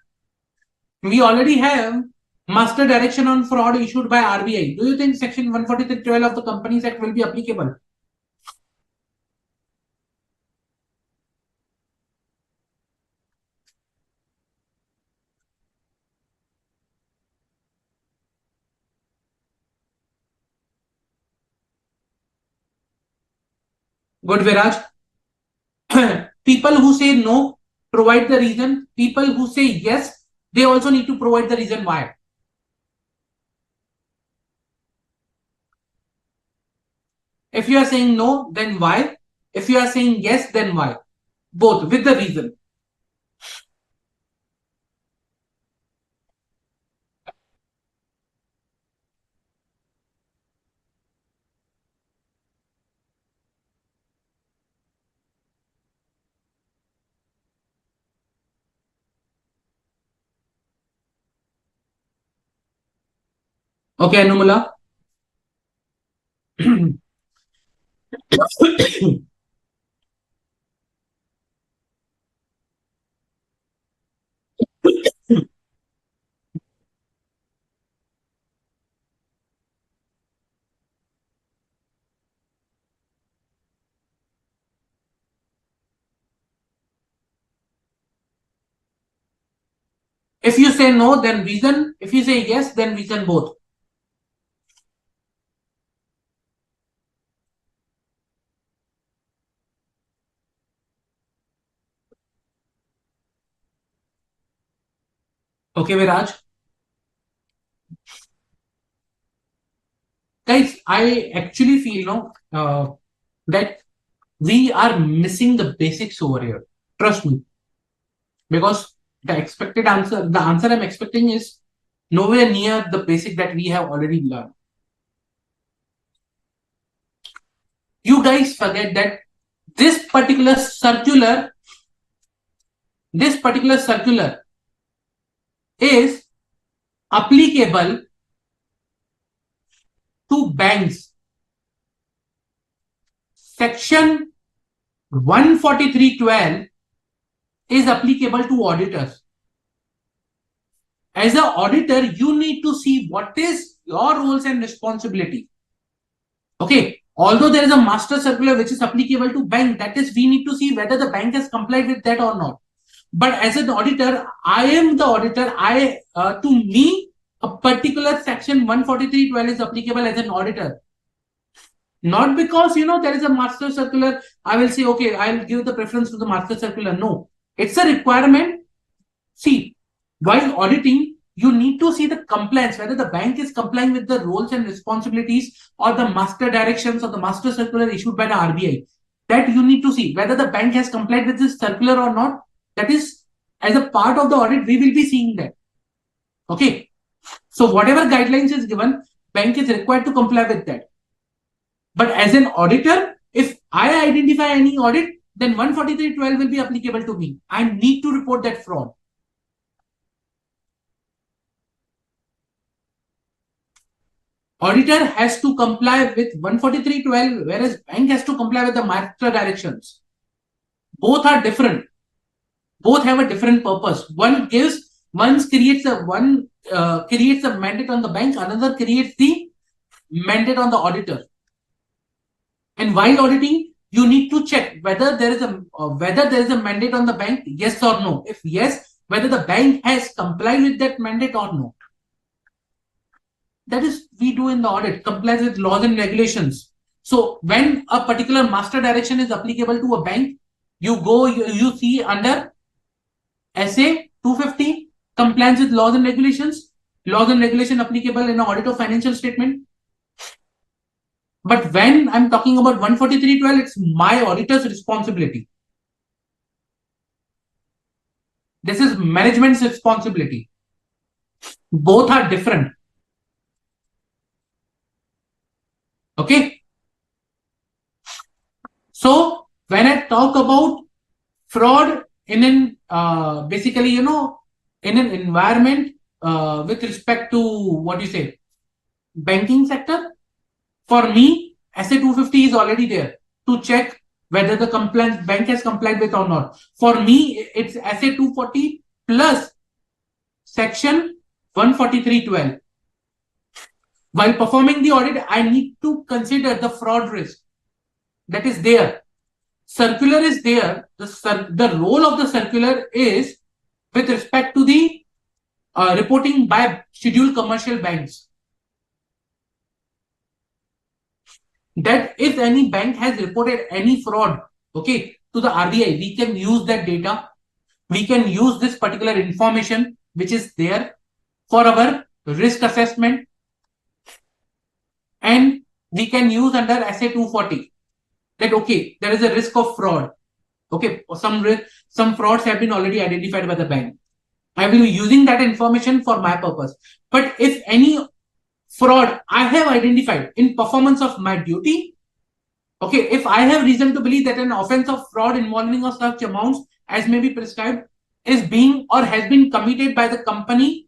We already have master direction on fraud issued by RBI. Do you think section 143.12 of the Companies Act will be applicable? Good, Viraj. People who say no provide the reason. People who say yes, they also need to provide the reason why. If you are saying no, then why? If you are saying yes, then why? Both with the reason. Okay, Anumala. If you say no, then reason. If you say yes, then reason both. Okay, Viraj. Guys, I actually feel that we are missing the basics over here. Trust me, because the answer I'm expecting is nowhere near the basic that we have already learned. You guys forget that this particular circular, this particular circular is applicable to banks. Section 143.12 is applicable to auditors. As an auditor, you need to see what is your roles and responsibility. Okay, although there is a master circular which is applicable to bank, that is, we need to see whether the bank has complied with that or not. But as an auditor, I am the auditor. To me, a particular section 143.12 is applicable as an auditor. Not because there is a master circular, I will say, okay, I'll give the preference to the master circular. No, it's a requirement. See, while auditing, you need to see the compliance, whether the bank is complying with the roles and responsibilities or the master directions or the master circular issued by the RBI. That you need to see whether the bank has complied with this circular or not. That is, as a part of the audit, we will be seeing that. Okay. So whatever guidelines is given, bank is required to comply with that. But as an auditor, if I identify any audit, then 143.12 will be applicable to me. I need to report that fraud. Auditor has to comply with 143.12, whereas bank has to comply with the master directions. Both are different. Both have a different purpose. One creates a mandate on the bank, another creates the mandate on the auditor. And while auditing, you need to check whether there is a mandate on the bank, yes or no. If yes, whether the bank has complied with that mandate or not. That is, we do in the audit, complies with laws and regulations. So when a particular master direction is applicable to a bank, you see under SA 250, compliance with laws and regulations, laws and regulation applicable in an audit of financial statement. But when I'm talking about 143.12, it's my auditor's responsibility. This is management's responsibility. Both are different. Okay. So when I talk about fraud in an basically, in an environment with respect to what you say, banking sector, for me, SA 250 is already there to check whether the compliance bank has complied with or not. For me, it's SA 240 plus section 143.12. While performing the audit, I need to consider the fraud risk that is there. Circular is there. The role of the circular is with respect to the reporting by scheduled commercial banks. That if any bank has reported any fraud, okay, to the RBI, we can use that data. We can use this particular information which is there for our risk assessment, and we can use under SA 240 that okay, there is a risk of fraud. Okay, some frauds have been already identified by the bank. I will be using that information for my purpose. But if any fraud I have identified in performance of my duty, okay, if I have reason to believe that an offense of fraud involving of such amounts as may be prescribed is being or has been committed by the company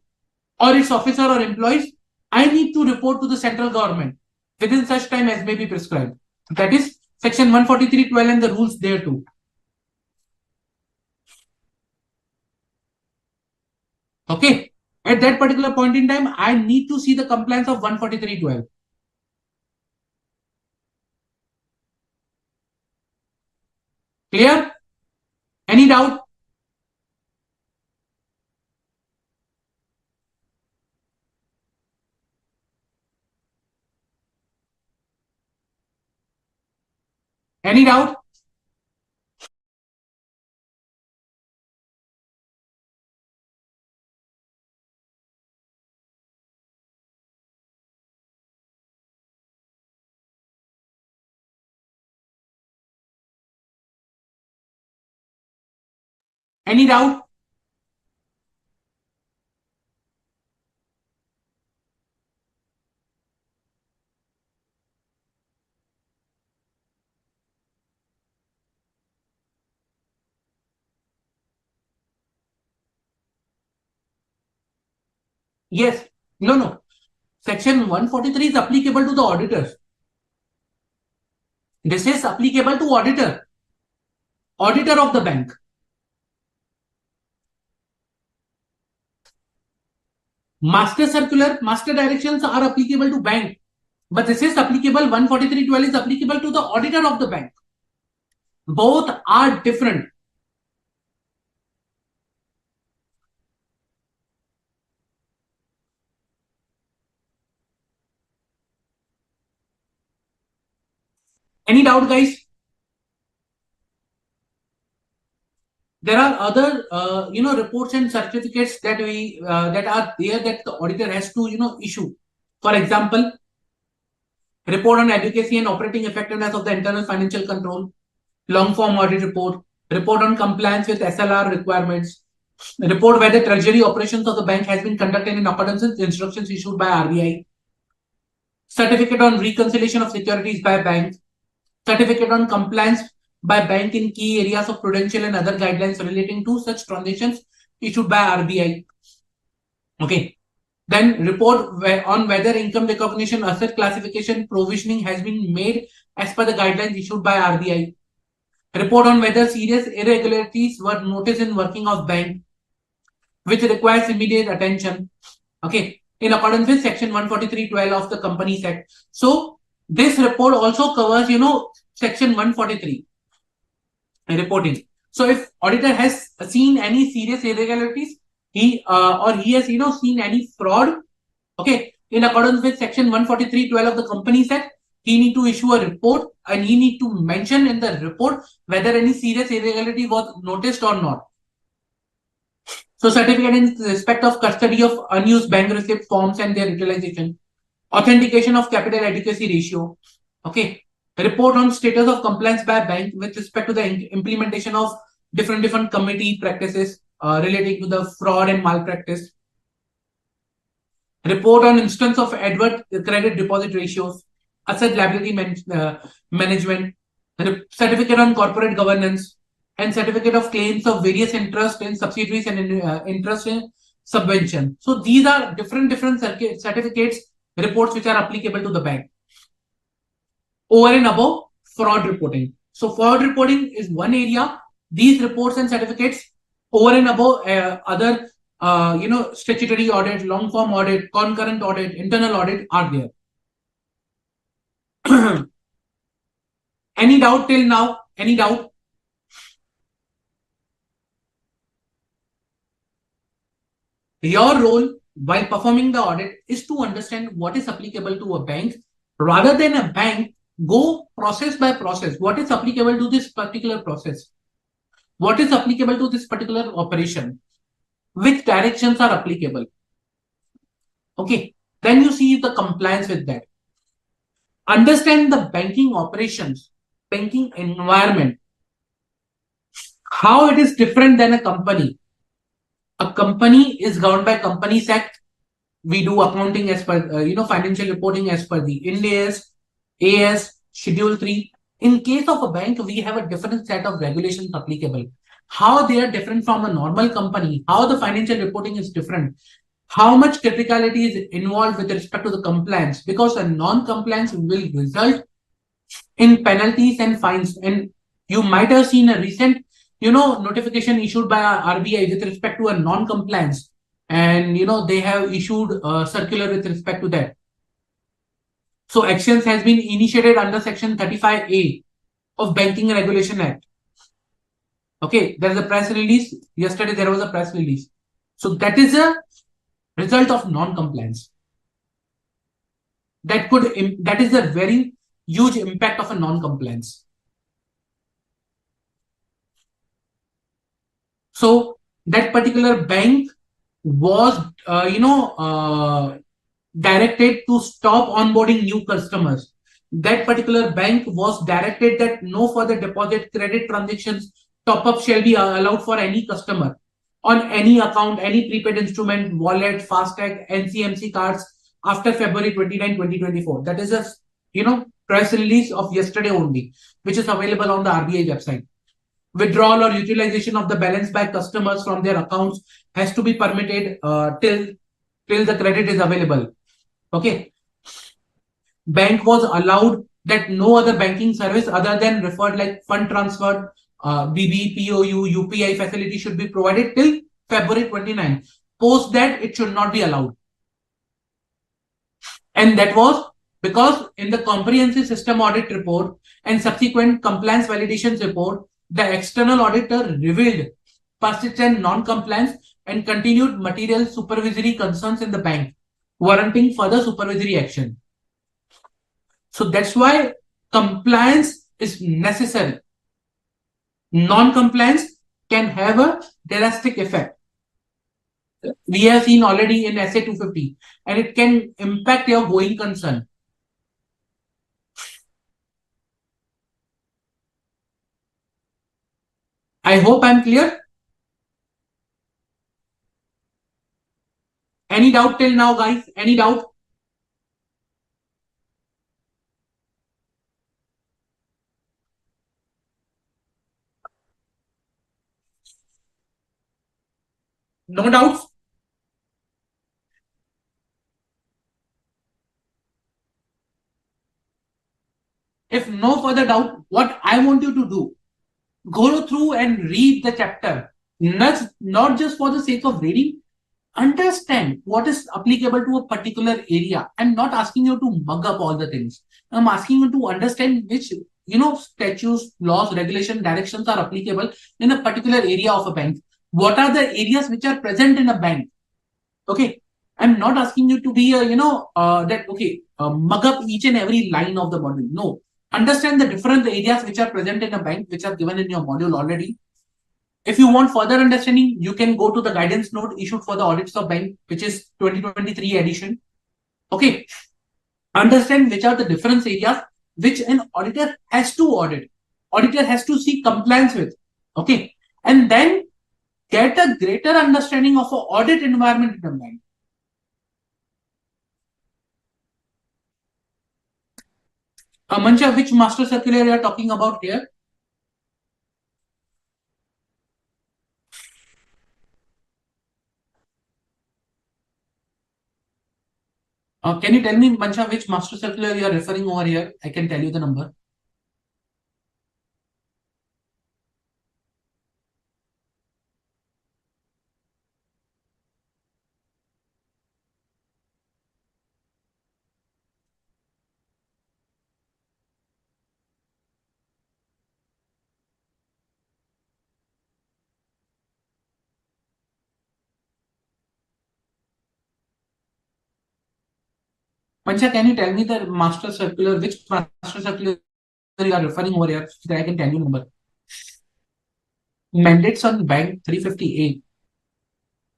or its officer or employees, I need to report to the central government within such time as may be prescribed. That is section 143.12 and the rules there too. Okay. At that particular point in time, I need to see the compliance of 143.12. Clear? Any doubt? Any doubt? Any doubt? Yes. No, no. Section 143 is applicable to the auditors. This is applicable to auditor of the bank. Master circular, master directions are applicable to bank. But this is applicable, 143.12 is applicable to the auditor of the bank. Both are different. Any doubt, guys? There are other, reports and certificates that that are there that the auditor has to, issue. For example, report on advocacy and operating effectiveness of the internal financial control, long form audit report, report on compliance with SLR requirements, report whether treasury operations of the bank has been conducted in accordance with instructions issued by RBI, certificate on reconciliation of securities by bank, certificate on compliance by bank in key areas of prudential and other guidelines relating to such transactions issued by RBI. Okay. Then report on whether income recognition, asset classification, provisioning has been made as per the guidelines issued by RBI. Report on whether serious irregularities were noticed in working of bank, which requires immediate attention. Okay. In accordance with section 143.12 of the Companies Act. So this report also covers, section 143 reporting. So if auditor has seen any serious irregularities, he has seen any fraud, okay, in accordance with section 143.12 of the Companies Act, he need to issue a report and he need to mention in the report whether any serious irregularity was noticed or not. So certificate in respect of custody of unused bank receipt forms and their utilization, authentication of capital adequacy ratio, okay, report on status of compliance by bank with respect to the implementation of different committee practices relating to the fraud and malpractice, report on instance of adverse credit deposit ratios, asset liability management, certificate on corporate governance, and certificate of claims of various interest in subsidiaries and interest in subvention. So these are different certificates, reports which are applicable to the bank. Over and above fraud reporting. So fraud reporting is one area. These reports and certificates over and above other, statutory audit, long form audit, concurrent audit, internal audit are there. Any doubt till now? Any doubt? Your role while performing the audit is to understand what is applicable to a bank rather than a bank go process by process. What is applicable to this particular process? What is applicable to this particular operation? Which directions are applicable? Okay. Then you see the compliance with that. Understand the banking operations, banking environment, how it is different than a company. A company is governed by Companies Act. We do accounting as per, financial reporting as per the Ind AS, AS, Schedule 3. In case of a bank, we have a different set of regulations applicable. How they are different from a normal company, how the financial reporting is different, how much criticality is involved with respect to the compliance, because a non-compliance will result in penalties and fines. And you might have seen a recent, notification issued by RBI with respect to a non-compliance. And, they have issued a circular with respect to that. So actions has been initiated under section 35A of Banking Regulation Act. Okay, there is a press release. Yesterday there was a press release. So that is a result of non-compliance. That is a very huge impact of a non-compliance. So that particular bank was, directed to stop onboarding new customers. That particular bank was directed that no further deposit credit transactions top-up shall be allowed for any customer on any account, any prepaid instrument, wallet, FASTag, NCMC cards after February 29, 2024. That is a press release of yesterday only, which is available on the RBI website. Withdrawal or utilization of the balance by customers from their accounts has to be permitted till the credit is available. Okay. Bank was allowed that no other banking service other than referred like fund transfer, BB, POU, UPI facility should be provided till February 29. Post that, it should not be allowed. And that was because in the comprehensive system audit report and subsequent compliance validations report, the external auditor revealed persistent non-compliance and continued material supervisory concerns in the bank, warranting further supervisory action. So that's why compliance is necessary. Non-compliance can have a drastic effect. We have seen already in SA 250, and it can impact your going concern. I hope I'm clear. Any doubt till now, guys? Any doubt? No doubts? If no further doubt, what I want you to do, go through and read the chapter, not just for the sake of reading. Understand what is applicable to a particular area. I'm not asking you to mug up all the things. I'm asking you to understand which statutes, laws, regulation, directions are applicable in a particular area of a bank. What are the areas which are present in a bank? Okay, I'm not asking you to be a mug up each and every line of the module. No, understand the different areas which are present in a bank, which are given in your module already. If you want further understanding, you can go to the guidance note issued for the audits of bank, which is 2023 edition. Okay. Understand which are the different areas which an auditor has to audit. Auditor has to see compliance with. Okay. And then get a greater understanding of an audit environment in the bank. Mancha, which master circular you are talking about here? Can you tell me, Mancha, which master circular you are referring over here? I can tell you the number. Mancha, can you tell me the master circular, which master circular you are referring over here, so that I can tell you number? Mandates on bank 350A.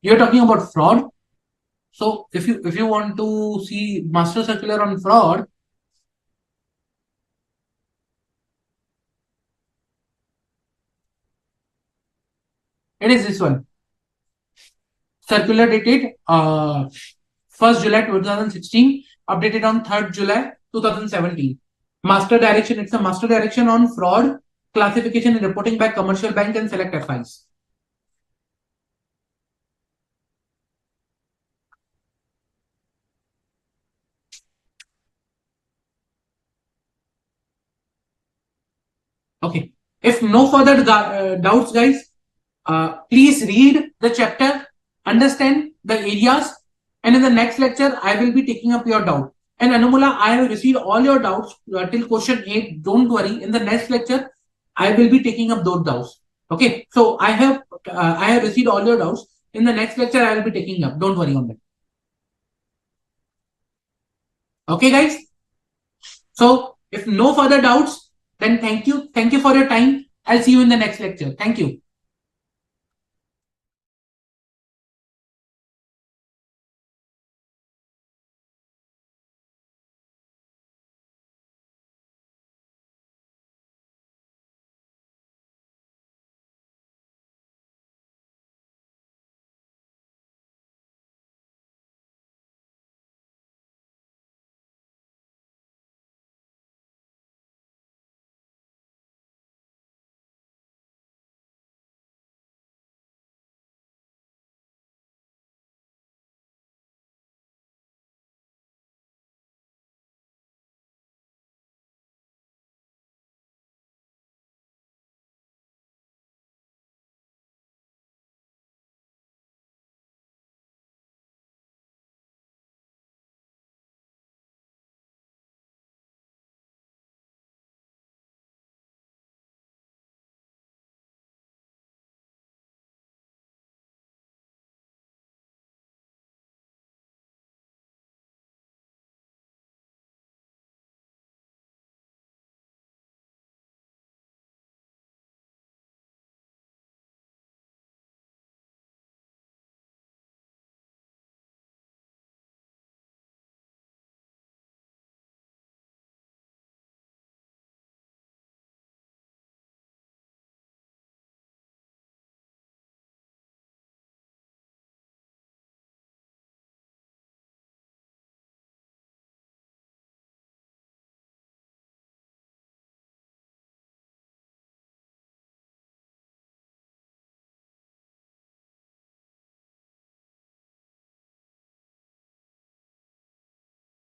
You're talking about fraud. So if you want to see master circular on fraud, it is this one. Circular dated 1st July 2016, updated on 3rd July 2017. Master direction, it's a master direction on fraud, classification and reporting by commercial bank and select FIs. Okay. If no further doubts, guys, please read the chapter, understand the areas, and in the next lecture, I will be taking up your doubt. And Anumula, I have received all your doubts till question 8. Don't worry. In the next lecture, I will be taking up those doubts. Okay. So I have received all your doubts. In the next lecture, I will be taking up. Don't worry on that. Okay, guys. So if no further doubts, then thank you. Thank you for your time. I'll see you in the next lecture. Thank you.